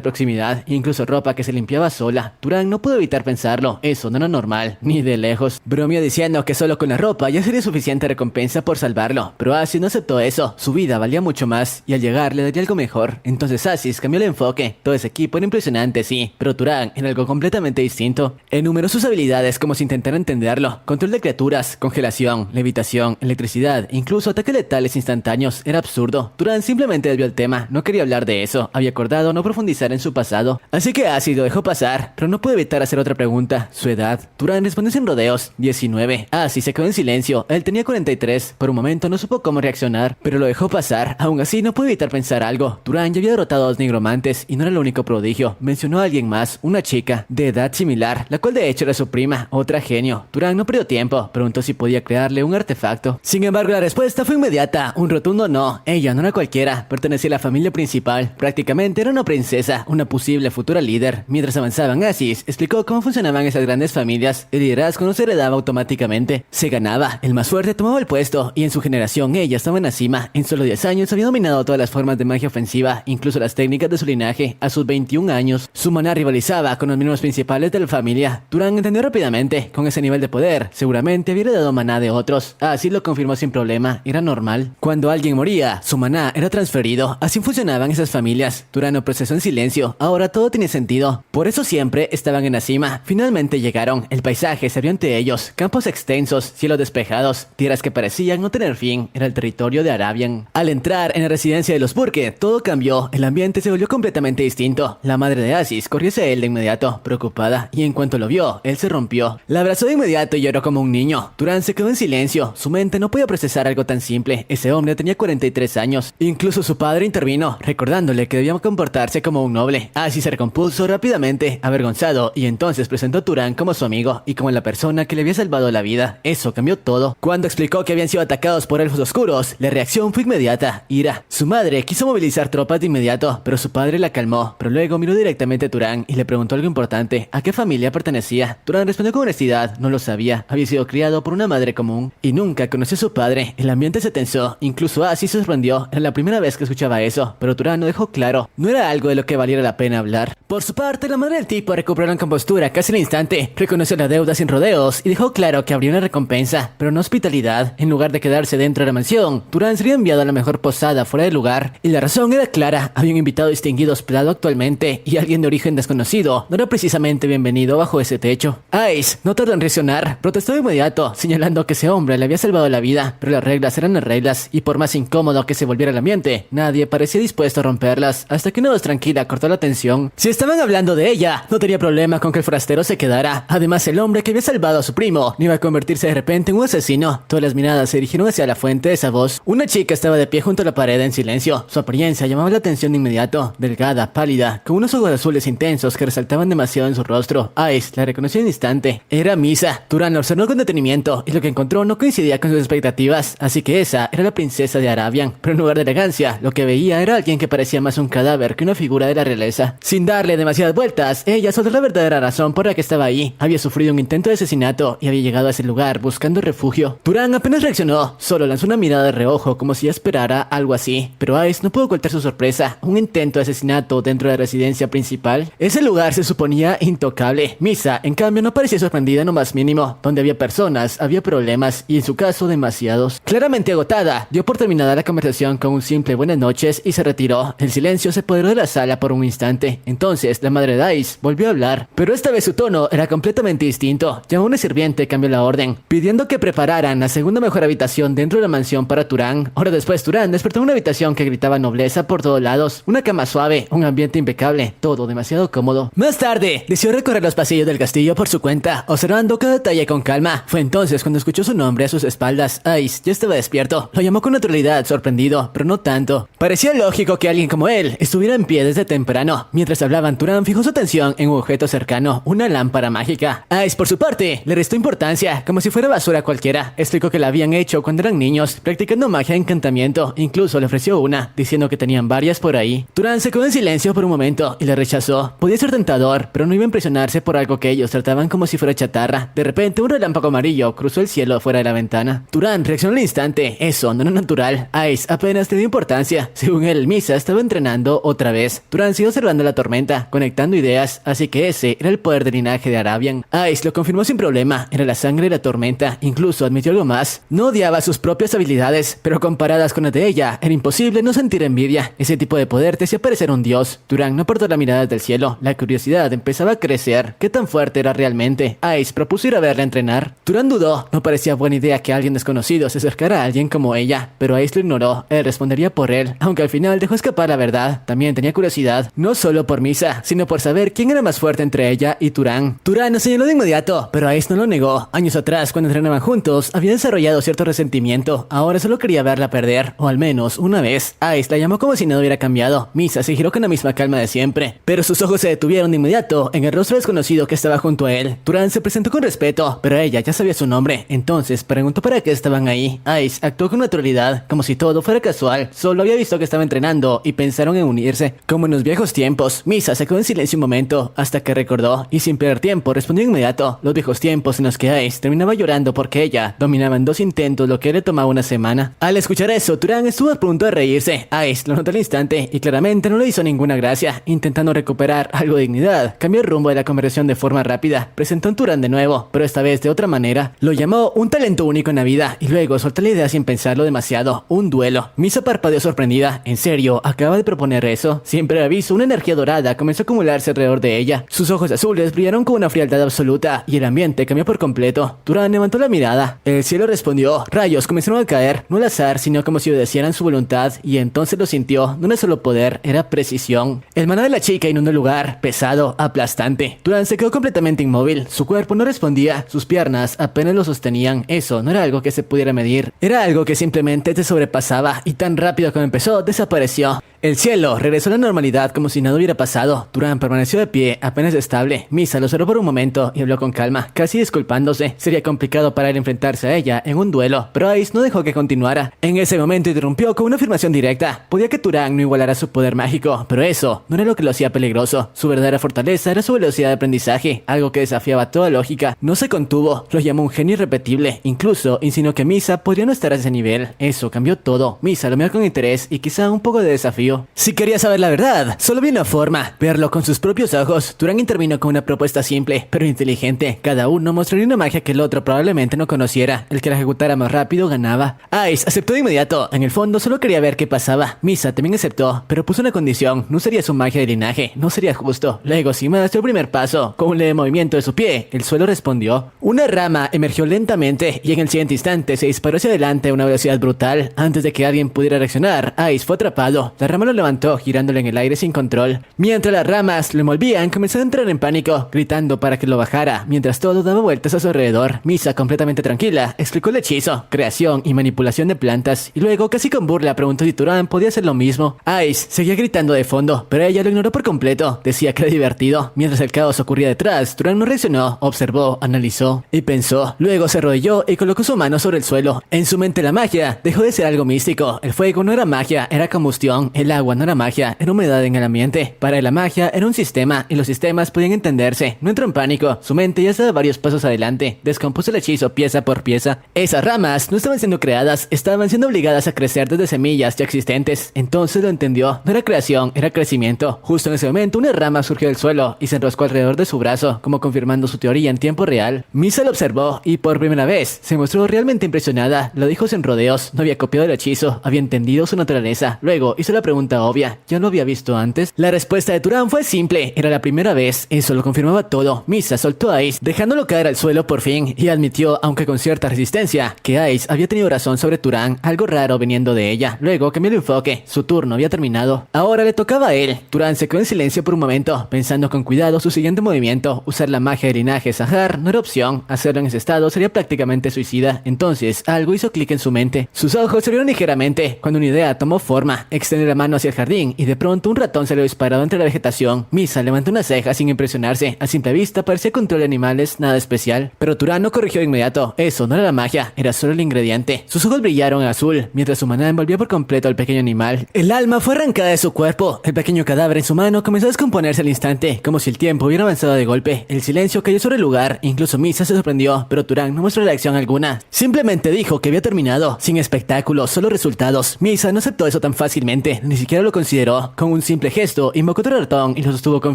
proximidad e incluso ropa que se limpiaba sola. Turan no pudo evitar pensarlo: eso no era normal, ni de lejos. Bromeó diciendo que solo con la ropa ya sería suficiente recompensa por salvarlo, pero Aziz no aceptó eso. Su vida valía mucho más y al llegar le daría algo mejor. Entonces Aziz cambió el enfoque. Todo ese equipo era impresionante, sí, pero Turan era algo completamente distinto. Enumeró sus habilidades como si intentara intentar entenderlo. Control de criaturas, congelación, levitación, electricidad, incluso ataques letales instantáneos. Era absurdo. Turan simplemente desvió el tema, no quería hablar de eso. Había acordado no profundizar en su pasado. Así que Aziz lo dejó pasar, pero no pude evitar hacer otra pregunta. Su edad. Turan respondió sin rodeos. 19. Aziz se quedó en silencio. Él tenía 43. Por un momento no supo cómo reaccionar, pero lo dejó pasar. Aún así no pude evitar pensar algo. Turan ya había derrotado a 2 nigromantes y no era el único prodigio. Mencionó a alguien más, una chica de edad similar, la cual de hecho era su prima, otra genio. Turan no perdió tiempo, preguntó si podía crearle un artefacto. Sin embargo, la respuesta fue inmediata, un rotundo no. Ella no era cualquiera, pertenecía a la familia principal. Prácticamente era una princesa, una posible futura líder. Mientras avanzaban, Aziz explicó cómo funcionaban esas grandes familias. El liderazgo no se heredaba automáticamente, se ganaba. El más fuerte tomaba el puesto, y en su generación ella estaba en la cima. En solo 10 años había dominado todas las formas de magia ofensiva, incluso las técnicas de su linaje. A sus 21 años, su maná rivalizaba con los miembros principales de la familia. Turan entendió rápidamente, con ese nivel de poder, seguramente había dado maná de otros. Así lo confirmó sin problema, era normal. Cuando alguien moría, su maná era transferido. Así funcionaban esas familias. Turan lo procesó en silencio, ahora todo tiene sentido. Por eso siempre estaban en la cima. Finalmente llegaron, el paisaje se abrió ante ellos, campos extensos, cielos despejados, tierras que parecían no tener fin, era el territorio de Arabian. Al entrar en la residencia de los Burke, todo cambió, el ambiente se volvió completamente distinto. La madre de Aziz corrió hacia él de inmediato, preocupada, y en cuanto lo vio, él se rompió. La abrazó de inmediato y lloró como un niño. Turan se quedó en silencio, su mente no podía procesar algo tan simple. Ese hombre tenía 43 años. Incluso su padre intervino, recordándole que debía comportarse como un noble. Aziz se recompuso rápidamente, avergonzado, y entonces presentó a Turan como su amigo y como la persona que le había salvado la vida. Eso cambió todo. Cuando explicó que habían sido atacados por elfos oscuros, la reacción fue inmediata, ira. Su madre quiso movilizar tropas de inmediato, pero su padre la calmó. Pero luego miró directamente a Turan y le preguntó algo importante: ¿a qué familia pertenecía? Turan respondió con honestidad: no lo sabía. Había sido criado por una madre común y nunca conoció a su padre. El ambiente se tensó, incluso Aziz se sorprendió. Era la primera vez que escuchaba eso, pero Turan no dejó claro. No era algo de lo que valiera la pena hablar. Por su parte, la madre del tipo recuperó la compostura casi al instante, reconoció la deuda sin rodeos y dejó claro que habría una recompensa, pero no hospitalidad. En lugar de quedarse dentro de la mansión, Turan sería enviado a la mejor posada fuera del lugar, y la razón era clara: había un invitado distinguido hospedado actualmente, y alguien de origen desconocido no era precisamente bienvenido bajo ese techo. Ice no tardó en reaccionar, protestó de inmediato, señalando que ese hombre le había salvado la vida, pero las reglas eran las reglas, y por más incómodo que se volviera el ambiente, nadie parecía dispuesto a romperlas, hasta que una voz tranquila cortó la tensión. Si estaban hablando de ella, no tenía problema con que el forastero se quedara. Además, el hombre que había salvado a su primo no iba a convertirse de repente en un asesino. Todas las miradas se dirigieron hacia la fuente de esa voz. Una chica estaba de pie junto a la pared en silencio. Su apariencia llamaba la atención de inmediato, delgada, pálida, con unos ojos azules intensos que resaltaban demasiado en su rostro. Ice la reconoció en un instante. Era Misa. Turan la observó con detenimiento, y lo que encontró no coincidía con sus expectativas, así que esa era la princesa de Arabian. Pero en lugar de elegancia, lo que veía era alguien que parecía más un cadáver que una figura de la realeza. Sin darle demasiadas vueltas, ella soltó la verdadera razón por la que estaba ahí. Había sufrido un intento de asesinato y había llegado a ese lugar buscando refugio. Turan apenas reaccionó, solo lanzó una mirada de reojo como si esperara algo así, pero Ice no pudo ocultar su sorpresa. Un intento de asesinato dentro de la residencia principal. Ese lugar se suponía intocable. Misa, en cambio, no parecía sorprendida en lo más mínimo. Donde había personas, había problemas, y en su caso demasiados. Claramente agotada, dio por terminada la conversación con un simple buenas noches y se retiró. El silencio se apoderó de la sala por un instante. Entonces la madre de Ice volvió a hablar, pero esta vez su tono era completamente distinto. Llamó a una sirviente y cambió la orden, pidiendo que prepararan la segunda mejor habitación dentro de la mansión para Turan. Horas después, Turan despertó en una habitación que gritaba nobleza por todos lados. Una cama suave, un ambiente impecable, todo demasiado cómodo. Más tarde, decidió recorrer los pasillos del castillo por su cuenta, observando cada detalle con calma. Fue entonces cuando escuchó su nombre a sus espaldas. Ice ya estaba despierto. Lo llamó con naturalidad, sorprendido, pero no tanto. Parecía lógico que alguien como él estuviera en pie desde temprano. Mientras hablaban, Turan fijó su atención en un objeto cercano, una lámpara mágica. Ice, por su parte, le restó importancia, como si fuera basura cualquiera. Explicó que la habían hecho cuando eran niños, practicando magia de encantamiento. Incluso le ofreció una, diciendo que tenían varias por ahí. Turan se quedó en silencio por un momento y la rechazó. Podía ser tentador, pero no iba a impresionarse por algo que ellos trataban como si fuera chatarra. De repente, un relámpago amarillo cruzó el cielo fuera de la ventana. Turan reaccionó al instante. Eso no era natural. Ice apenas le dio importancia. Según él, Misa estaba entrenando otra vez. Turan siguió observando la tormenta, conectando ideas, así que ese era el poder del linaje de Arabian. Ice lo confirmó sin problema. Era la sangre de la tormenta. Incluso admitió algo más. No odiaba sus propias habilidades, pero comparadas con las de ella, era imposible no sentir envidia. Ese tipo de poder te hacía parecer un dios. Turan no apartó la mirada del cielo. La curiosidad empezaba a crecer. ¿Qué tan fuerte era realmente? Ice propuso ir a verla entrenar. Turan dudó, no parecía buena idea que alguien desconocido se acercara a alguien como ella, pero Ice lo ignoró, él respondería por él, aunque al final dejó escapar la verdad. También tenía curiosidad, no solo por Misa, sino por saber quién era más fuerte entre ella y Turan. Turan lo señaló de inmediato, pero Ice no lo negó. Años atrás, cuando entrenaban juntos, había desarrollado cierto resentimiento, ahora solo quería verla perder, o al menos una vez. Ice la llamó como si nada hubiera cambiado. Misa se giró con la misma calma de siempre, pero sus ojos se detuvieron de inmediato en el rostro desconocido que estaba junto a él. Turan se presentó con respeto, pero ella ya sabía su nombre, entonces preguntó para qué estaban ahí. Ice actuó con naturalidad, como si todo fuera casual, solo había visto que estaba entrenando y pensaron en unirse, como en los viejos tiempos. Misa se quedó en silencio un momento, hasta que recordó, y sin perder tiempo respondió de inmediato, los viejos tiempos en los que Ice terminaba llorando porque ella dominaba en 2 intentos lo que le tomaba una semana. Al escuchar eso, Turan estuvo a punto de reírse. Ice lo notó al instante y claramente no le hizo ninguna gracia. Intentando recuperar algo de dignidad, cambió el rumbo de la conversación de forma rápida. Presentó a Turan de nuevo, pero esta vez de otra manera. Lo llamó un talento único en la vida y luego soltó la idea sin pensarlo demasiado. Un duelo. Misa parpadeó sorprendida. ¿En serio? ¿Acaba de proponer eso? Siempre había visto una energía dorada comenzó a acumularse alrededor de ella. Sus ojos azules brillaron con una frialdad absoluta y el ambiente cambió por completo. Turan levantó la mirada. El cielo respondió. Rayos comenzaron a caer, no al azar, sino como si obedecieran su voluntad, y entonces lo sintió. No era solo poder, era precisión. El maná de la chica inundó el lugar, pesado, aplastante. Turan se quedó completamente inmóvil. Su cuerpo no respondía, sus piernas apenas lo sostenían. Eso no era algo que se pudiera medir. Era algo que simplemente te sobrepasaba, y tan rápido como empezó, desapareció. El cielo regresó a la normalidad como si nada hubiera pasado. Turan permaneció de pie, apenas estable. Misa lo observó por un momento y habló con calma, casi disculpándose. Sería complicado para él enfrentarse a ella en un duelo, pero Ice no dejó que continuara. En ese momento interrumpió con una afirmación directa. Podía que Turan no igualara su poder mágico, pero eso no era lo que lo hacía peligroso. Su verdadera fortaleza era su velocidad de aprendizaje, algo que desafiaba toda lógica. No se contuvo, lo llamó un genio irrepetible. Incluso insinuó que Misa podría no estar a ese nivel. Eso cambió todo. Misa lo miró con interés y quizá un poco de desafío. Si quería saber la verdad, solo había una forma: verlo con sus propios ojos. Turan intervino con una propuesta simple, pero inteligente. Cada uno mostraría una magia que el otro probablemente no conociera. El que la ejecutara más rápido ganaba. Ice aceptó de inmediato. En el fondo solo quería ver qué pasaba. Misa también aceptó, pero puso una condición: no usaría su magia de linaje, no sería justo. Luego, sin más, dio el primer paso. Con un leve movimiento de su pie, el suelo respondió. Una rama emergió lentamente y en el siguiente instante se disparó hacia adelante a una velocidad brutal. Antes de que alguien pudiera reaccionar, Ice fue atrapado. La rama lo levantó, girándolo en el aire sin control. Mientras las ramas lo envolvían, comenzó a entrar en pánico, gritando para que lo bajara, mientras todo daba vueltas a su alrededor. Misa, completamente tranquila, explicó el hechizo, creación y manipulación de plantas, y luego, casi con burla, preguntó si Turan podía hacer lo mismo. Ice seguía gritando de fondo, pero ella lo ignoró por completo. Decía que era divertido. Mientras el caos ocurría detrás, Turan no reaccionó, observó, analizó y pensó. Luego se arrodilló y colocó su mano sobre el suelo. En su mente la magia dejó de ser algo místico. El fuego no era magia, era combustión. El agua no era magia, era humedad en el ambiente. Para él la magia era un sistema y los sistemas podían entenderse. No entró en pánico, su mente ya estaba varios pasos adelante. Descompuso el hechizo pieza por pieza. Esas ramas no estaban siendo creadas, estaban siendo obligadas a crecer desde semillas ya existentes. Entonces lo entendió, no era creación, era crecimiento. Justo en ese momento una rama surgió del suelo y se enroscó alrededor de su brazo, como confirmando su teoría en tiempo real. Misa lo observó y por primera vez se mostró realmente impresionada. Lo dijo sin rodeos, no había copiado el hechizo, había entendido su naturaleza. Luego hizo la pregunta obvia: ¿ya lo había visto antes? La respuesta de Turan fue simple, era la primera vez. Eso lo confirmaba todo. Misa soltó a Ice, dejándolo caer al suelo por fin, y admitió, aunque con cierta resistencia, que Ice había tenido razón sobre Turan, algo raro viniendo de ella. Luego cambió el enfoque, su turno había terminado. Ahora le tocaba a él. Turan se quedó en silencio por un momento, pensando con cuidado su siguiente movimiento. Usar la magia de linaje Sahar no era opción, hacerlo en ese estado sería prácticamente suicida. Entonces algo hizo clic en su mente. Sus ojos se abrieron ligeramente, cuando una idea tomó forma. Extendió la mano hacia el jardín y de pronto un ratón salió disparado entre la vegetación. Misa levantó una ceja sin impresionarse. A simple vista parecía control de animales, nada especial. Pero Turan no corrigió de inmediato. Eso no era la magia, era solo el ingrediente. Sus ojos brillaron en azul, mientras su maná envolvía por completo al pequeño animal. El alma fue arrancada de su cuerpo. El pequeño cadáver en su mano comenzó a descomponerse al instante, como si el tiempo hubiera avanzado de golpe. El silencio cayó sobre el lugar. Incluso Misa se sorprendió, pero Turan no mostró reacción alguna. Simplemente dijo que había terminado, sin espectáculos, solo resultados. Misa no aceptó eso tan fácilmente. siquiera lo consideró. Con un simple gesto, invocó otro ratón y lo sostuvo con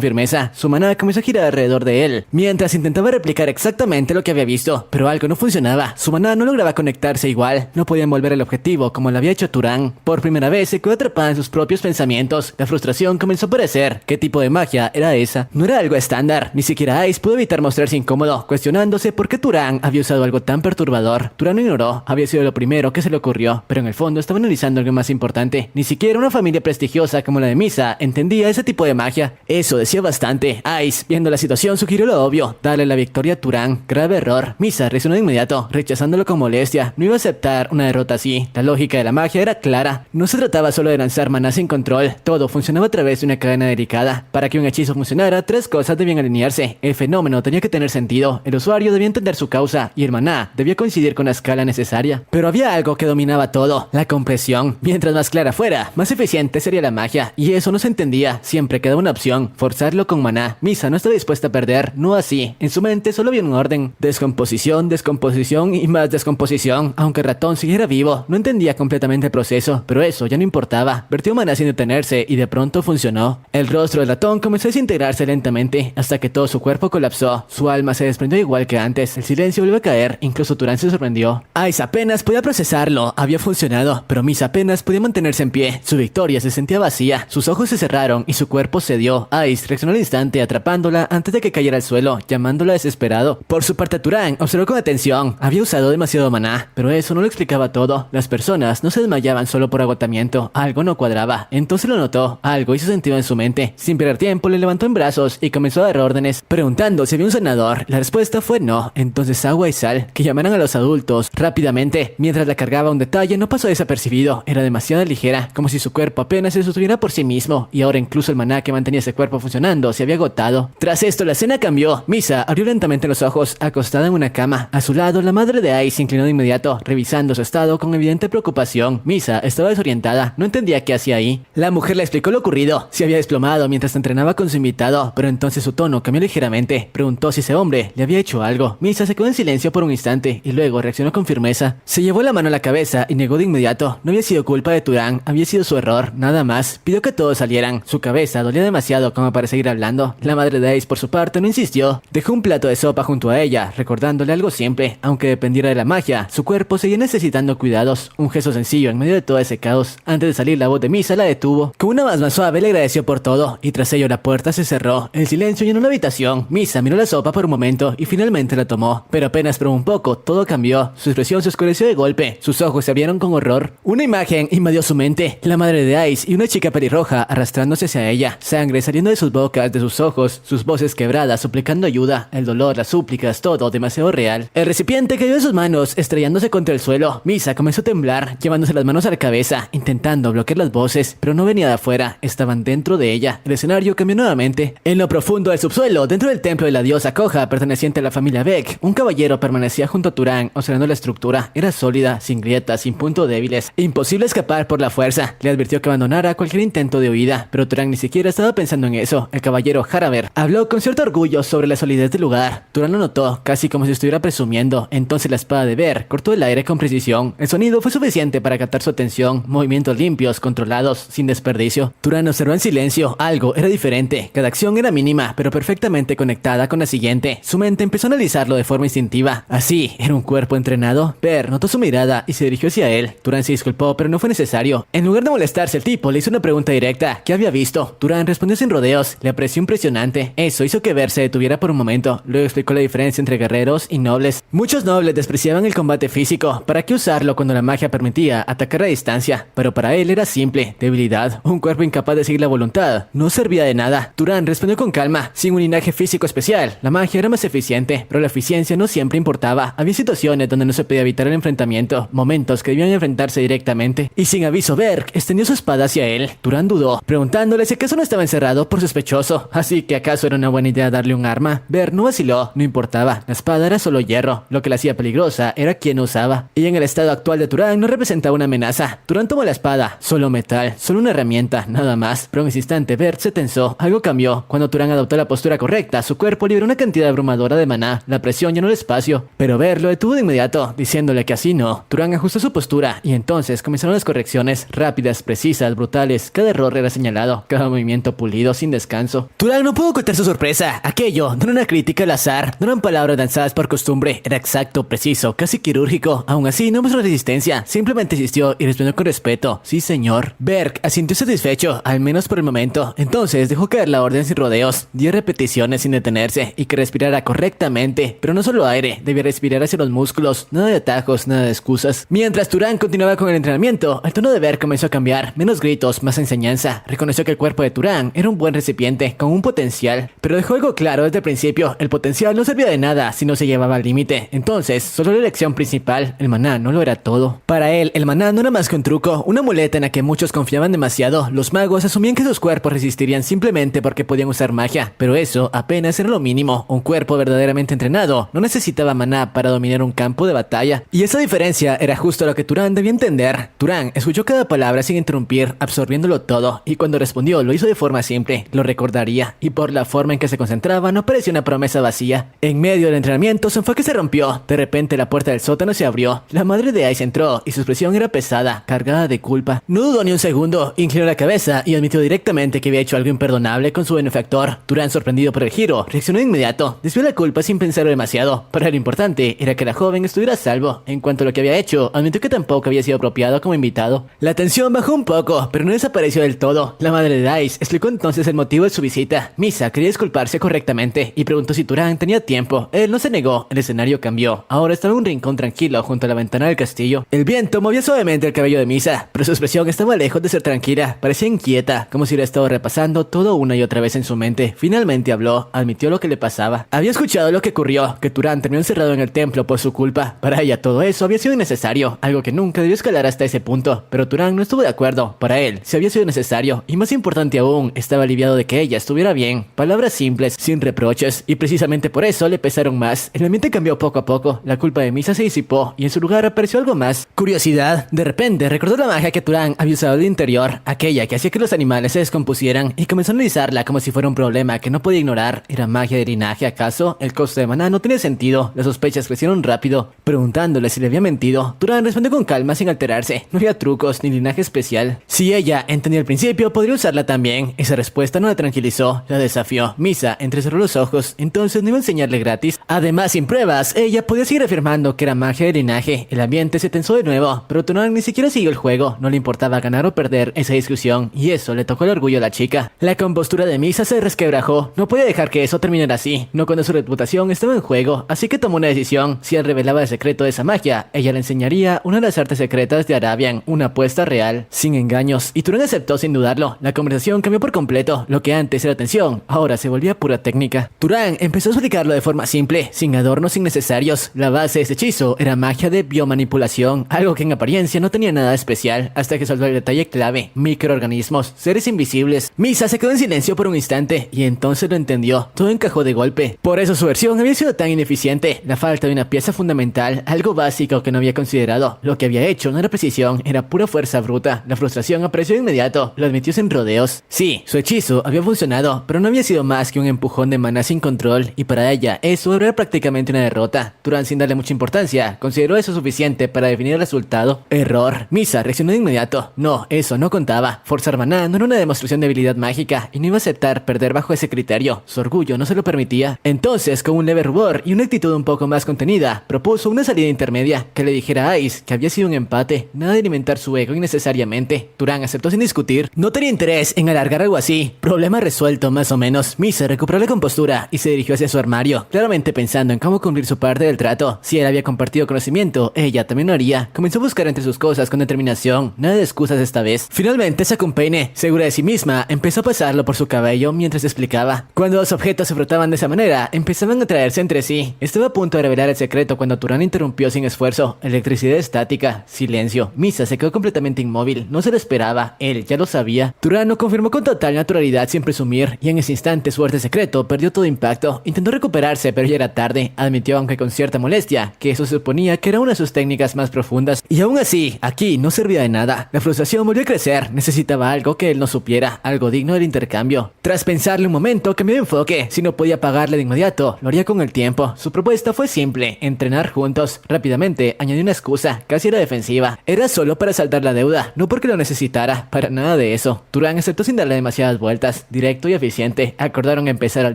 firmeza. Su maná comenzó a girar alrededor de él, mientras intentaba replicar exactamente lo que había visto, pero algo no funcionaba. Su maná no lograba conectarse igual, no podía envolver el objetivo como lo había hecho Turán. Por primera vez se quedó atrapada en sus propios pensamientos. La frustración comenzó a aparecer. ¿Qué tipo de magia era esa? No era algo estándar. Ni siquiera Ice pudo evitar mostrarse incómodo, cuestionándose por qué Turán había usado algo tan perturbador. Turán lo ignoró, había sido lo primero que se le ocurrió, pero en el fondo estaba analizando algo más importante. Ni siquiera una familia prestigiosa como la de Misa entendía ese tipo de magia. Eso decía bastante. Ice, viendo la situación, sugirió lo obvio: darle la victoria a Turán. Grave error. Misa reaccionó de inmediato, rechazándolo con molestia. No iba a aceptar una derrota así. La lógica de la magia era clara. No se trataba solo de lanzar maná sin control. Todo funcionaba a través de una cadena delicada. Para que un hechizo funcionara, tres cosas debían alinearse. El fenómeno tenía que tener sentido, el usuario debía entender su causa y el maná debía coincidir con la escala necesaria. Pero había algo que dominaba todo: la compresión. Mientras más clara fuera, más eficiente sería la magia, y eso no se entendía. Siempre quedaba una opción: forzarlo con maná. Misa no estaba dispuesta a perder, no así. En su mente solo había un orden: descomposición, descomposición y más descomposición. Aunque el ratón siguiera vivo, no entendía completamente el proceso, pero eso ya no importaba. Vertió maná sin detenerse y de pronto funcionó. El rostro del ratón comenzó a desintegrarse lentamente hasta que todo su cuerpo colapsó. Su alma se desprendió igual que antes. El silencio volvió a caer, incluso Turán se sorprendió. Ice apenas podía procesarlo, había funcionado, pero Misa apenas podía mantenerse en pie. Su victoria se sentía vacía, sus ojos se cerraron y su cuerpo cedió. Ice reaccionó al instante, atrapándola antes de que cayera al suelo, llamándola desesperado. Por su parte, Turán observó con atención. Había usado demasiado maná, pero eso no lo explicaba todo. Las personas no se desmayaban solo por agotamiento, algo no cuadraba. Entonces lo notó, algo hizo sentido en su mente. Sin perder tiempo, le levantó en brazos y comenzó a dar órdenes, preguntando si había un sanador. La respuesta fue no. Entonces agua y sal, que llamaran a los adultos rápidamente. Mientras la cargaba, un detalle no pasó desapercibido: era demasiado ligera, como si su cuerpo apenas se sostuviera por sí mismo, y ahora incluso el maná que mantenía ese cuerpo funcionando se había agotado. Tras esto, la escena cambió. Misa abrió lentamente los ojos, acostada en una cama. A su lado, la madre de Ice se inclinó de inmediato, revisando su estado con evidente preocupación. Misa estaba desorientada, no entendía qué hacía ahí. La mujer le explicó lo ocurrido: se había desplomado mientras entrenaba con su invitado, pero entonces su tono cambió ligeramente. Preguntó si ese hombre le había hecho algo. Misa se quedó en silencio por un instante y luego reaccionó con firmeza. Se llevó la mano a la cabeza y negó de inmediato. No había sido culpa de Turán, había sido su error, nada más. Pidió que todos salieran. Su cabeza dolía demasiado como para seguir hablando. La madre de Ace, por su parte, no insistió. Dejó un plato de sopa junto a ella, recordándole algo simple: aunque dependiera de la magia, su cuerpo seguía necesitando cuidados. Un gesto sencillo en medio de todo ese caos. Antes de salir, la voz de Misa la detuvo. Con una voz más suave le agradeció por todo, y tras ello la puerta se cerró. El silencio llenó la habitación. Misa miró la sopa por un momento y finalmente la tomó, pero apenas probó un poco, todo cambió. Su expresión se oscureció de golpe, sus ojos se abrieron con horror. Una imagen invadió su mente: la madre de Ice y una chica pelirroja arrastrándose hacia ella, sangre saliendo de sus bocas, de sus ojos, sus voces quebradas suplicando ayuda, el dolor, las súplicas, todo demasiado real. El recipiente cayó de sus manos, estrellándose contra el suelo. Misa comenzó a temblar, llevándose las manos a la cabeza, intentando bloquear las voces, pero no venía de afuera, estaban dentro de ella. El escenario cambió nuevamente. En lo profundo del subsuelo, dentro del templo de la diosa Coja, perteneciente a la familia Beck, un caballero permanecía junto a Turán, observando la estructura. Era sólida, sin grietas, sin puntos débiles. Imposible escapar por la fuerza. Le advirtió que abandonara cualquier intento de huida, pero Turán ni siquiera estaba pensando en eso. El caballero Haraber habló con cierto orgullo sobre la solidez del lugar. Turán lo notó, casi como si estuviera presumiendo. Entonces la espada de Ver cortó el aire con precisión. El sonido fue suficiente para captar su atención. Movimientos limpios, controlados, sin desperdicio. Turán observó en silencio. Algo era diferente. Cada acción era mínima, pero perfectamente conectada con la siguiente. Su mente empezó a analizarlo de forma instintiva. Así, ¿era un cuerpo entrenado? Ver notó su mirada y se dirigió hacia él. Turán se disculpó, pero no fue necesario. En lugar de molestarse, el tipo le hizo una pregunta directa: ¿qué había visto? Turán respondió sin rodeos. Le apreció impresionante. Eso hizo que Ver se detuviera por un momento. Luego explicó la diferencia entre guerreros y nobles. Muchos nobles despreciaban el combate físico. ¿Para qué usarlo cuando la magia permitía atacar a distancia? Pero para él era simple: debilidad. Un cuerpo incapaz de seguir la voluntad no servía de nada. Turán respondió con calma: sin un linaje físico especial, la magia era más eficiente, pero la eficiencia no siempre importaba. Había situaciones donde no se podía evitar el enfrentamiento, momentos que debían enfrentarse directamente. Y sin aviso, Berg extendió su espada hacia él. Turán dudó, preguntándole si acaso no estaba encerrado por sospechoso. Así que acaso era una buena idea darle un arma. Berg no vaciló, no importaba. La espada era solo hierro. Lo que la hacía peligrosa era quien usaba. Y en el estado actual de Turán no representaba una amenaza. Turán tomó la espada, solo metal, solo una herramienta, nada más. Pero en ese instante Berg se tensó. Algo cambió. Cuando Turán adoptó la postura correcta, su cuerpo liberó una cantidad abrumadora de maná. La presión llenó el espacio. Pero Berg lo detuvo de inmediato, diciéndole que así no. Turán ajustó su postura y entonces comenzaron las correcciones, rápidas, precisas. precisas, brutales. Cada error era señalado, cada movimiento pulido sin descanso. Turang no pudo ocultar su sorpresa. Aquello no era una crítica al azar, no eran palabras lanzadas por costumbre, era exacto, preciso, casi quirúrgico. Aún así, no mostró resistencia, simplemente insistió y respondió con respeto. Sí, señor. Berk asintió satisfecho, al menos por el momento. Entonces dejó caer la orden sin rodeos, 10 repeticiones sin detenerse y que respirara correctamente. Pero no solo aire, debía respirar hacia los músculos, nada de atajos, nada de excusas. Mientras Turang continuaba con el entrenamiento, el tono de Berk comenzó a cambiar, menos gritos, más enseñanza. Reconoció que el cuerpo de Turang era un buen recipiente, con un potencial, pero dejó algo claro desde el principio, el potencial no servía de nada si no se llevaba al límite. Entonces, solo la elección principal, el maná, no lo era todo. Para él, el maná no era más que un truco, una muleta en la que muchos confiaban demasiado. Los magos asumían que sus cuerpos resistirían simplemente porque podían usar magia, pero eso apenas era lo mínimo. Un cuerpo verdaderamente entrenado no necesitaba maná para dominar un campo de batalla, y esa diferencia era justo lo que Turang debía entender. Turang escuchó cada palabra sin interrumpir, absorbiéndolo todo, y cuando respondió lo hizo de forma simple, lo recordaría, y por la forma en que se concentraba no parecía una promesa vacía. En medio del entrenamiento su enfoque se rompió. De repente la puerta del sótano se abrió. La madre de Ice entró y su expresión era pesada, cargada de culpa. No dudó ni un segundo, inclinó la cabeza y admitió directamente que había hecho algo imperdonable con su benefactor. Turang, sorprendido por el giro, reaccionó de inmediato, desvió la culpa sin pensarlo demasiado. Para lo importante era que la joven estuviera a salvo. En cuanto a lo que había hecho, admitió que tampoco había sido apropiado como invitado. La tensión bajó un poco, pero no desapareció del todo. La madre de Ice explicó entonces el motivo de su visita. Misa quería disculparse correctamente y preguntó si Turang tenía tiempo. Él no se negó, el escenario cambió. Ahora estaba en un rincón tranquilo junto a la ventana del castillo. El viento movía suavemente el cabello de Misa, pero su expresión estaba lejos de ser tranquila. Parecía inquieta, como si hubiera estado repasando todo una y otra vez en su mente. Finalmente habló, admitió lo que le pasaba. Había escuchado lo que ocurrió, que Turang terminó encerrado en el templo por su culpa. Para ella todo eso había sido innecesario, algo que nunca debió escalar hasta ese punto. Pero Turang no estuvo de acuerdo. Para él, si había sido necesario, y más importante aún, estaba aliviado de que ella estuviera bien. Palabras simples, sin reproches, y precisamente por eso le pesaron más. El ambiente cambió poco a poco, la culpa de Misa se disipó y en su lugar apareció algo más. Curiosidad. De repente recordó la magia que Turang había usado del interior, aquella que hacía que los animales se descompusieran, y comenzó a analizarla como si fuera un problema que no podía ignorar. ¿Era magia de linaje acaso? El costo de maná no tenía sentido. Las sospechas crecieron rápido. Preguntándole si le había mentido, Turang respondió con calma sin alterarse. No había trucos ni linaje especial. Si ella entendía al principio, podría usarla también. Esa respuesta no la tranquilizó, la desafió. Misa entrecerró los ojos, entonces no iba a enseñarle gratis. Además, sin pruebas, ella podía seguir afirmando que era magia de linaje. El ambiente se tensó de nuevo, pero Turang ni siquiera siguió el juego. No le importaba ganar o perder esa discusión, y eso le tocó el orgullo a la chica. La compostura de Misa se resquebrajó. No podía dejar que eso terminara así, no cuando su reputación estaba en juego, así que tomó una decisión. Si él revelaba el secreto de esa magia, ella le enseñaría una de las artes secretas de Arabian, una apuesta real, sin engaños, y Turang aceptó sin dudarlo. La conversación cambió por completo. Lo que antes era tensión, ahora se volvía pura técnica. Turang empezó a explicarlo de forma simple, sin adornos innecesarios. La base de ese hechizo era magia de biomanipulación, algo que en apariencia no tenía nada especial, hasta que soltó el detalle clave: microorganismos, seres invisibles. Misa se quedó en silencio por un instante, y entonces lo entendió. Todo encajó de golpe. Por eso su versión había sido tan ineficiente. La falta de una pieza fundamental, algo básico que no había considerado. Lo que había hecho no era precisión, era pura fuerza bruta. La frustración apareció de inmediato, lo admitió sin rodeos. Sí, su hechizo había funcionado, pero no había sido más que un empujón de maná sin control, y para ella eso era prácticamente una derrota. Turang, sin darle mucha importancia, consideró eso suficiente para definir el resultado. Error. Misa reaccionó de inmediato. No, eso no contaba. Forzar maná no era una demostración de habilidad mágica, y no iba a aceptar perder bajo ese criterio. Su orgullo no se lo permitía. Entonces, con un leve rubor y una actitud un poco más contenida, propuso una salida intermedia, que le dijera a Ice que había sido un empate, nada de alimentar su ego innecesariamente. Turang aceptó sin discutir. No tenía interés en alargar algo así. Problema resuelto, más o menos. Misa recuperó la compostura y se dirigió hacia su armario, claramente pensando en cómo cumplir su parte del trato. Si él había compartido conocimiento, ella también lo haría. Comenzó a buscar entre sus cosas con determinación, nada de excusas esta vez. Finalmente sacó un peine. Segura de sí misma, empezó a pasarlo por su cabello mientras explicaba. Cuando los objetos se frotaban de esa manera, empezaban a atraerse entre sí. Estaba a punto de revelar el secreto cuando Turang interrumpió sin esfuerzo. Electricidad estática, silencio. Misa se quedó completamente inmóvil. No se lo esperaba, él ya lo sabía. Turang lo confirmó con total naturalidad sin presumir, y en ese instante su arte secreto perdió todo impacto. Intentó recuperarse, pero ya era tarde. Admitió, aunque con cierta molestia, que eso suponía que era una de sus técnicas más profundas. Y aún así, aquí no servía de nada. La frustración volvió a crecer. Necesitaba algo que él no supiera, algo digno del intercambio. Tras pensarle un momento, cambió de enfoque. Si no podía pagarle de inmediato, lo haría con el tiempo. Su propuesta fue simple: entrenar juntos. Rápidamente añadió una excusa, casi era defensiva. Era solo para saldar la deuda, no porque lo lo necesitara, para nada de eso. Turán aceptó sin darle demasiadas vueltas, directo y eficiente. Acordaron empezar al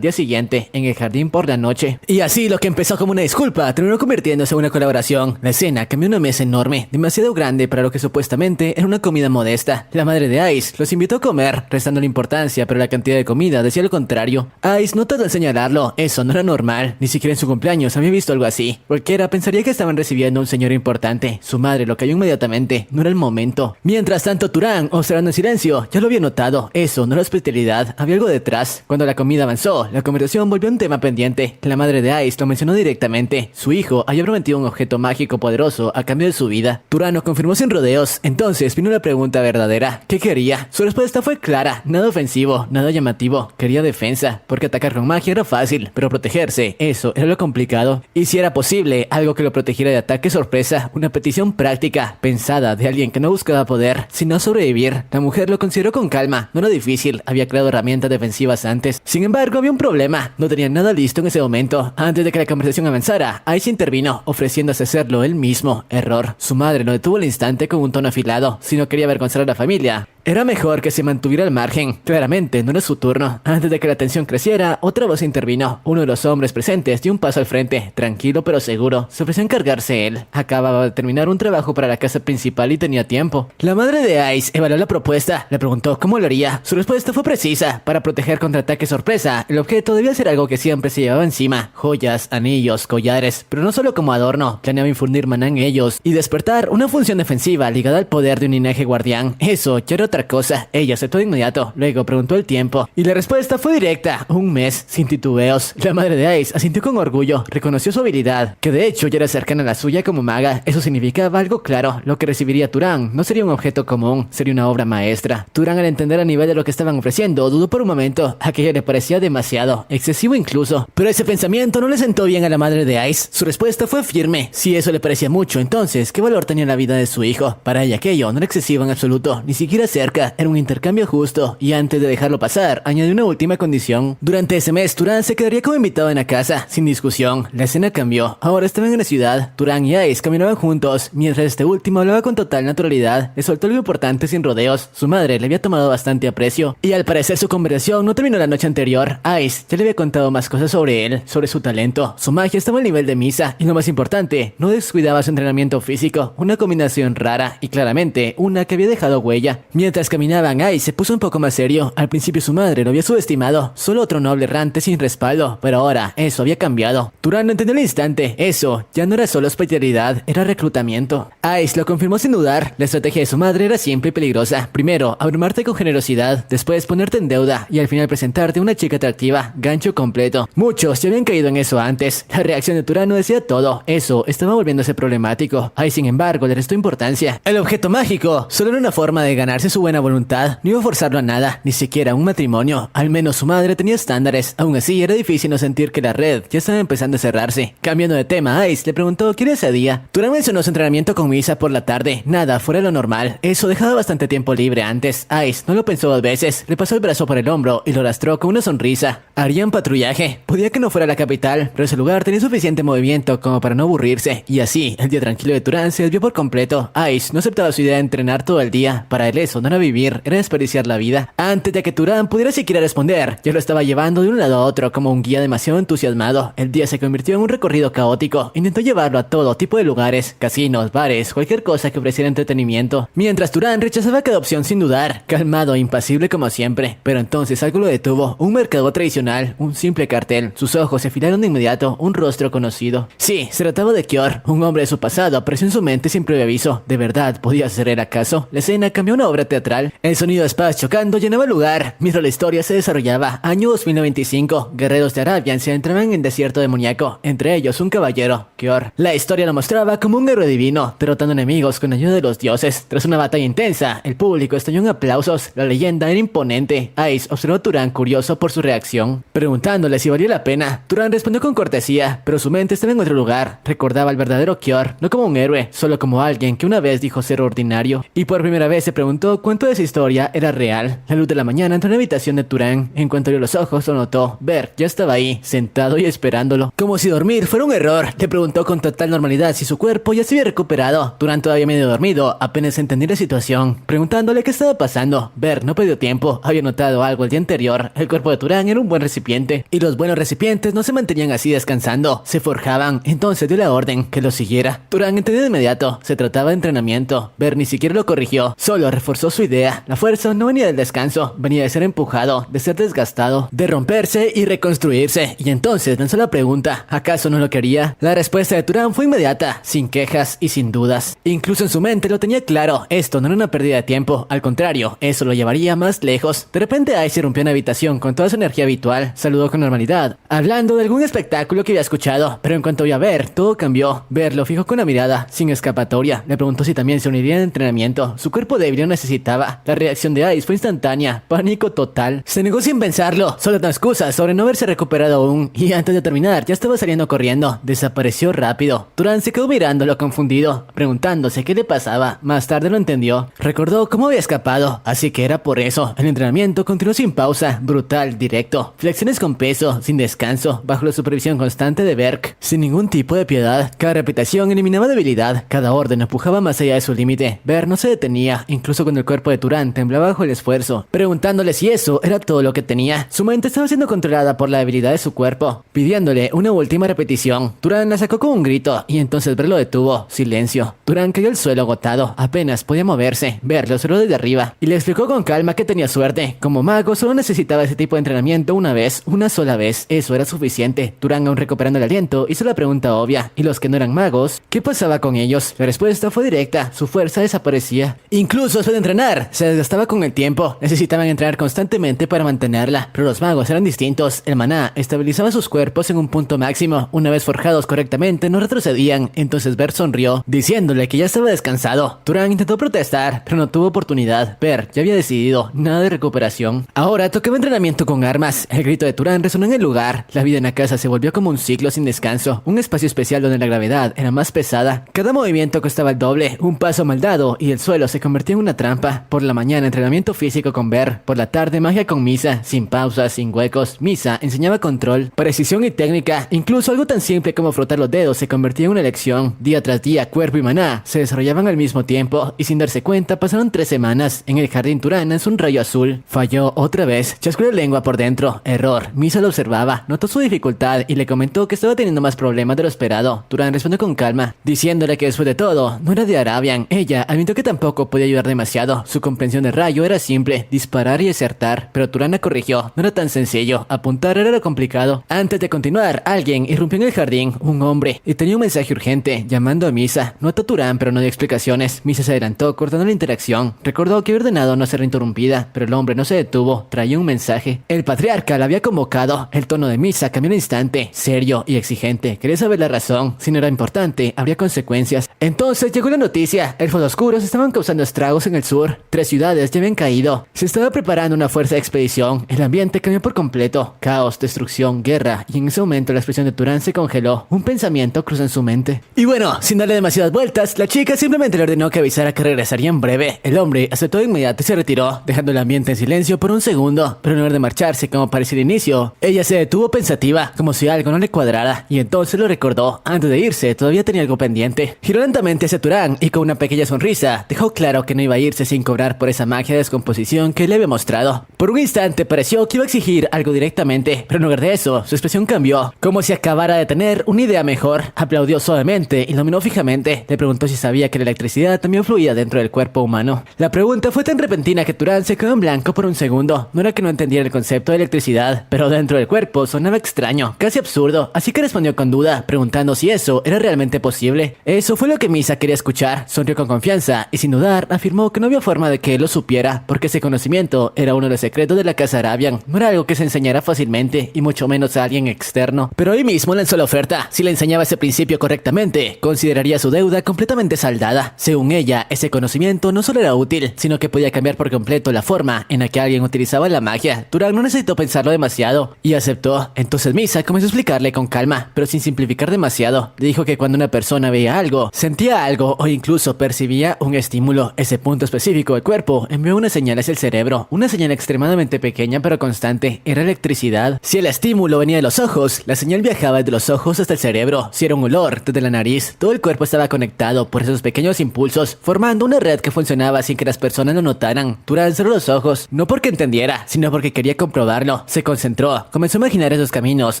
día siguiente, en el jardín por la noche. Y así lo que empezó como una disculpa, terminó convirtiéndose en una colaboración. La escena cambió una mesa enorme, demasiado grande para lo que supuestamente era una comida modesta. La madre de Ice los invitó a comer, restando la importancia, pero la cantidad de comida decía lo contrario. Ice no tardó en señalarlo, eso no era normal, ni siquiera en su cumpleaños había visto algo así. Cualquiera pensaría que estaban recibiendo a un señor importante. Su madre lo cayó inmediatamente, no era el momento. Mientras tanto, Turán, observando en silencio, ya lo había notado, eso no era hospitalidad, había algo detrás. Cuando la comida avanzó, la conversación volvió a un tema pendiente. La madre de Ice lo mencionó directamente, su hijo había prometido un objeto mágico poderoso a cambio de su vida. Turán lo confirmó sin rodeos, entonces vino la pregunta verdadera, ¿qué quería? Su respuesta fue clara, nada ofensivo, nada llamativo, quería defensa, porque atacar con magia era fácil, pero protegerse, eso era lo complicado. Y si era posible, algo que lo protegiera de ataque sorpresa, una petición práctica, pensada de alguien que no buscaba poder, sino sobrevivir. La mujer lo consideró con calma, no era difícil, había creado herramientas defensivas antes. Sin embargo, había un problema, no tenía nada listo en ese momento. Antes de que la conversación avanzara, Ice intervino, ofreciéndose hacerlo él mismo. Error. Su madre lo detuvo al instante con un tono afilado, si no quería avergonzar a la familia. Era mejor que se mantuviera al margen. Claramente no era su turno. Antes de que la tensión creciera, otra voz intervino. Uno de los hombres presentes dio un paso al frente, tranquilo pero seguro. Se ofreció a encargarse él. Acababa de terminar un trabajo para la casa principal y tenía tiempo. La madre de Ice evaluó la propuesta. Le preguntó cómo lo haría. Su respuesta fue precisa. Para proteger contra ataque sorpresa, el objeto debía ser algo que siempre se llevaba encima. Joyas, anillos, collares. Pero no solo como adorno. Planeaba infundir maná en ellos y despertar una función defensiva ligada al poder de un linaje guardián. Eso ya era otra cosa. Ella aceptó de inmediato, luego preguntó el tiempo y la respuesta fue directa, un mes, sin titubeos. La madre de Ice asintió con orgullo, reconoció su habilidad, que de hecho ya era cercana a la suya como maga. Eso significaba algo claro, lo que recibiría Turán no sería un objeto común, sería una obra maestra. Turán, al entender a nivel de lo que estaban ofreciendo, dudó por un momento. Aquello le parecía demasiado, excesivo incluso, pero ese pensamiento no le sentó bien a la madre de Ice. Su respuesta fue firme. Si eso le parecía mucho, entonces ¿qué valor tenía la vida de su hijo? Para ella aquello no era excesivo en absoluto, ni siquiera cerca, era un intercambio justo. Y antes de dejarlo pasar, añadió una última condición. Durante ese mes, Turán se quedaría como invitado en la casa, sin discusión. La escena cambió, ahora estaban en la ciudad. Turán y Ice caminaban juntos, mientras este último hablaba con total naturalidad. Le soltó algo importante sin rodeos. Su madre le había tomado bastante aprecio, y al parecer su conversación no terminó la noche anterior. Ice ya le había contado más cosas sobre él, sobre su talento. Su magia estaba al nivel de Misa, y lo más importante, no descuidaba su entrenamiento físico. Una combinación rara, y claramente una que había dejado huella. Mientras caminaban, Ice se puso un poco más serio. Al principio su madre lo había subestimado, solo otro noble errante sin respaldo, pero ahora eso había cambiado. Turán lo entendió al instante. Eso ya no era solo hospitalidad, era reclutamiento. Ice lo confirmó sin dudar. La estrategia de su madre era simple y peligrosa. Primero, abrumarte con generosidad, después ponerte en deuda y al final presentarte una chica atractiva. Gancho completo. Muchos ya habían caído en eso antes. La reacción de Turán no decía todo. Eso estaba volviéndose problemático. Ice, sin embargo, le restó importancia. El objeto mágico solo era una forma de ganarse su buena voluntad. No iba a forzarlo a nada, ni siquiera a un matrimonio. Al menos su madre tenía estándares. Aún así, era difícil no sentir que la red ya estaba empezando a cerrarse. Cambiando de tema, Ice le preguntó qué era ese día. Turán mencionó su entrenamiento con Misa por la tarde. Nada fuera de lo normal. Eso dejaba bastante tiempo libre antes. Ice no lo pensó dos veces. Le pasó el brazo por el hombro y lo arrastró con una sonrisa. Harían patrullaje. Podía que no fuera la capital, pero ese lugar tenía suficiente movimiento como para no aburrirse. Y así, el día tranquilo de Turán se desvió por completo. Ice no aceptaba su idea de entrenar todo el día. Para él eso no era vivir, era desperdiciar la vida. Antes de que Turán pudiera siquiera responder, ya lo estaba llevando de un lado a otro como un guía demasiado entusiasmado. El día se convirtió en un recorrido caótico. Intentó llevarlo a todo tipo de lugares, casinos, bares, cualquier cosa que ofreciera entretenimiento. Mientras Turán rechazaba cada opción sin dudar, calmado e impasible como siempre. Pero entonces algo lo detuvo, un mercado tradicional, un simple cartel. Sus ojos se afilaron de inmediato, un rostro conocido. Sí, se trataba de Kior, un hombre de su pasado apareció en su mente sin previo aviso. ¿De verdad podía ser él acaso? La escena cambió a una obra teatral. El sonido de espadas chocando llenaba el lugar, mientras la historia se desarrollaba. Año 2095, guerreros de Arabian se entraban en el desierto demoníaco, entre ellos un caballero, Kior. La historia lo mostraba como un héroe divino, derrotando enemigos con ayuda de los dioses. Tras una batalla intensa, el público estalló en aplausos. La leyenda era imponente. Ice observó a Turán curioso por su reacción, preguntándole si valía la pena. Turán respondió con cortesía, pero su mente estaba en otro lugar. Recordaba al verdadero Kior, no como un héroe, solo como alguien que una vez dijo ser ordinario. Y por primera vez se preguntó cuánto de esa historia era real. La luz de la mañana entró en la habitación de Turán. En cuanto abrió los ojos, lo notó. Bert ya estaba ahí, sentado y esperándolo. Como si dormir fuera un error, le preguntó con total normalidad si su cuerpo ya se había recuperado. Turán, todavía medio dormido, apenas entendía la situación situación, preguntándole qué estaba pasando. Bert no perdió tiempo, había notado algo el día anterior. El cuerpo de Turan era un buen recipiente, y los buenos recipientes no se mantenían así descansando, se forjaban. Entonces dio la orden que lo siguiera. Turan entendió de inmediato, se trataba de entrenamiento. Bert ni siquiera lo corrigió, solo reforzó su idea. La fuerza no venía del descanso, venía de ser empujado, de ser desgastado, de romperse y reconstruirse. Y entonces lanzó la pregunta, ¿acaso no lo quería? La respuesta de Turan fue inmediata, sin quejas y sin dudas. Incluso en su mente lo tenía claro, esto no era una pérdida de tiempo, al contrario, eso lo llevaría más lejos. De repente Ice irrumpió en la habitación con toda su energía habitual, saludó con normalidad, hablando de algún espectáculo que había escuchado, pero en cuanto vio a Bert, todo cambió. Bert lo fijó con una mirada, sin escapatoria, le preguntó si también se uniría al entrenamiento. Su cuerpo débil lo necesitaba. La reacción de Ice fue instantánea, pánico total. Se negó sin pensarlo, solo una excusa sobre no haberse recuperado aún, y antes de terminar ya estaba saliendo corriendo. Desapareció rápido. Turan se quedó mirándolo confundido, preguntándose qué le pasaba. Más tarde lo entendió. Recordó cómo había escapado, así que era por eso. El entrenamiento continuó sin pausa, brutal, directo. Flexiones con peso, sin descanso, bajo la supervisión constante de Berk, sin ningún tipo de piedad. Cada repetición eliminaba debilidad, cada orden empujaba más allá de su límite. Berk no se detenía, incluso cuando el cuerpo de Turan temblaba bajo el esfuerzo, preguntándole si eso era todo lo que tenía. Su mente estaba siendo controlada por la debilidad de su cuerpo, pidiéndole una última repetición. Turan la sacó con un grito, y entonces Berk lo detuvo. Silencio. Turan cayó al suelo agotado, apenas podía moverse. Berk lo observó desde arriba, y le explicó con calma que tenía suerte. Como mago solo necesitaba ese tipo de entrenamiento una sola vez. Eso era suficiente. Turan, aún recuperando el aliento, hizo la pregunta obvia. ¿Y los que no eran magos? ¿Qué pasaba con ellos? La respuesta fue directa. Su fuerza desaparecía. Incluso después de entrenar, se desgastaba con el tiempo. Necesitaban entrenar constantemente para mantenerla. Pero los magos eran distintos. El maná estabilizaba sus cuerpos en un punto máximo. Una vez forjados correctamente, no retrocedían. Entonces Bert sonrió, diciéndole que ya estaba descansado. Turan intentó protestar, pero no tuvo oportunidad. Bert ya había decidido, nada de recuperación. Ahora tocaba entrenamiento con armas. El grito de Turan resonó en el lugar. La vida en la casa se volvió como un ciclo sin descanso, un espacio especial donde la gravedad era más pesada. Cada movimiento costaba el doble, un paso mal dado y el suelo se convertía en una trampa. Por la mañana entrenamiento físico con Bert, por la tarde magia con Misa, sin pausas, sin huecos. Misa enseñaba control, precisión y técnica. Incluso algo tan simple como frotar los dedos se convertía en una lección. Día tras día, cuerpo y maná se desarrollaban al mismo tiempo, y sin darse cuenta pasaron 3 semanas. En el jardín Turan lanzó un rayo azul. Falló otra vez, chascó la lengua por dentro. Error. Misa lo observaba, notó su dificultad y le comentó que estaba teniendo más problemas de lo esperado. Turan respondió con calma, diciéndole que después de todo, no era de Arabian. Ella admitió que tampoco podía ayudar demasiado. Su comprensión de rayo era simple, disparar y desertar, pero Turan la corrigió. No era tan sencillo, apuntar era lo complicado. Antes de continuar, alguien irrumpió en el jardín, un hombre, y tenía un mensaje urgente, llamando a Misa. Notó a Turan, pero no dio explicaciones. Misa se adelantó, cortando la interacción. Recordó que había ordenado no ser interrumpida, pero el hombre no se detuvo. Traía un mensaje. El patriarca la había convocado. El tono de Misa cambió al instante, serio y exigente. Quería saber la razón. Si no era importante, habría consecuencias. Entonces llegó la noticia. Elfos oscuros estaban causando estragos en el sur. 3 ciudades ya habían caído. Se estaba preparando una fuerza de expedición. El ambiente cambió por completo. Caos, destrucción, guerra. Y en ese momento la expresión de Turan se congeló. Un pensamiento cruzó en su mente. Y bueno, sin darle demasiadas vueltas, la chica simplemente le ordenó que avisara que regresaría en breve. El hombre aceptó de inmediato y se retiró, dejando el ambiente en silencio por un segundo. Pero en lugar de marcharse como parecía al inicio, ella se detuvo pensativa, como si algo no le cuadrara, y entonces lo recordó. Antes de irse, todavía tenía algo pendiente. Giró lentamente hacia Turan y con una pequeña sonrisa dejó claro que no iba a irse sin cobrar por esa magia de descomposición que le había mostrado. Por un instante pareció que iba a exigir algo directamente, pero en lugar de eso, su expresión cambió, como si acabara de tener una idea mejor. Aplaudió suavemente y lo miró fijamente. Le preguntó si sabía que la electricidad también fluía dentro del cuerpo humano. La pregunta fue tan repentina que Turan se quedó en blanco por un segundo. No era que no entendiera el concepto de electricidad, pero dentro del cuerpo sonaba extraño, casi absurdo, así que respondió con duda, preguntando si eso era realmente posible. Eso fue lo que Misa quería escuchar. Sonrió con confianza y sin dudar afirmó que no había forma de que él lo supiera, porque ese conocimiento era uno de los secretos de la casa Arabian. No era algo que se enseñara fácilmente, y mucho menos a alguien externo. Pero hoy mismo lanzó la oferta. Si le enseñaba ese principio correctamente, consideraría su deuda completamente saldada. Según ella, ese conocimiento no solo era útil, sino que podía cambiar por completo la forma en la que alguien utilizaba la magia. Turan no necesitó pensarlo demasiado y aceptó. Entonces Misa comenzó a explicarle con calma, pero sin simplificar demasiado. Le dijo que cuando una persona veía algo, sentía algo o incluso percibía un estímulo, ese punto específico del cuerpo envió una señal hacia el cerebro, una señal extremadamente pequeña pero constante. Era electricidad. Si el estímulo venía de los ojos, la señal viajaba desde los ojos hasta el cerebro. Si era un olor, desde la nariz. Todo el cuerpo estaba conectado por esos pequeños impulsos, formando una red que funcionaba sin que las personas lo notaran. Turan cerró los ojos, no porque entendiera, sino porque quería comprobarlo. Se concentró, comenzó a imaginar esos caminos,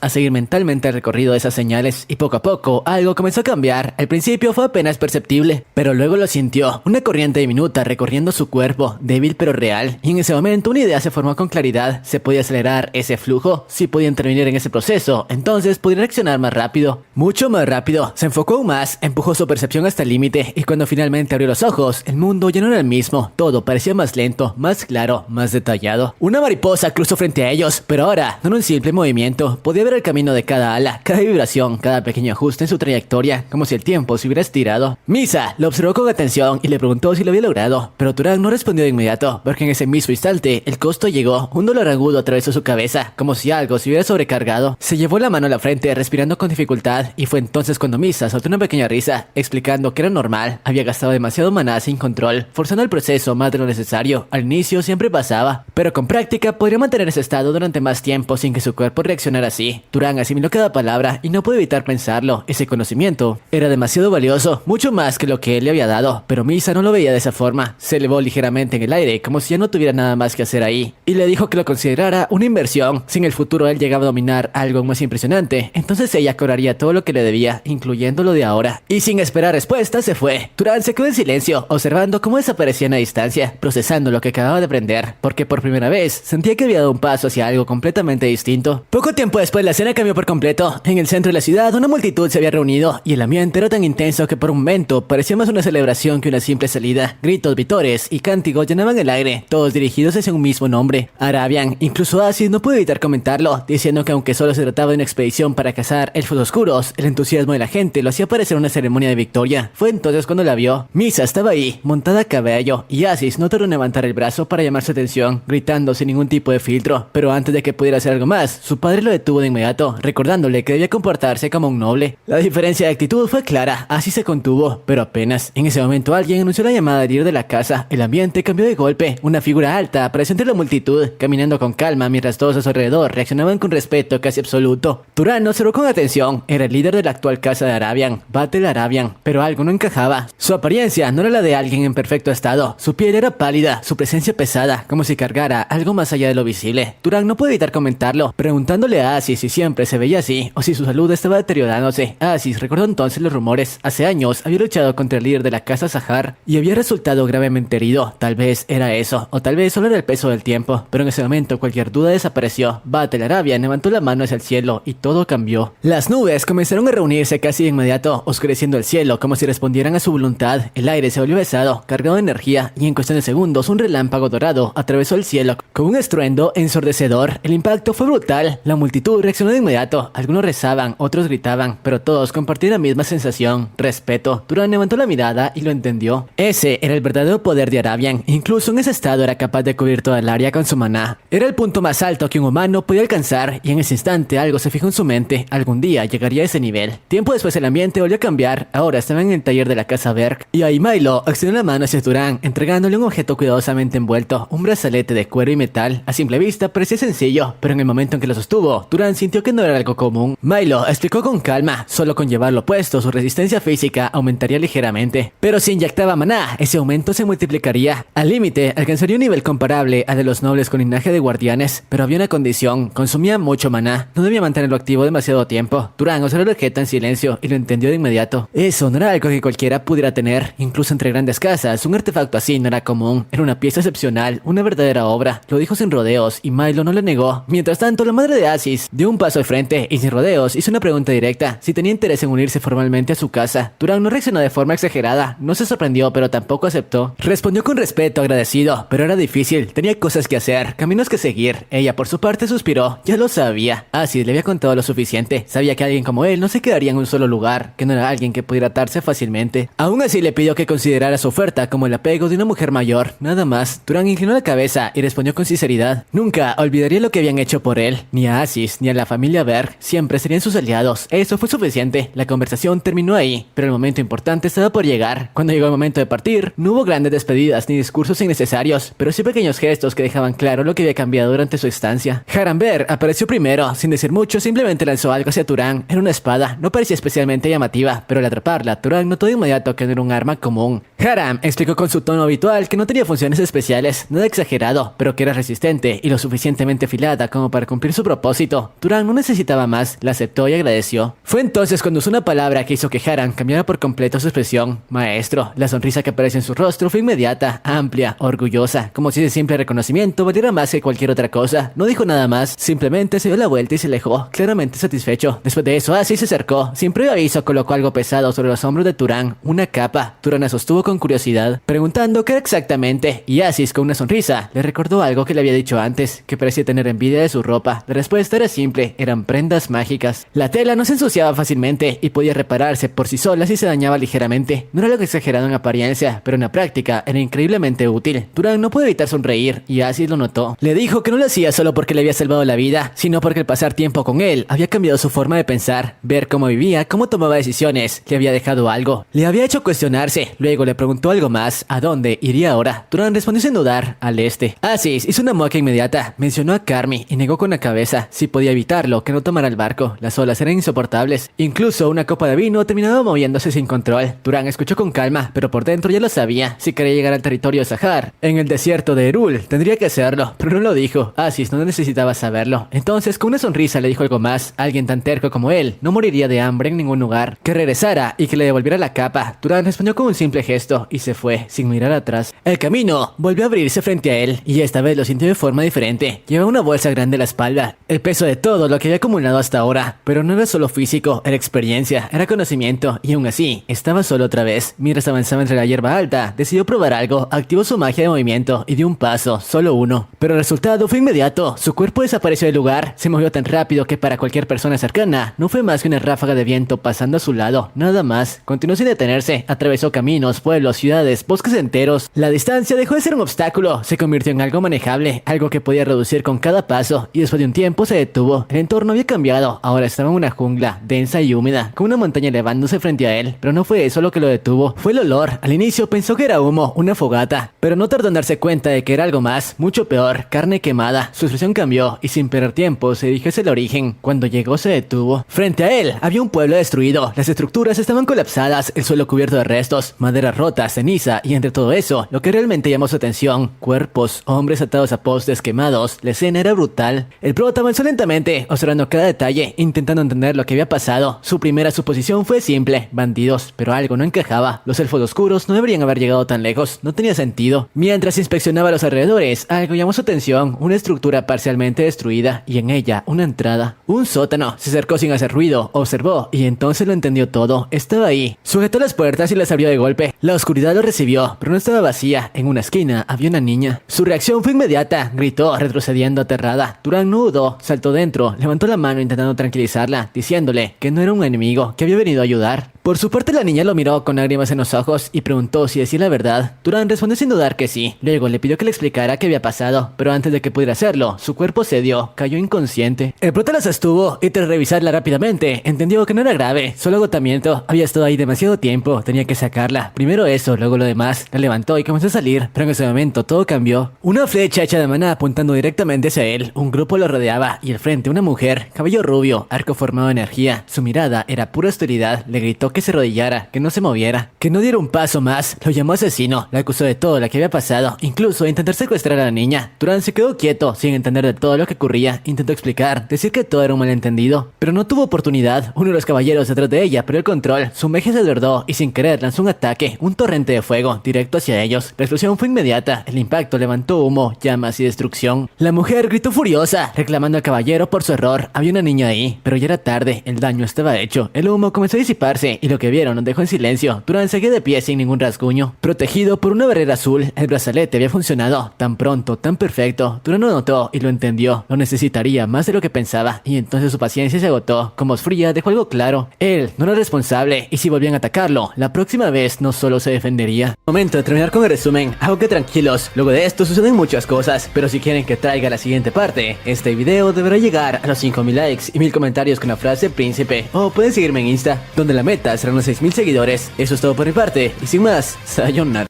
a seguir mentalmente el recorrido de esas señales, y poco a poco algo comenzó a cambiar. Al principio fue apenas perceptible, pero luego lo sintió, una corriente diminuta recorriendo su cuerpo, débil pero real, y en ese momento una idea se formó con claridad. Se podía acelerar ese flujo, si podía intervenir en ese proceso, entonces podría reaccionar más rápido, mucho más rápido. Se enfocó aún más, empujó su percepción hasta el límite, y cuando finalmente abrió los ojos, el mundo ya no era el mismo, todo parecía más lento, más claro, más detallado. Una mariposa cruzó frente a ellos, pero ahora no era un simple movimiento, podía ver el camino de cada ala, cada vibración, cada pequeño ajuste en su trayectoria, como si el tiempo se hubiera estirado. Misa lo observó con atención y le preguntó si lo había logrado, pero Turan no respondió de inmediato, porque en ese mismo instante el costo llegó. Un dolor agudo atravesó su cabeza, como si algo se hubiera sobrecargado. Se llevó la mano a la frente, respirando con dificultad, y fue entonces cuando Misa soltó una pequeña risa, explicando que era normal, había gastado demasiado maná sin control, forzando el proceso más de lo necesario. Al inicio siempre pasaba, pero con práctica podría mantener ese estado durante más tiempo sin que su cuerpo reaccionara así. Turan asimiló cada palabra y no pudo evitar pensarlo. Ese conocimiento era demasiado valioso, mucho más que lo que él le había dado, pero Misa no lo veía de esa forma. Se elevó ligeramente en el aire, como si ya no tuviera nada más que hacer ahí, y le dijo que lo considerara una inversión. Si en el futuro él llegaba a dominar algo más impresionante, entonces ella cobraría todo lo que le debía, incluyendo lo de ahora. Y sin esperar respuesta se fue. Turan se quedó en silencio, observando cómo desaparecía a distancia, procesando lo que acababa de aprender, porque por primera vez sentía que había dado un paso hacia algo completamente distinto. Poco tiempo después la escena cambió por completo. En el centro de la ciudad una multitud se había reunido, y el ambiente era tan intenso que por un momento parecía más una celebración que una simple salida. Gritos, vítores y cánticos llenaban el aire, todos dirigidos hacia un mismo nombre, Arabian. Incluso Aziz no pudo evitar comentarlo, diciendo que aunque solo se trataba de una expedición para cazar elfos oscuros, el entusiasmo de la gente lo hacía parecer una ceremonia de victoria. Fue entonces cuando la vio. Misa estaba ahí, montada a caballo, y Aziz no tardó en levantar el brazo para llamar su atención, gritando sin ningún tipo de filtro. Pero antes de que pudiera hacer algo más, su padre lo detuvo de inmediato, recordándole que debía comportarse como un noble. La diferencia de actitud fue clara. Aziz se contuvo, pero apenas. En ese momento alguien anunció la llamada de líder de la casa. El ambiente cambió de golpe. Una figura alta apareció entre la multitud, caminando con calma mientras todos a su alrededor reaccionaban con respeto casi absoluto. Turan observó con atención. Era el líder de la actual casa de Arabian, Battle Arabian, pero algo no encajaba. Su apariencia no era la de alguien en perfecto estado. Su piel era pálida, su presencia pesada, como si cargara algo más allá de lo visible. Turan no pudo evitar comentarlo, preguntándole a Aziz si siempre se veía así o si su salud estaba deteriorándose. Aziz recordó entonces los rumores. Hace años había luchado contra el líder de la casa Sahar y había resultado gravemente herido. Tal vez era eso, o tal vez solo era el peso del tiempo, pero en ese momento cualquier duda desapareció. Battle Arabian levantó la mano hacia el cielo y todo cambió. Las nubes comenzaron a reunirse casi de inmediato, oscureciendo el cielo como si respondieran a su voluntad. El aire se volvió pesado, cargado de energía, y en cuestión de segundos un relámpago dorado atravesó el cielo con un estruendo ensordecedor. El impacto fue brutal. La multitud reaccionó de inmediato. Algunos rezaban, otros gritaban, pero todos compartían la misma sensación: respeto. Turan levantó la mirada y lo entendió. Ese era el verdadero poder de Arabian. Incluso en ese estado era capaz de cubrir toda el área con su maná. Era el punto más alto que un humano podía alcanzar, y en ese instante algo se fijó en su mente. Algún día llegaría a ese nivel. Tiempo después el ambiente volvió a cambiar. Ahora estaban en el taller de la casa Berg, y ahí Milo extendió la mano hacia Turan, entregándole un objeto cuidadosamente envuelto, un brazalete de cuero y metal. A simple vista parecía sencillo, pero en el momento en que lo sostuvo, Turan sintió que no era algo común. Milo explicó con calma: solo con llevarlo puesto su resistencia física aumentaría ligeramente, pero si inyectaba maná, ese aumento se multiplicaría. Al límite alcanzaría un nivel comparable al de los nobles con linaje de guardianes, pero había una condición: consumía mucho maná, no debía mantenerlo activo demasiado tiempo. Turan observó el objeto en silencio y lo entendió de inmediato. Eso no era algo que cualquiera pudiera tener, incluso entre grandes casas. Un artefacto así no era común, era una pieza excepcional, una verdadera obra. Lo dijo sin rodeos y Milo no le negó. Mientras tanto, la madre de Aziz dio un paso al frente y sin rodeos hizo una pregunta directa: si tenía interés en unirse formalmente a su casa. Turan no reaccionó de forma exagerada, no se sorprendió, pero tampoco aceptó. Respondió con respeto, agradecido, pero era difícil, tenía cosas que hacer, caminos que seguir. Ella por su parte suspiró, ya lo sabía. Aziz le había contado lo suficiente, sabía que alguien como él no se quedaría en un solo lugar, que no era alguien que pudiera atarse fácilmente. Aún así le pidió que considerara su oferta como el apego de una mujer mayor, nada más. Turan inclinó la cabeza y respondió con sinceridad. Nunca olvidaría lo que habían hecho por él, ni a Aziz ni a la familia Berg, siempre serían sus aliados. Eso fue suficiente. La conversación terminó ahí, pero el momento importante estaba por llegar. Cuando llegó el momento de partir, no hubo grandes despedidas ni discursos innecesarios, pero sí pequeños gestos que dejaban claro lo que había cambiado durante su estancia. Haramber apareció primero, sin decir mucho, simplemente lanzó algo hacia Turan. Era una espada, no parecía especialmente llamativa, pero al atraparla, Turan notó de inmediato que no era un arma común. Haram explicó con su tono habitual que no tenía funciones especiales, nada exagerado, pero que era resistente y lo suficientemente afilada como para cumplir su propósito. Turan no necesitaba más, la aceptó y agradeció. Fue entonces cuando usó una palabra que hizo que Haram cambiara por completo su expresión. Maestro. La sonrisa que apareció en su rostro fue inmediata, amplia, orgullosa, como si ese simple reconocimiento valiera más que cualquier otra cosa. No dijo nada más, simplemente se dio la vuelta y se alejó, claramente satisfecho. Después de eso, Aziz se acercó. Sin previo aviso, colocó algo pesado sobre los hombros de Turan, una capa. Turan la sostuvo con curiosidad, preguntando qué era exactamente, y Aziz, con una sonrisa, le recordó algo que le había dicho antes, que parecía tener envidia de su ropa. La respuesta era simple, eran prendas mágicas. La tela no se ensuciaba fácilmente y podía repararse por sí sola si se dañaba ligeramente. No era algo exagerado en apariencia, pero en la práctica era increíblemente útil. Turan no pudo evitar sonreír, y Aziz lo notó. Le dijo que no lo hacía solo porque le había salvado la vida, sino porque el pasar tiempo con él había cambiado su forma de pensar, ver cómo vivía, cómo tomaba decisiones, le había dejado algo, le había hecho cuestionarse. Luego le preguntó algo más, ¿a dónde iría ahora? Turan respondió sin dudar, al este. Aziz hizo una mueca inmediata, mencionó a Carmi y negó con la cabeza. Si podía evitarlo, que no tomara el barco, las olas eran insoportables. Incluso una copa de vino terminaba moviéndose sin control. Turan escuchó con calma, pero por dentro ya lo sabía. Si quería llegar al territorio de Sahar, en el desierto de Erul, tendría que hacerlo, pero no lo dijo. Aziz no necesitaba saberlo. Entonces, con una sonrisa le dijo algo más. Alguien tan terco como él no moriría de hambre en ningún lugar. Que regresara y que le devolviera la capa. Turan respondió con un simple gesto y se fue, sin mirar atrás. El camino volvió a abrirse frente a él, y esta vez lo sintió de forma diferente. Llevaba una bolsa grande a la espalda, el peso de todo lo que había acumulado hasta ahora. Pero no era solo físico, era experiencia, era conocimiento, y aún así, estaba solo otra vez. Mientras avanzaba entre la hierba alta, decidió probar algo, activó su magia de movimiento y dio un paso, solo uno. Pero el resultado fue inmediato. Su cuerpo desapareció del lugar, se movió tan rápido que para cualquier persona cercana no fue más que una ráfaga de viento pasando a su lado, nada más. Continuó sin detenerse, atravesó caminos, pueblos, ciudades, bosques enteros. La distancia dejó de ser un obstáculo, se convirtió en algo manejable, algo que podía reducir con cada paso, y después de un tiempo se detuvo. El entorno había cambiado, ahora estaba en una jungla, densa y húmeda, con una montaña elevándose frente a él, pero no fue eso lo que lo detuvo, fue el olor. Al inicio pensó que era humo, una fogata, pero no tardó en darse cuenta de que era algo más, mucho peor, carne quemada. Su expresión cambió, y sin perder tiempo se dirigió hacia el origen. Cuando llegó se detuvo. Frente a él había un pueblo destruido, las estructuras estaban colapsadas, el suelo cubierto de restos, madera rota, ceniza, y entre todo eso, lo que realmente llamó su atención, cuerpos, hombres atados a postes quemados. La escena era brutal. El prota avanzó lentamente, observando cada detalle, intentando entender lo que había pasado. Su primera suposición fue simple, bandidos, pero algo no encajaba. Los elfos oscuros no deberían haber llegado tan lejos, no tenía sentido. Mientras inspeccionaba los alrededores, algo llamó su atención, una estructura parcialmente destruida, y en ella una entrada, un sótano. Se acercó sin hacer ruido, observó, y entonces lo entendió todo. Estaba ahí, sujetó las puertas y las abrió de golpe. La oscuridad lo recibió, pero no estaba vacía. En una esquina había una niña. Su reacción fue inmediata, gritó, retrocediendo aterrada. Turan no dudó, saltó dentro, levantó la mano intentando tranquilizarla, diciéndole que no era un enemigo, que había venido a ayudar. Por su parte, la niña lo miró con lágrimas en los ojos y preguntó si decía la verdad. Turan respondió sin dudar que sí. Luego le pidió que le explicara qué había pasado, pero antes de que pudiera hacerlo, su cuerpo cedió, cayó inconsciente. El prota la sostuvo y tras revisarla rápidamente, entendió que no era grave, solo agotamiento. Había estado ahí demasiado tiempo, tenía que sacarla. Primero eso, luego lo demás. La levantó y comenzó a salir, pero en ese momento todo cambió. Una flecha hecha de maná apuntando directamente hacia él. Un grupo lo rodeaba y al frente una mujer, cabello rubio, arco formado de energía. Su mirada era pura austeridad. Le gritó que se arrodillara, que no se moviera, que no diera un paso más. Lo llamó asesino, la acusó de todo lo que había pasado, incluso de intentar secuestrar a la niña. Turan se quedó quieto, sin entender de todo lo que ocurría. Intentó explicar, decir que todo era un malentendido, pero no tuvo oportunidad. Uno de los caballeros detrás de ella perdió el control, su magia se desbordó y sin querer lanzó un ataque, un torrente de fuego, directo hacia ellos. La explosión fue inmediata, el impacto levantó humo, llamas y destrucción. La mujer gritó furiosa, reclamando al caballero por su error. Había una niña ahí, pero ya era tarde, el daño estaba hecho. El humo comenzó a disiparse y lo que vieron nos dejó en silencio. Turan seguía de pie sin ningún rasguño, protegido por una barrera azul. El brazalete había funcionado tan pronto, tan perfecto. Turan lo notó y lo entendió. Lo necesitaría más de lo que pensaba, y entonces su paciencia se agotó. Como voz fría dejó algo claro: él no era responsable, y si volvían a atacarlo, la próxima vez no solo se defendería. Momento de terminar con el resumen. Algo que tranquilos, luego de esto suceden muchas cosas, pero si quieren que traiga la siguiente parte, este video deberá llegar a los 5000 likes y 1000 comentarios con la frase príncipe, o pueden seguirme en Insta, donde la meta serán los 6000 seguidores. Eso es todo por mi parte, y sin más, sayonara.